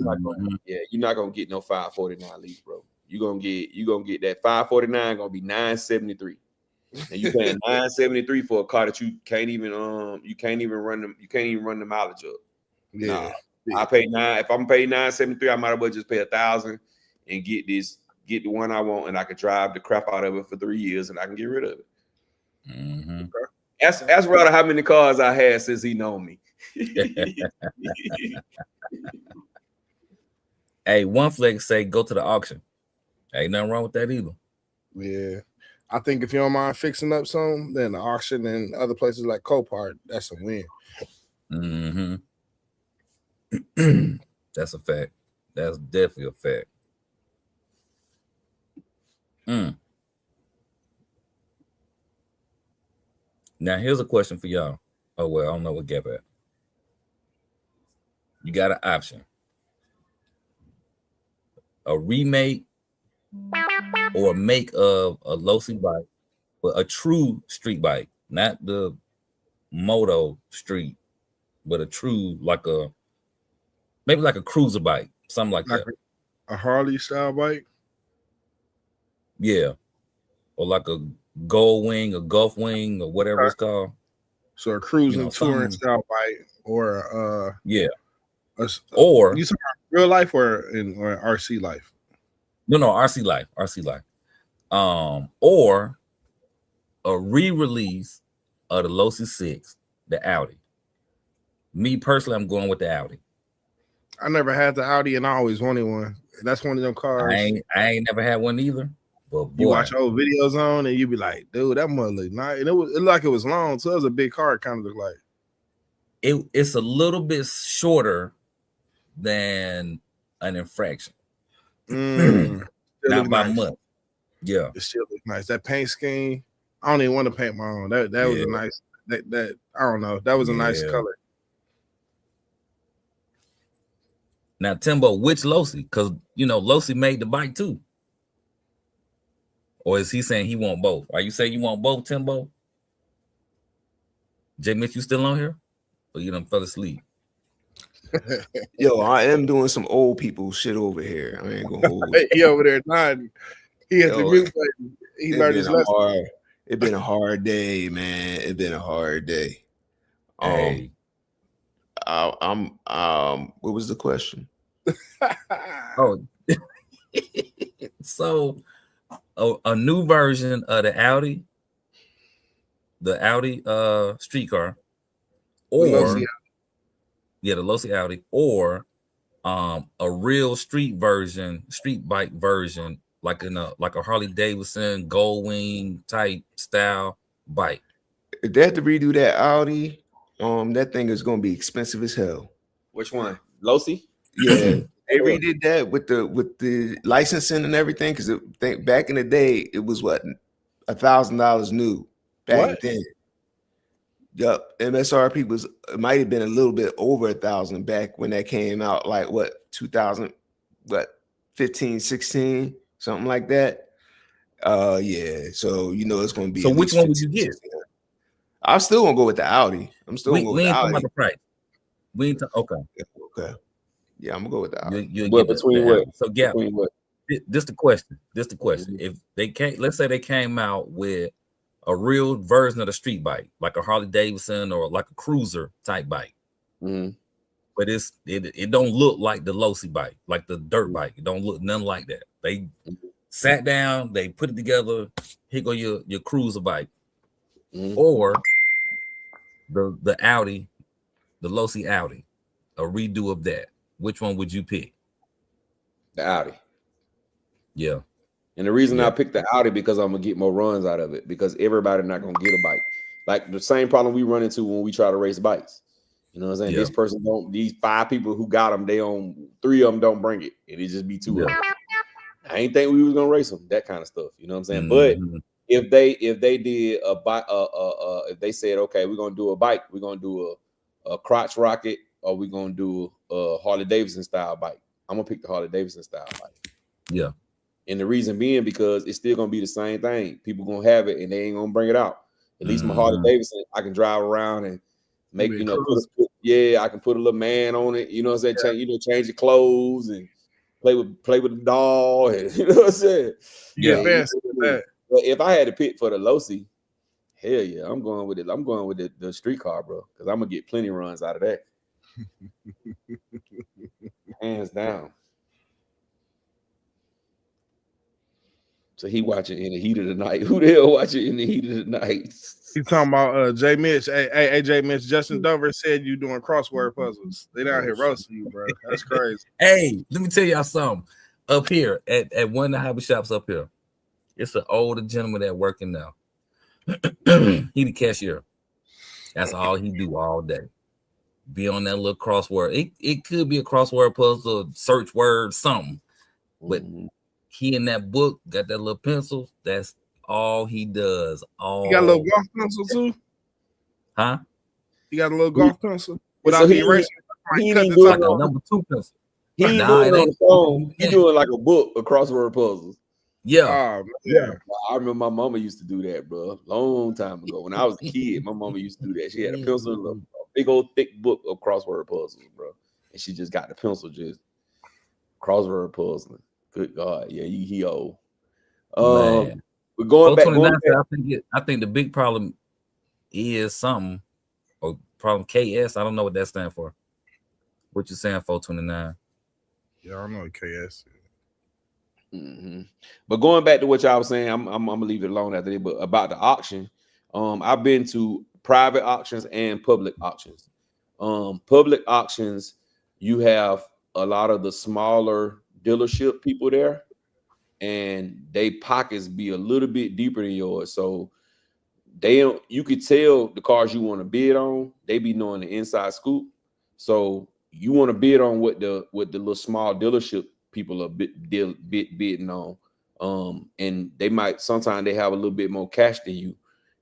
you're not gonna get no 549 lease, bro. You're gonna get that 549 gonna be 973. And you paying 973 for a car that you can't even run the mileage up. Yeah. I pay if I'm paying 973, I might as well just pay 1,000 and get the one I want, and I can drive the crap out of it for 3 years and I can get rid of it. Ask Ryder how many cars I had since he known me. Hey, one flex say go to the auction. Ain't nothing wrong with that either. Yeah. I think if you don't mind fixing up some, then the auction and other places like Copart, that's a win. That's a fact. That's definitely a fact. Now here's a question for y'all. Oh well, I don't know what Gap at. You got an option: a remake or a make of a Losi bike, but a true street bike, not the moto street, but a true maybe like a cruiser bike, something like that. A Harley style bike? Yeah. Or like a Gold Wing, a Gulf Wing, or whatever it's called. So a cruising touring style bike, or or you talking about real life or RC life? No, RC life. Or a re-release of the Losi 6, the Audi. Me personally, I'm going with the Audi. I never had the Audi, and I always wanted one. That's one of them cars. I ain't never had one either. But boy, you watch old videos on, and you be like, "Dude, that mother look nice." And it looked like it was long, so it was a big car. It kind of looked like it's a little bit shorter than an infraction. Not by much. Yeah, it still looks nice. That paint scheme, I don't even want to paint my own. That was a nice that I don't know. That was a nice color. Now, Timbo, which Losi? Because Losi made the bike too. Or is he saying he want both? Are you saying you want both, Timbo? J Mitch, you still on here? Or you done fell asleep? Yo, I am doing some old people shit over here. I ain't gonna hold He over there nodding. He has the mute button. He learned his lesson. It's been a hard day, man. It's been a hard day. Hey. I'm what was the question? Oh, so a new version of the Audi street car, or the Losi Audi, or a real street bike version, like a Harley Davidson Goldwing type style bike. If they had to redo that Audi, that thing is gonna be expensive as hell. Which one? Losi? Yeah, they redid that with the licensing and everything, because back in the day it was what $1,000 new back then. Yup, MSRP it might have been a little bit over 1,000 back when that came out, like 2015, 16, something like that. Yeah, so it's gonna be. So which one would you get? I'm still gonna go with the Audi. I'm still gonna go with the Audi. Talking about the price. We ain't okay. Okay. Yeah, I'm gonna go with the Audi. Between what? So yeah, this the question. Mm-hmm. If they can't, let's say they came out with a real version of the street bike, like a Harley Davidson or like a cruiser type bike, but it don't look like the Losi bike, like the dirt bike. It don't look nothing like that. They sat down, they put it together. Here go your cruiser bike, or the Audi, the Losi Audi, a redo of that. Which one would you pick? The Audi. Yeah. And the reason I picked the Audi because I'm gonna get more runs out of it, because everybody not gonna get a bike. Like the same problem we run into when we try to race bikes. You know what I'm saying? Yeah. This person these 5 people who got them, 3 of them don't bring it. And it just be 2 of them. I ain't think we was gonna race them, that kind of stuff. You know what I'm saying? But if they did a bike, if they said, okay, we're gonna do a bike, we're gonna do a crotch rocket, or we're gonna do a Harley Davidson style bike, I'm gonna pick the Harley Davidson style bike. Yeah. And the reason being because it's still gonna be the same thing. People gonna have it and they ain't gonna bring it out. At least my Harley Davidson, I can drive around and make I can put a little man on it. You know what I'm saying? Change your clothes and play with the doll. And, you know what I'm saying? Yeah. But if I had to pick for the Losi, hell yeah, I'm going with it. I'm going with the street car, bro, because I'm gonna get plenty of runs out of that. Hands down. So he watching in the heat of the night. Who the hell watching in the heat of the night? He's talking about J Mitch. Hey, J Mitch. Justin Dover said you doing crossword puzzles. They down here roasting you, bro. That's crazy. Hey, let me tell y'all something. Up here at one of the hobby shops up here, it's an older gentleman that working now. He the cashier. That's all he do all day. Be on that little crossword. It could be a crossword puzzle, search word, something. But he in that book got that little pencil. That's all he does. You got a little golf pencil too? Huh? You got a little golf pencil without so the eraser? He like a number 2 pencil. He doing on the phone. He doing like a book of crossword puzzles. Yeah. I remember my mama used to do that, bro. Long time ago. When I was a kid, my mama used to do that. She had a pencil, a big old thick book of crossword puzzles, bro. And she just got the pencil, just crossword puzzling. Good God, yeah, he old. We're going back. I think the big problem is something, or problem KS. I don't know what that stands for. What you saying, 429? Yeah, I don't know what KS is. But going back to what y'all was saying, I'm gonna leave it alone after that. But about the auction, I've been to private auctions and public auctions. Public auctions, you have a lot of the smaller dealership people there, and they pockets be a little bit deeper than yours. So you could tell the cars you want to bid on, they be knowing the inside scoop. So you want to bid on what the little small dealership people are bidding on. And they might sometimes they have a little bit more cash than you.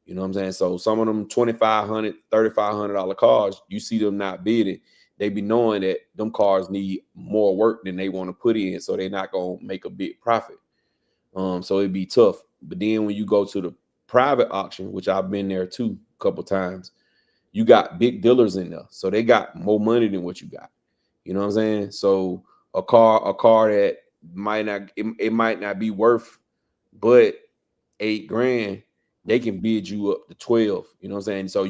You know what I'm saying? So some of them $2,500, $3,500 cars, you see them not bidding. They be knowing that them cars need more work than they want to put in, so they're not gonna make a big profit. So it'd be tough. But then when you go to the private auction, which I've been there too a couple times, you got big dealers in there, so they got more money than what you got. You know what I'm saying? So a car that might not it might not be worth but $8,000, they can bid you up to 12. You know what I'm saying? So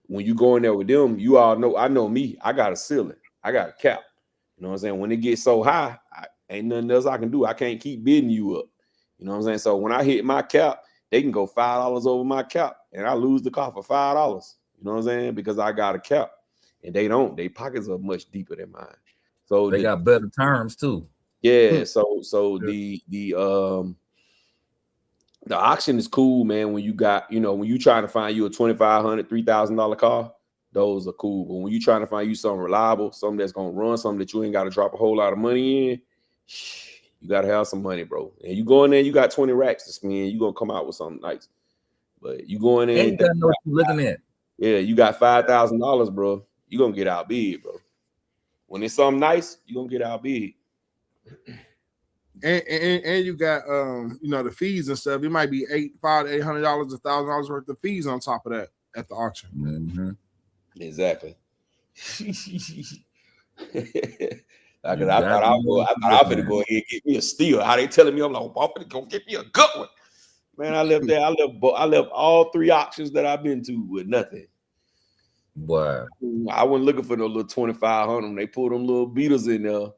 when you go in there with them, you all know, I know me, I got a ceiling, I got a cap. You know what I'm saying? When it gets so high, ain't nothing else I can do. I can't keep bidding you up. You know what I'm saying? So when I hit my cap, they can go $5 over my cap, and I lose the car for $5. You know what I'm saying? Because I got a cap, and they don't. Their pockets are much deeper than mine. So they got better terms too. Yeah. So the auction is cool, man. When you got, when you trying to find you a $2,500, $3,000 car, those are cool. But when you trying to find you something reliable, something that's gonna run, something that you ain't got to drop a whole lot of money in, you gotta have some money, bro. And you go in there, you got 20 racks to spend, you gonna come out with something nice. But you go in there, and you gotta know what you're looking at. Yeah, you got $5,000, bro. You gonna get out big, bro. When it's something nice, you gonna get out big. And you got the fees and stuff. It might be $500 to $800, $1,000 worth of fees on top of that at the auction. Mm-hmm. Exactly. I thought I was gonna go ahead and get me a steal. How they telling me? I'm like, I'm gonna go get me a good one. Man, I left there. I left all 3 auctions that I've been to with nothing. Wow. I wasn't looking for no little 2,500. They pulled them little beaters in there.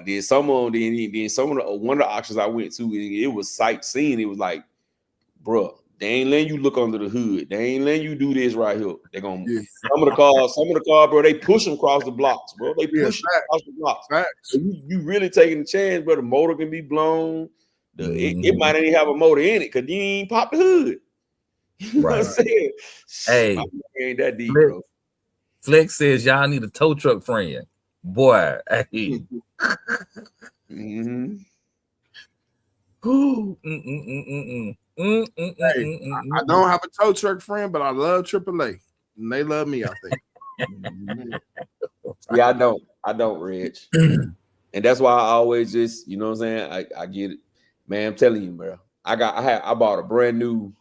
Then some of them, then some of the one of the auctions I went to, it was sightseeing. It was like, bro, they ain't letting you look under the hood. They ain't letting you do this right here. They're gonna some of the cars, bro, they push them across the blocks, bro. They push them across the blocks. So you really taking a chance, bro. The motor can be blown. It might not even have a motor in it because you ain't pop the hood. You know what I'm saying? Hey, ain't that deep, bro. Flex says y'all need a tow truck friend. Boy, hey. Mm-hmm. I don't have a tow truck friend, but I love AAA, and they love me, I think. Yeah, I don't, Rich. And that's why I always just, you know what I'm saying? I get it. Man, I'm telling you, bro. I bought a brand new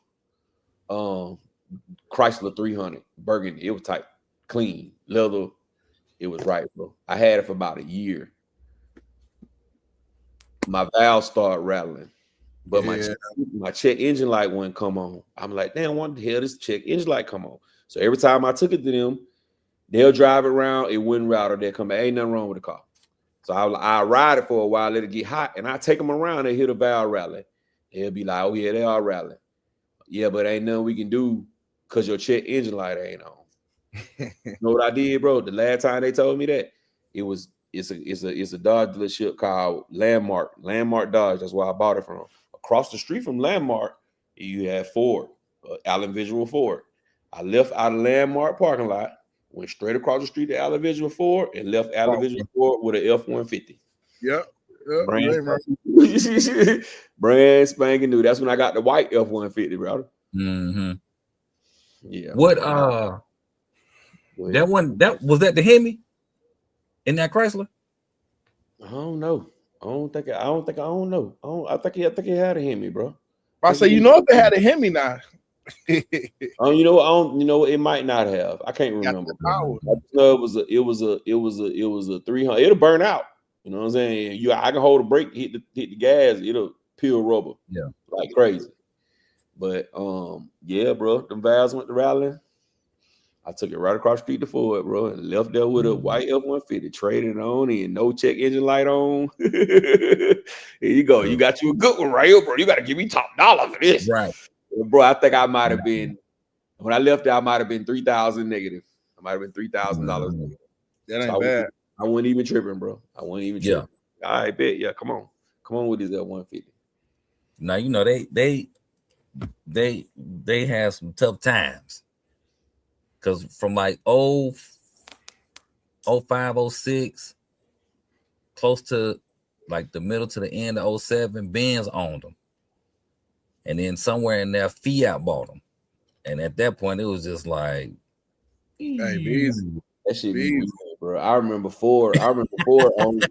Chrysler 300 Burgundy. It was tight, clean, leather. It was right, bro. I had it for about a year. My valves started rattling, but my check engine light wouldn't come on. I'm like, damn, what the hell? This check engine light come on? So every time I took it to them, they'll drive it around. It wouldn't rattle. They'll come back. Ain't nothing wrong with the car. So I ride it for a while, let it get hot, and I take them around and hear the valve rattling. They'll be like, oh yeah, they are rattling. Yeah, but ain't nothing we can do because your check engine light ain't on. You know what I did, bro? The last time they told me that, it's a Dodge dealership called Landmark Dodge. That's where I bought it from. Across the street from Landmark, you have Ford, Allen Visual Ford. I left out of Landmark parking lot, went straight across the street to Allen Visual Ford, and left Allen Visual Ford with an F-150. Yep. Brand spanking new. That's when I got the white F-150, brother. Mm-hmm. Yeah. What that was that the Hemi in that Chrysler? I don't know. I think he had a Hemi, bro. I say, if they had a Hemi now. It might not have. I can't remember. It was a 300. It'll burn out. You know what I'm saying? I can hold a brake, hit the gas, it'll peel rubber. Yeah, like crazy. But yeah, bro, the valves went to rattling. I took it right across the street to Ford, bro, and left there with a white F-150, traded it on, and no check engine light on. Here you go. You got you a good one right here, bro. You got to give me top dollar for this. Right. Bro, I think I might have been, when I left there, I might have been $3,000 negative. I might have been $3,000 negative. That ain't bad. I wasn't even tripping, bro. I wasn't even tripping. Yeah. All right, bet. Yeah, come on with this F-150. Now, they had some tough times. Because from like 05, 06, close to like the middle to the end of 07, Benz owned them. And then somewhere in there, Fiat bought them. And at that point, it was just like, Hey, bees. That shit be Bees. weird, bro. I remember Ford on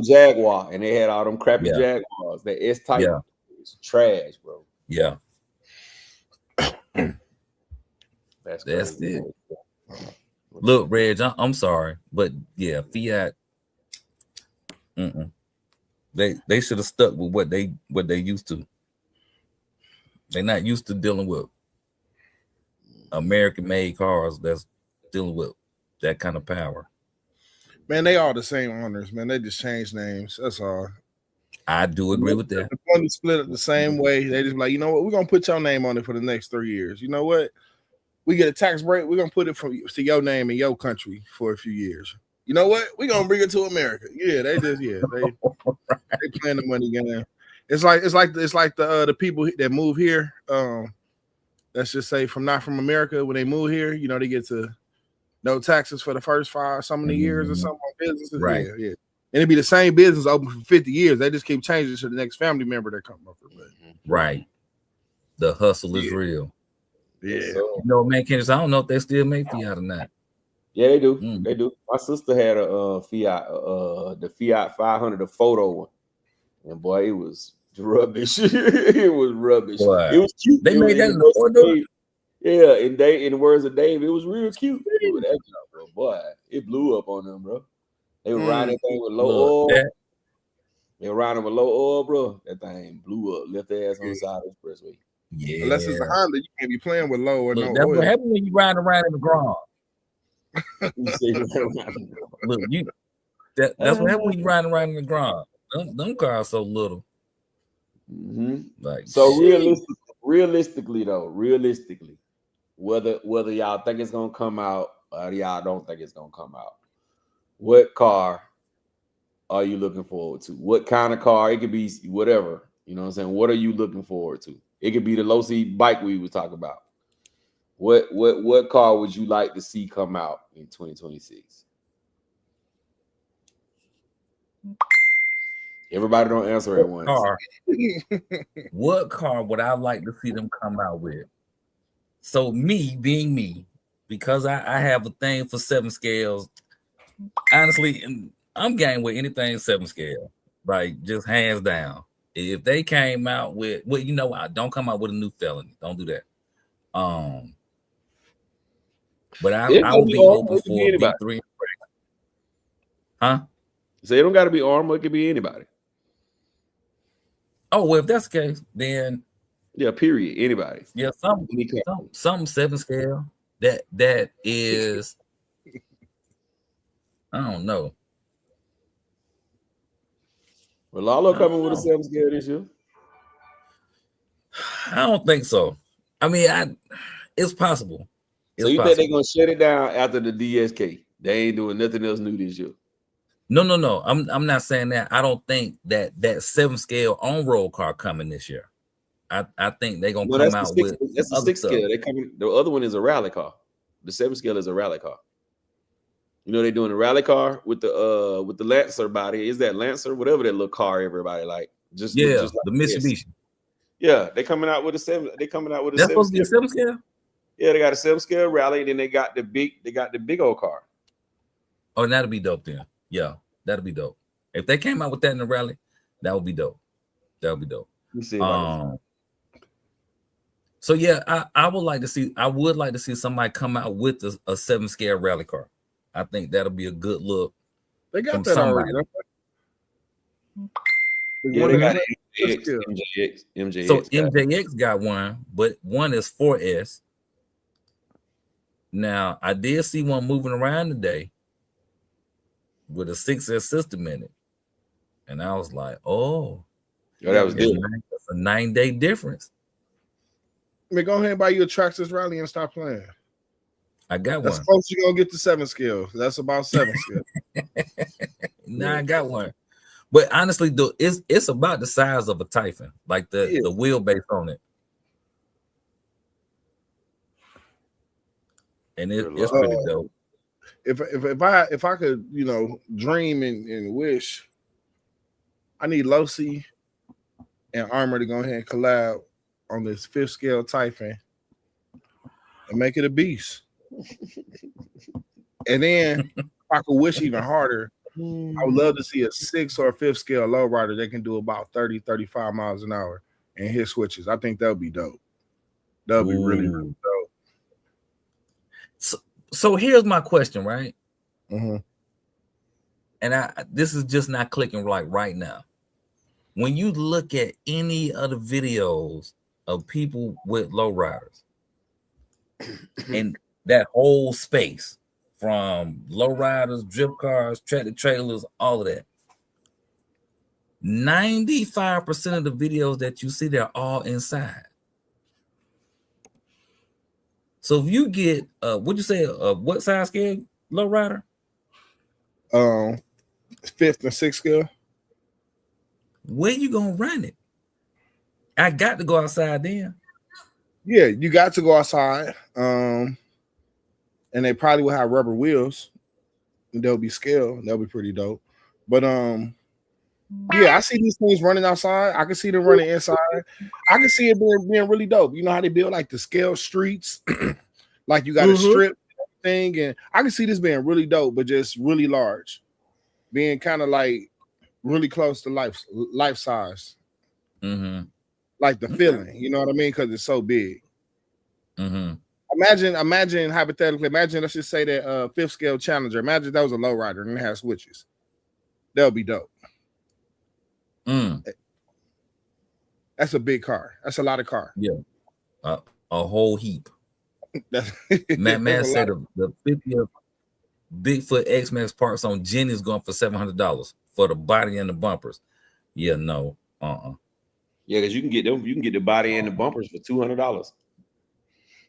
Jaguar, and they had all them crappy Yeah. Jaguars. That S type Yeah. is trash, bro. yeah, That's that's crazy. it. Look, Reg, I'm sorry, but yeah, Fiat. They should have stuck with what they used to. They're not used to dealing with American-made cars that's dealing with that kind of power. Man, they all the same owners, man. They just changed names. That's all. I do agree with that. The money split it the same way. They just be like, you know what? We're gonna put your name on it for the next 3 years. You know what? We get a tax break. We're gonna put it to your name in your country for a few years. You know what? We're gonna bring it to America. Yeah, they playing the money game. It's like the people that move here. Let's just say not from America, when they move here, you know, they get to no taxes for the first so many years or something on businesses. Right. Yeah. And it'd be the same business open for 50 years. They just keep changing to the next family member that come up. Right. The hustle is real. Yeah. You know, man, Kendrick, I don't know if they still make Fiat or not. Yeah, they do. They do. My sister had a Fiat, the Fiat 500, the photo one, and boy, it was rubbish. It was rubbish. Boy. It was cute. They made that in the photo. Yeah, in the words of Dave, it was real cute. That jump, bro. Boy, it blew up on them, bro. They were riding that thing with low oil. They were riding with low oil, bro. That thing blew up. Left their ass on the side of the expressway. Yeah. Unless it's a Honda, you can't be playing with low or no That's oil. what happens when you ride around in the garage. Look, that's what happens when you ride around in the garage. Them cars so little. Like, so realistically, whether y'all think it's gonna come out or y'all don't think it's gonna come out, what car are you looking forward to? What kind of car? It could be whatever. You know what I'm saying? What are you looking forward to? It could be the low seat bike we was talking about. What car would you like to see come out in 2026? Everybody don't answer at once. What car would I like to see them come out with? So me being me, because I have a thing for 7 scales. Honestly, I'm game with anything 7 scale, right? Just hands down. If they came out with, well, you know, don't come out with a new felony. Don't do that. But I would be open for V3. Huh? So it don't got to be Armor. It could be anybody. Oh, well, if that's the case, then yeah, period. Anybody. Yeah, some 7 scale that is I don't know. Well, Lalo coming with a 7 scale this year. I don't think so. I mean, it's possible. So you think they're gonna shut it down after the DSK? They ain't doing nothing else new this year. No. I'm not saying that. I don't think that 7 scale on-road car coming this year. I think they're gonna come out with that's the 6 scale. They coming. The other one is a rally car. The 7 scale is a rally car. You know, they're doing a rally car with the Lancer body. Is that Lancer? Whatever that little car everybody like. Just like the Mitsubishi. Yeah, they coming out with a 7. They coming out with a 7 scale. That's supposed to be a 7 scale? Yeah, they got a 7 scale rally, and then they got the big old car. Oh, that'll be dope then. Yeah, that'll be dope. If they came out with that in the rally, that would be dope. That would be dope. So yeah, I would like to see somebody come out with a 7 scale rally car. I think that'll be a good look. They got that already. Yeah, they got MJX. So MJX got one, but one is 4S. Now I did see one moving around today with a 6S system in it, and I was like, "Oh, that was good." That's a 9-day difference. Man, go ahead and buy you a Traxxas Rally and stop playing. I got That's one. close. You're gonna get the 7 scale. That's about 7 scale. I got one. But honestly, though, it's about the size of a Typhon, like the wheelbase on it. And it's pretty dope. If I could, you know, dream and wish, I need Losi and Armor to go ahead and collab on this 5th scale Typhon and make it a beast. And then if I could wish even harder, I would love to see a 6th or 5th scale lowrider that can do about 30, 35 miles an hour and hit switches. I think that would be dope. That would be really, really dope. So here's my question, right? Mhm. And this is just not clicking right now. When you look at any of the videos of people with lowriders and that whole space, from lowriders, drip cars, tractor trailers, all of that, 95% of the videos that you see, they're all inside. So if you get what'd you say, what size scale lowrider? 5th and 6th scale. Where you gonna run it? I got to go outside then. Yeah, you got to go outside. And they probably will have rubber wheels. And they'll be scale. They'll be pretty dope. But yeah, I see these things running outside. I can see them running inside. I can see it being really dope. You know how they build like the scale streets, like you got a strip thing, and I can see this being really dope, but just really large, being kind of like really close to life size, like the feeling. You know what I mean? Because it's so big. Imagine hypothetically. Imagine, let's just say that 5th scale Challenger. Imagine that was a lowrider and it has switches. That would be dope. That's a big car. That's a lot of car. Yeah, a whole heap. Man said the 50th Bigfoot X-Max parts on Jenny is going for $700 for the body and the bumpers. Yeah, no, Yeah, because you can get them. You can get the body and the bumpers for $200.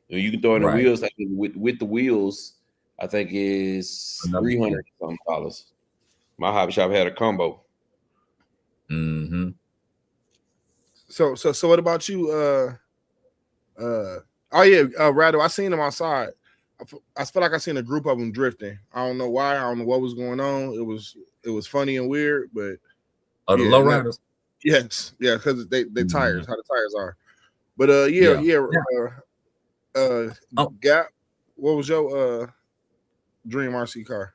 You can throw in the wheels. Like with the wheels, I think is $300 something. My hobby shop had a combo. So what about you? Rado, I seen them outside. I feel like I seen a group of them drifting. I don't know why. I don't know what was going on. It was funny and weird, but the lowriders. Yes, yeah, because they tires, how the tires are. But Gap, what was your dream RC car?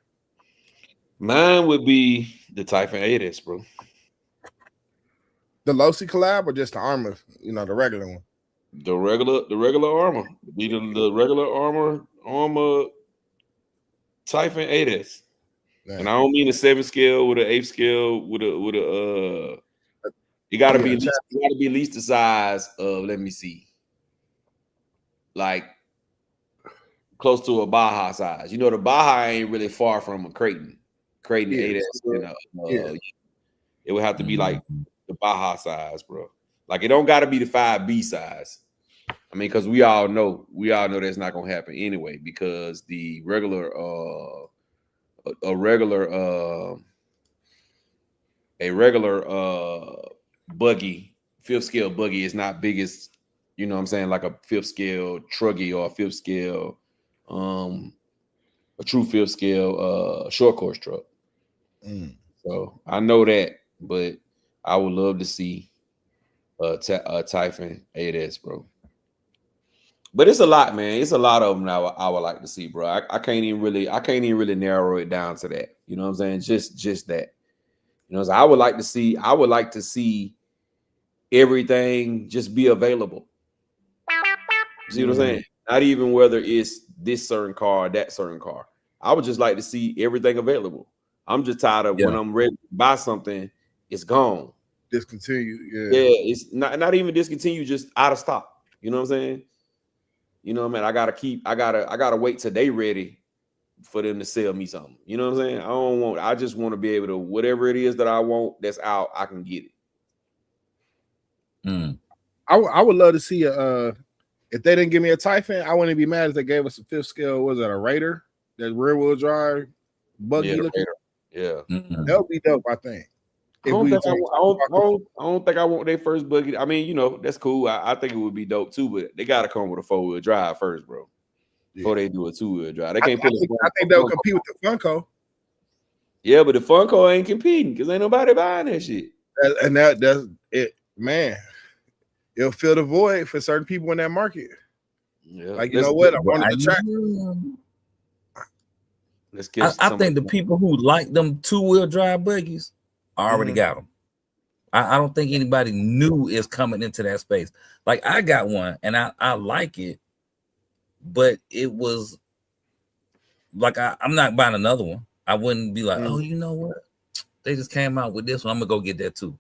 Mine would be the Typhon 8S, bro. The Losi collab or just the Armor? You know, the regular one. The regular Armor. Be the regular Armor Typhon 8S. Nice. And I don't mean a 7th scale with an 8th scale with a you gotta be at least the size of, let me see, like close to a Baja size. You know, the Baja ain't really far from a Creighton 8S. It would have to be like the Baja size, bro. Like it don't got to be the 5B size. I mean, because we all know that's not gonna happen anyway. Because the regular buggy, 5th scale buggy is not big as, you know what I'm saying, like a 5th scale truggy or a 5th scale a true 5th scale short course truck. So I know that, but I would love to see a Typhon 8S, bro. But it's a lot, man. It's a lot of them now. I would like to see, bro. I can't even really narrow it down to that. You know what I'm saying? Just that. You know, so I would like to see everything just be available. You see what I'm saying? Not even whether it's this certain car or that certain car. I would just like to see everything available. I'm just tired of when I'm ready to buy something, it's gone. Discontinued. Yeah, it's not even discontinued, just out of stock. You know what I'm saying? You know what I mean? I gotta wait till they ready for them to sell me something. You know what I'm saying? I just want to be able to, whatever it is that I want that's out, I can get it. I would love to see if they didn't give me a Typhon, I wouldn't be mad if they gave us a 5th scale. Was it a Raider? That rear wheel drive buggy looking? Yeah. That would be dope, I think. I don't think I want their first buggy. I mean, you know, that's cool. I think it would be dope too, but they gotta come with a 4-wheel drive first, bro. Before they do a 2-wheel drive. They can't I think they'll compete with the Funko. Yeah, but the Funko ain't competing because ain't nobody buying that shit. And that's it, man. It'll fill the void for certain people in that market. Yeah. Like, you know what? I But wanted to track. Let's get. I think the people who like them 2-wheel drive buggies already got them. I don't think anybody new is coming into that space. Like I got one and I like it, but it was like I'm not buying another one. I wouldn't be like, oh, you know what? They just came out with this one. I'm gonna go get that too.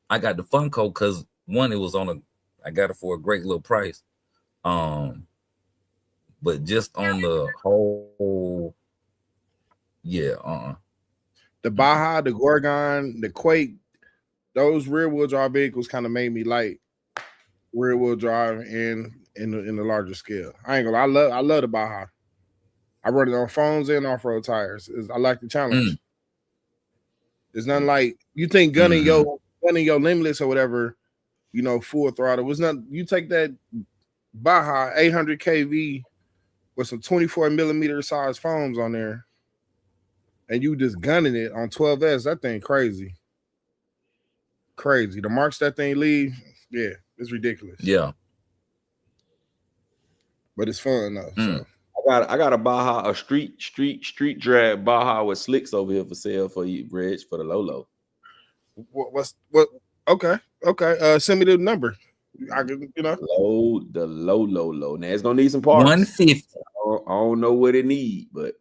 I got the Funko because one, it was I got it for a great little price. But just on the whole, yeah, The Baja, the Gorgon, the Quake, those rear wheel drive vehicles kind of made me like rear wheel drive in the larger scale. I ain't gonna lie, I love the Baja. I run it on phones and off road tires. I like the challenge. There's nothing like you think gunning your Limitless or whatever, you know, full throttle. Was not you take that Baja 800 kV with some 24 millimeter size foams on there, and you just gunning it on 12S. That thing crazy. Crazy. The marks that thing leave, yeah, it's ridiculous. yeah. But it's fun though. So. I got a Baja, a street drag Baja with slicks over here for sale for you, Reg, for the Lolo. What? Okay. Send me the number. I can, you know. The low. Now it's gonna need some parts. 150. I don't know what it need, but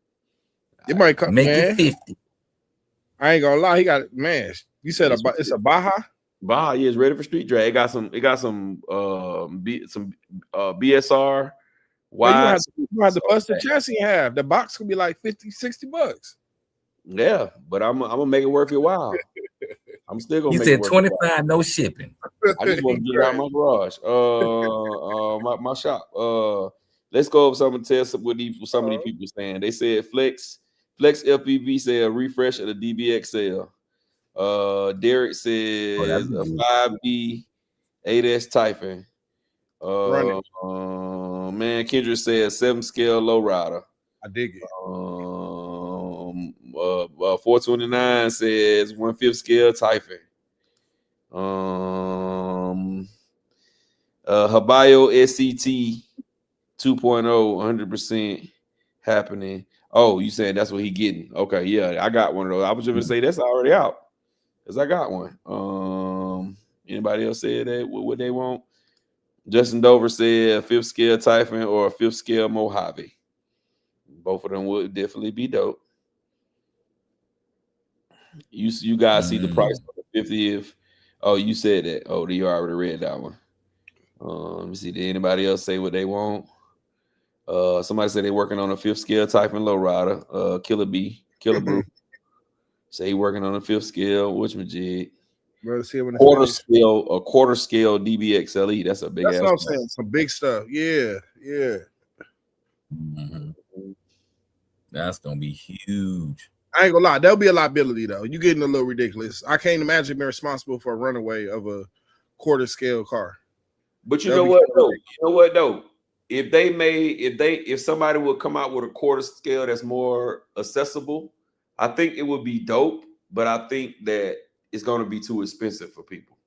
it might come. Make it 50. I ain't gonna lie. He got man. You said it's a Baja. Baja, yeah, it's ready for street drag. It got some BSR. Why you have to bust the chassis in half. The box could be like $50-$60. Yeah, but I'm gonna make it worth your while. I'm still gonna. You said 25, no shipping. I just want to get it out of my garage. My shop. Let's go over some and tell what some of these people saying. They said Flex FPV said a refresh of the DBX sale. Derek says a 5B 8S Typhon. Man, Kendra says 7 scale lowrider. I dig it. 429 says 1/5 scale Typhon. Habayo SCT 2.0 100% happening. Oh, you saying that's what he getting? Okay, yeah, I got one of those. I was just gonna say that's already out because I got one. Anybody else said that what they want? Justin Dover said a 5th scale Typhon or a 5th scale Mojave. Both of them would definitely be dope. You guys see the price of the 50th. Oh, you said that. Oh, you already read that one. Let me see. Did anybody else say what they want? Somebody said they're working on a 5th scale Typhon lowrider. Killer Brew. Say he working on a 5th scale. Whatchamajig? Quarter scale DBXLE. That's a big. That's what I'm saying. Some big stuff. Yeah. That's gonna be huge. I ain't gonna lie. There'll be a liability though. You getting a little ridiculous. I can't imagine being responsible for a runaway of a quarter scale car. But you know what though? If somebody would come out with a quarter scale that's more accessible, I think it would be dope. But I think that it's going to be too expensive for people.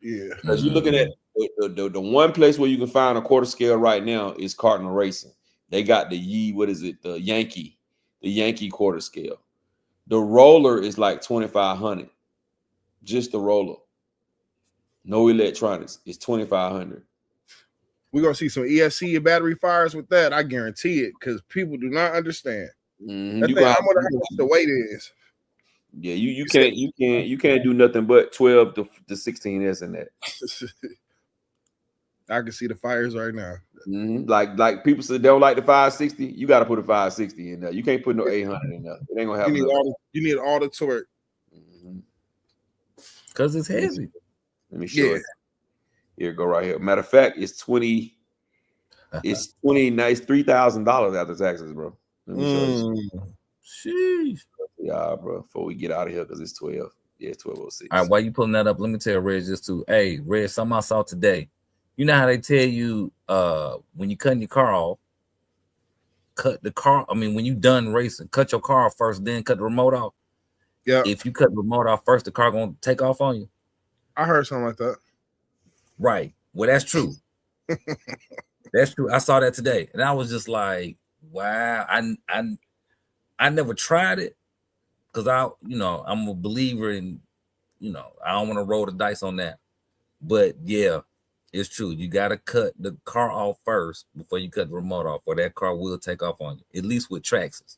Yeah, because you're looking at the one place where you can find a quarter scale right now is Cardinal Racing. They got the Yankee quarter scale. The roller is like $2,500. Just the roller. No electronics. It's $2,500. We're gonna see some ESC and battery fires with that. I guarantee it, because people do not understand. Mm-hmm. I wonder how much the weight is. Yeah, you can't do nothing but 12 to 16S in that. I can see the fires right now. Mm-hmm. Like people say they don't like the 560. You got to put a 560 in there. You can't put no 800 in there. It ain't gonna happen. You need all the torque. Because it's heavy. Let me show it. Here, go right here. Matter of fact, it's 20. It's 20. Nice $3,000 after taxes, bro. Let me show you. Sheesh. Yeah, bro. Before we get out of here, because it's 12. Yeah, it's 12:06. All right, while you pulling that up, let me tell Reg this too. Hey, Reg, something I saw today. You know how they tell you when you cutting your car off, cut the car. I mean, when you done racing, cut your car off first, then cut the remote off. Yeah. If you cut the remote off first, the car gonna take off on you. I heard something like that. Right. Well, that's true. That's true. I saw that today, and I was just like, wow. I never tried it because I'm a believer in, I don't want to roll the dice on that. But yeah, it's true. You got to cut the car off first before you cut the remote off, or that car will take off on you. At least with Traxxas.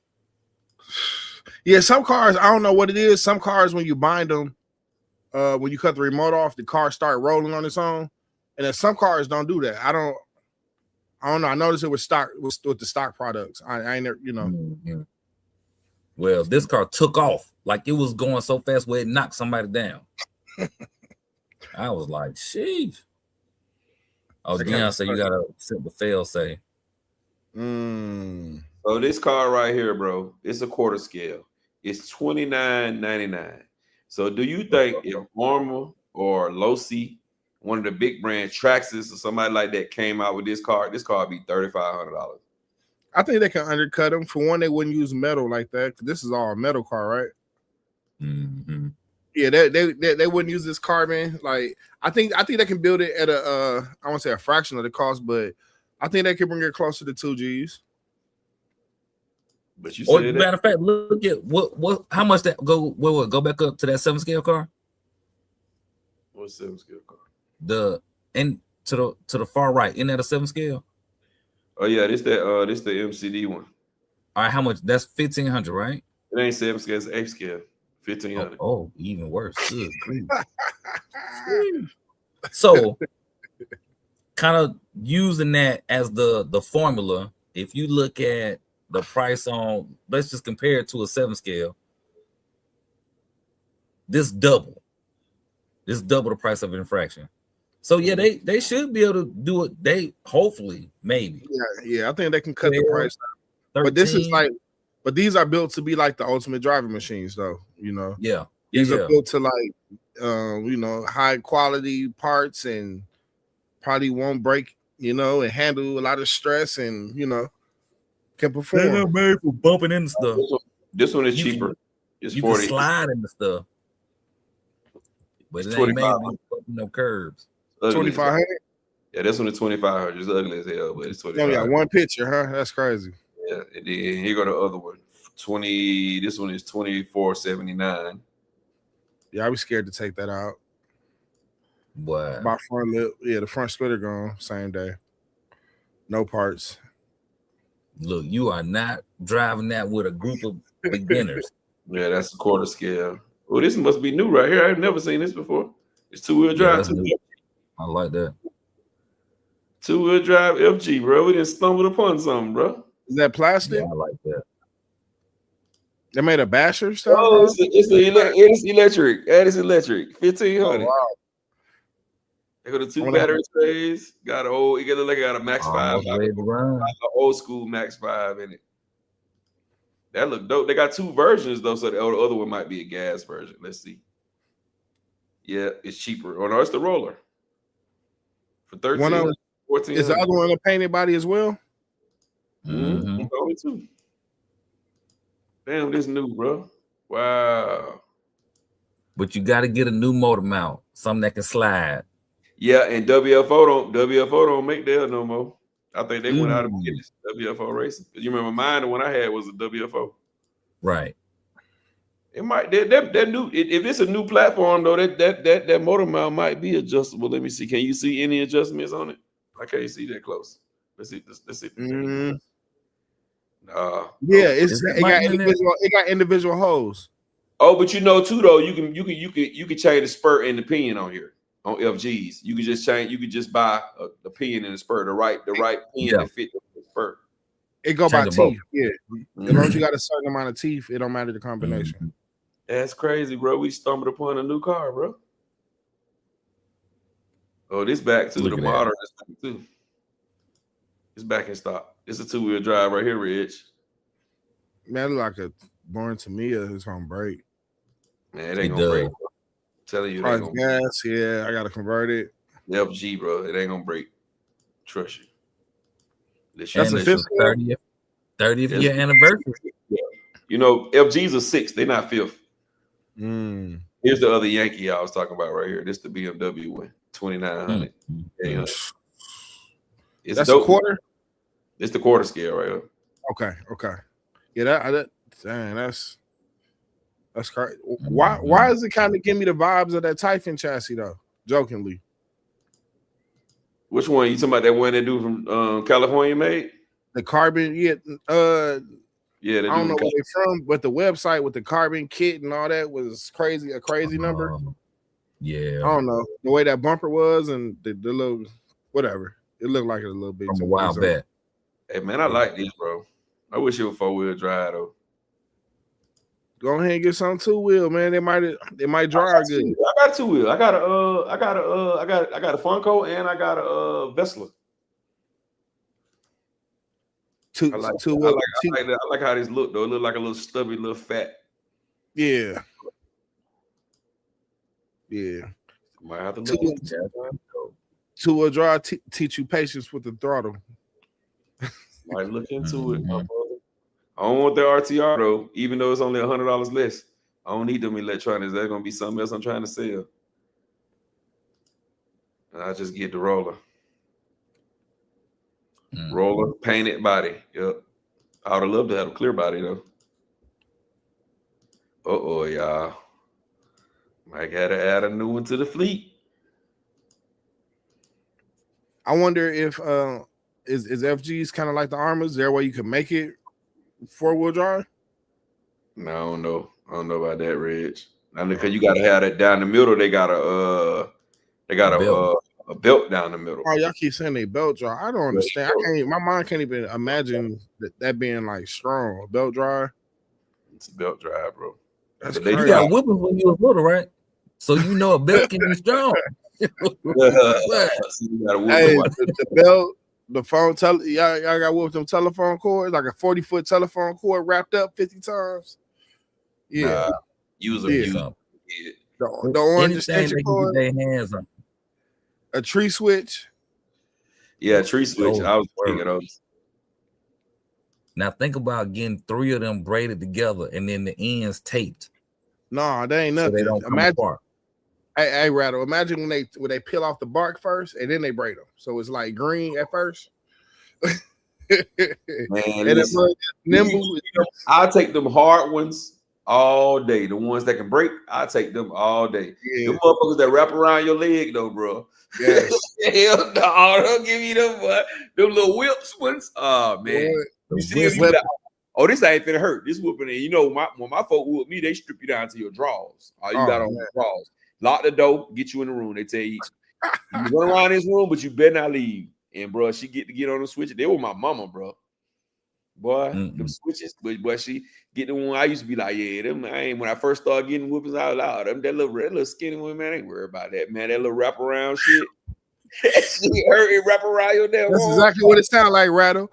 Yeah, some cars, I don't know what it is. Some cars, when you bind them, when you cut the remote off, the car start rolling on its own. And then some cars don't do that. I don't know. I noticed it with the stock products. I ain't never, Mm-hmm. Well, this car took off like it was going so fast where it knocked somebody down. I was like, sheesh. Oh, Deion said you gotta set the fail say. So this car right here, bro, it's a quarter scale. It's $29.99. So do you think if Armor or Losi, one of the big brand Traxxas or somebody like that came out with this car would be $3,500? I think they can undercut them. For one, they wouldn't use metal like that. This is all a metal car, right? Mm-hmm. Yeah, they wouldn't use this carbon. Like I think they can build it at I won't say a fraction of the cost, but I think they can bring it closer to 2 G's. But you Or said matter of fact, look at what how much that go back up to that 7 scale car? What's 7 scale car? To the far right, isn't that a 7 scale? Oh yeah, this the MCD one. All right, how much? That's 1,500, right? It ain't 7 scale, it's 8 scale. 1,500. Oh, even worse. Good grief. So, kind of using that as the formula, if you look at the price on, let's just compare it to a 7 scale. This double the price of an infraction. So yeah, they should be able to do it. They hopefully maybe. Yeah, I think they can cut the price down. 13. But this is like, but these are built to be like the ultimate driving machines, though. Yeah. These are built to like, high quality parts and probably won't break, and handle a lot of stress and can perform. They're not made for bumping into stuff. This one is cheaper. It's you 40. Can slide into stuff, but it ain't made for bumping no curbs. 2,500. Yeah, this one is 2,500. It's ugly as hell, but it's 2,500. Oh yeah, one picture, huh? That's crazy. Yeah, and then here go the other one. This one is $24.79. Yeah, I was scared to take that out. What? My front lip, the front splitter gone same day. No parts. Look, you are not driving that with a group of beginners. Yeah, that's a quarter scale. Well, this must be new right here. I've never seen this before. It's 2-wheel drive. I like that. 2-wheel drive FG, bro. We just stumbled upon something, bro. Is that plastic? Yeah, I like that. They made a basher stuff. Oh, it's electric. It's electric. 1,500. Oh, wow. They got the 2 battery trays. It got a Max 5. An old school Max 5 in it. That look dope. They got 2 versions though, so the other one might be a gas version. Let's see. Yeah, it's cheaper. Oh no, it's the roller for 13. 14. Is the other one a painted body as well? Mm-hmm. Only 2. Damn, this new, bro. Wow. But you got to get a new motor mount, something that can slide. Yeah, and WFO don't make that no more. I think they went out of business. WFO racing. You remember mine? The one I had was a WFO. Right. It might that new. If it's a new platform though, that motor mount might be adjustable. Let me see. Can you see any adjustments on it? I can't see that close. Let's see. Mm-hmm. Yeah, it got individual holes. Oh, but too though, you can change the spurt and the pinion on here on FGs. You can just change. You could just buy a pinion and a spurt, the right pinion that fit the spurt. It go by teeth. Yeah, Mm-hmm. as long as you got a certain amount of teeth, it don't matter the combination. Mm-hmm. That's crazy, bro. We stumbled upon a new car, bro. Oh, this back to the modern too. It's back in stock. It's a 2-wheel drive right here, Rich. Man, it look like a Born Tamiya is gonna break. Man, it ain't gonna break. I'm telling you, price gas. Yeah, I gotta convert it. FG, bro, it ain't gonna break. Trust you. That's the 30th year anniversary. Yeah. FG's a 6th. They're not 5th. Here's the other Yankee I was talking about right here. This is the BMW one, 2,900. It's That's dope. a quarter. It's the quarter scale right here. Okay. Yeah, dang, that's crazy. Why does it kind of give me the vibes of that Typhon chassis though? Jokingly. Which one? You talking about that one that dude from California made? The carbon, yeah. Yeah, I don't know where they're from, but the website with the carbon kit and all that was crazy, a crazy number. Yeah. I don't know the way that bumper was and the little whatever. It looked like it a little bit From a while back. Hey man, I like these, bro. I wish it was 4-wheel drive though. Go ahead and get some 2-wheel, man. They might drive good. I got a 2-wheel. I got a Funko and I got a Vesla. I like how this look though. It look like a little stubby, little fat. Yeah. Might have to look. 2-wheel drive teach you patience with the throttle. Might look into it, my brother. I don't want the RTR though, even though it's only $100 less. I don't need them electronics. That's gonna be something else I'm trying to sell. And I just get the roller. Roller, painted body. Yep. I would have loved to have a clear body though. Y'all. Might gotta add a new one to the fleet. I wonder if is FG's kind of like the Armors? Is there a way you can make it 4-wheel drive? No, I don't know about that, Reg. I know because you gotta have that down the middle. They got a belt down the middle. Oh, y'all keep saying they belt drive. I don't understand. My mind can't even imagine that being like strong. A belt drive. It's a belt drive, bro. That's crazy. You got whipping when you was little, right? So you know a belt can be strong. Hey, the belt, the phone, y'all got whooped them telephone cords, like a 40-foot telephone cord wrapped up 50 times. Yeah. Use the orange extension cord. Their hands on. A tree switch. Yeah, a tree switch. I was thinking of those. Now think about getting 3 of them braided together and then the ends taped. No, they ain't nothing. So they don't come apart. Hey, Rattle, imagine when they peel off the bark first and then they braid them. So it's like green at first. Man, nimble. I'll take them hard ones all day. The ones that can break, I'll take them all day. The motherfuckers that wrap around your leg, though, bro. Yes. Hell no, don't give me them little whips ones. Oh, man. You see this like, this ain't finna hurt. This whooping, and you know, when my folk whoop me, they strip you down to your drawers. All you got on your drawers. Lock the door, get you in the room. They tell you, you run around this room, but you better not leave. And bro, she get on the switches. They were my mama, bro. Boy, them switches, but she get the one. I used to be like, yeah, them. When I first started getting whoopings out loud, that little skinny one, man, I ain't worried about that, man. That little wraparound shit. She hurt it wrap around your damn. That's exactly what it sounds like, Rattle.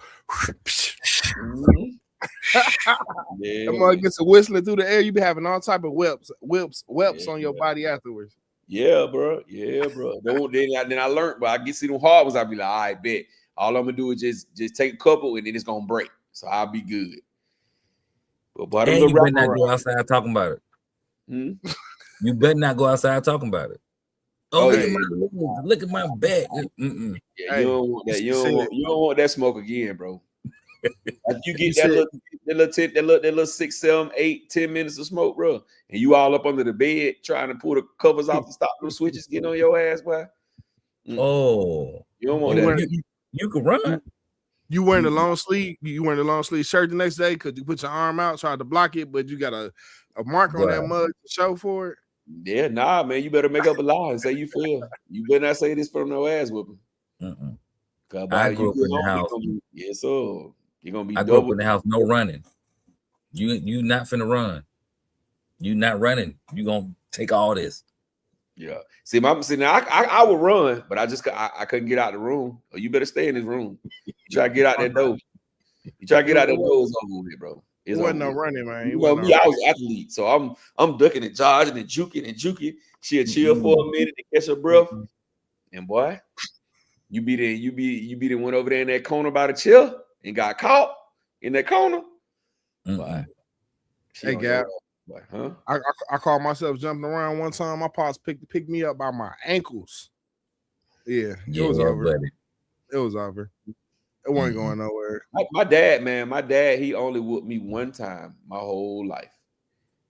Yeah, that mother gets a whistling through the air. You be having all type of whelps on your body afterwards. Yeah, bro. Then I learned, but I get see them hard ones. I be like, all right, bet. All I'm gonna do is just take a couple and then it's gonna break. So I'll be good. But and you better not go outside talking about it. You better not go outside talking about it. Look at my back. Yeah, you don't want that. You don't want that smoke again, bro. If you get that little 6, 7, 8, 10 minutes of smoke, bro, and you all up under the bed trying to pull the covers off to stop them switches getting on your ass, boy. Oh, you don't want that. You can run. You wearing the long sleeve? You wearing the long sleeve shirt the next day because you put your arm out, tried to block it, but you got a mark on that mug to show for it. Yeah, nah, man. You better make up a lie and say you feel. You better not say this from no ass whooping. I grew up in the house. Yes, so you're gonna be. I grew up in the house. No running. You not finna run. You not running. You gonna take all this. Yeah. See, I would run, but I couldn't get out the room. Oh, you better stay in this room. You try to get out that door. It's over with, bro. It wasn't no running, man. You know me, I was an athlete, so I'm ducking and charging and juking. She'll chill for a minute to catch her breath. And boy, you be the one over there in that corner by the chair and got caught in that corner. Boy, hey, Gab. Huh? I caught myself jumping around one time. My pops picked me up by my ankles. Yeah, it was over. Buddy. It was over. It wasn't going nowhere. My dad, man, he only whooped me one time my whole life.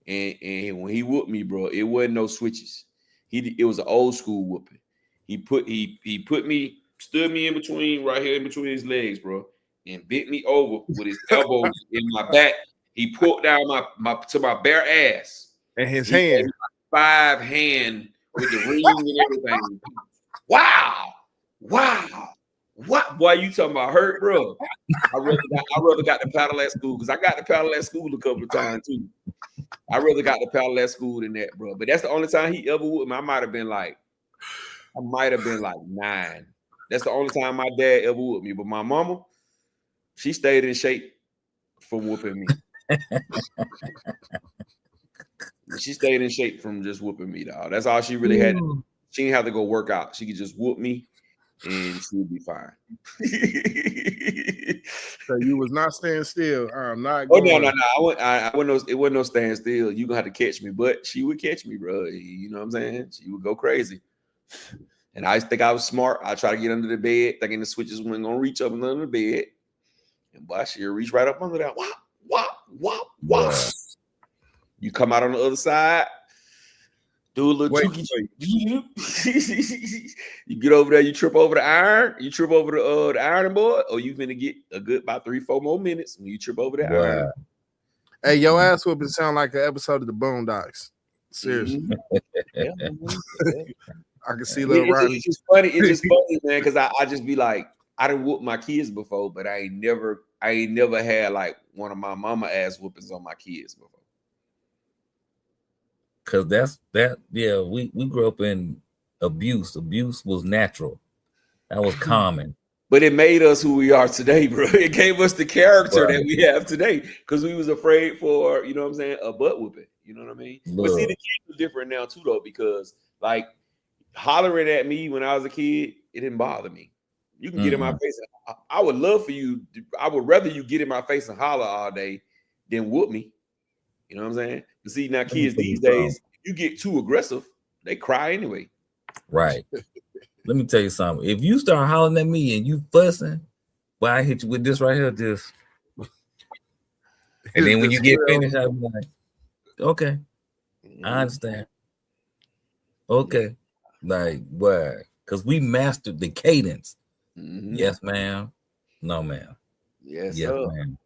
And when he whooped me, bro, it wasn't no switches. It was an old school whooping. He stood me in between, right here in between his legs, bro, and bent me over with his elbows in my back. He pulled down my bare ass. And his hand. 5 hand with the ring and everything. Wow. What boy you talking about hurt, bro? I rather got the paddle at school because I got the paddle at school a couple of times too. I rather got the paddle at school than that, bro. But that's the only time he ever whooped me. I might have been like 9. That's the only time my dad ever whooped me. But my mama, she stayed in shape from whooping me. She stayed in shape from just whooping me, dog. That's all she really had to do. She didn't have to go work out. She could just whoop me and she would be fine. So you was not staying still. I'm not Oh going. no. It wasn't no stand still. You gonna have to catch me, but she would catch me, bro. You know what I'm saying? She would go crazy. And I think I was smart. I try to get under the bed, thinking the switches weren't gonna reach up under the bed. And boy, she'll reach right up under that. Wop. You come out on the other side, do a little chooky. You get over there, you trip over the iron, you trip over the ironing board, or you finna get a good about 3-4 more minutes when you trip over that iron. Hey, your ass whooping sound like an episode of the Boondocks. Seriously. I can see little Ronnie. It's just funny, man, because I just be like, I done whooped my kids before, but I ain't never had like one of my mama ass whoopings on my kids before. Cause we grew up in abuse. Abuse was natural. That was common. But it made us who we are today, bro. It gave us the character that we have today because we was afraid for, you know what I'm saying, a butt whooping. You know what I mean? But see, the kids are different now too, though, because like hollering at me when I was a kid, it didn't bother me. You can get in my face. I would love for you. I would rather you get in my face and holler all day than whoop me. You know what I'm saying? But see, now kids these days, you get too aggressive, they cry anyway. Right. Let me tell you something. If you start hollering at me and you fussing, well, I hit you with this right here, just. And then when you get finished, I'll be like, okay, I understand. Okay. Like, what? Because we mastered the cadence. Mm-hmm. Yes, ma'am. No, ma'am. Yes, ma'am.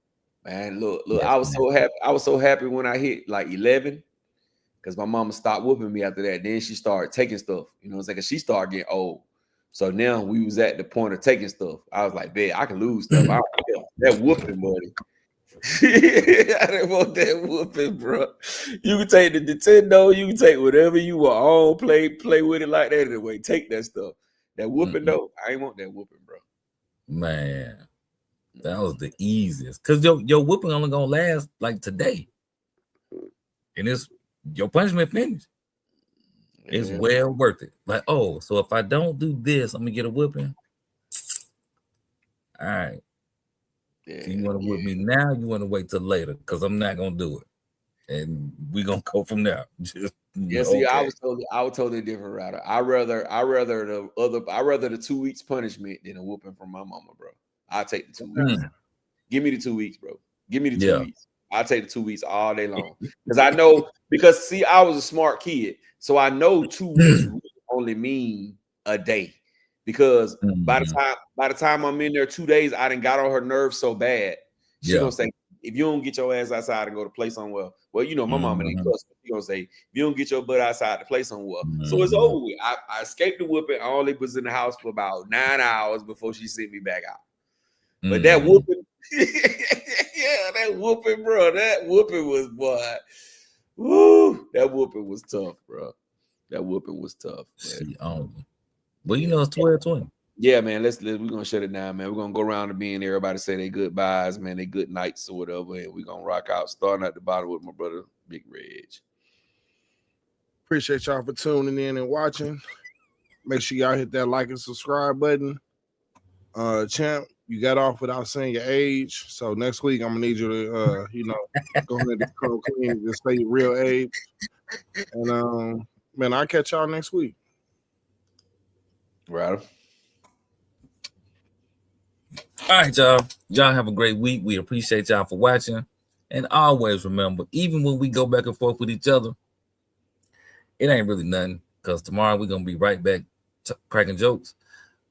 Man, look, yes, I was so happy. I was so happy when I hit like 11 because my mama stopped whooping me after that. Then she started taking stuff. You know what I'm saying? She started getting old. So now we was at the point of taking stuff. I was like, man, I can lose stuff. I don't care. That whooping, buddy. I didn't want that whooping, bro. You can take the Nintendo. You can take whatever you want. Play with it like that anyway. Take that stuff. That whooping, though, I ain't want that whooping, bro. Man. That was the easiest, because your whooping only gonna last like today, and it's your punishment finished. It's well worth it. Like, oh, so if I don't do this, I'm gonna get a whooping. All right. So you want to whoop me now? You want to wait till later? Because I'm not gonna do it, and we gonna go from there. Just see, I was totally different route. I rather the 2 weeks punishment than a whooping from my mama, bro. I'll take the 2 weeks. Give me the 2 weeks, bro. Give me the 2 weeks. I'll take the 2 weeks all day long. Because see, I was a smart kid. So I know 2 weeks really only mean a day. Because by the time I'm in there 2 days, I done got on her nerves so bad. She's gonna say, if you don't get your ass outside and go to play somewhere, well, you know, my mama didn't cuss. She's gonna say, if you don't get your butt outside to play somewhere. So it's over with. I escaped the whooping. I only was in the house for about 9 hours before she sent me back out. But that whooping, that whooping, bro. That whooping was, boy. Woo! That whooping was tough, bro. That whooping was tough. Well, you know, it's 12-20. Yeah, man. We're gonna shut it down, man. We're gonna go around to being everybody say they goodbyes, man. They good nights or whatever, and we're gonna rock out, starting at the bottom with my brother, Big Reg. Appreciate y'all for tuning in and watching. Make sure y'all hit that like and subscribe button. Champ, you got off without saying your age, so next week I'm gonna need you to go ahead and come clean and say your real age. And man, I'll catch y'all next week. Right. All right, y'all. Y'all have a great week. We appreciate y'all for watching. And always remember, even when we go back and forth with each other, it ain't really nothing. Because tomorrow we're gonna be right back cracking jokes.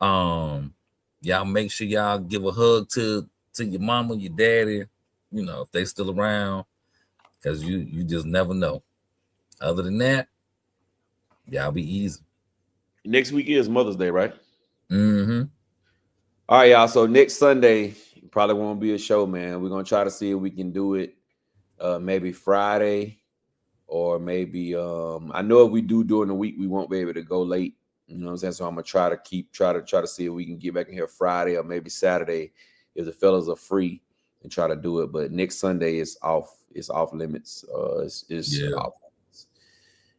Y'all make sure y'all give a hug to your mama, your daddy, you know, if they still around, because you just never know. Other than that, y'all be easy. Next week is Mother's Day, right? Mm-hmm. All right, y'all. So next Sunday probably won't be a show, man. We're gonna try to see if we can do it maybe Friday, or maybe I know if we do during the week, we won't be able to go late. You know what I'm saying? So I'm gonna try to see if we can get back in here Friday or maybe Saturday if the fellas are free and try to do it. But next Sunday is off. It's off limits. It's off.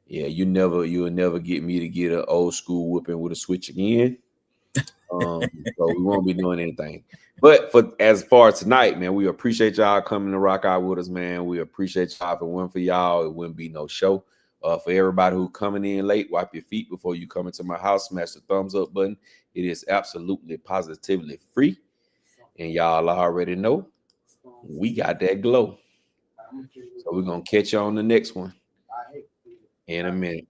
Yeah, you'll never get me to get an old school whooping with a switch again. So we won't be doing anything. But as far as tonight, man, we appreciate y'all coming to rock out with us, man. We appreciate y'all. If it weren't for y'all, it wouldn't be no show. For everybody who coming in late, wipe your feet before you come into my house. Smash the thumbs up button. It is absolutely positively free. And y'all already know we got that glow. So we're gonna catch you on the next one in a minute.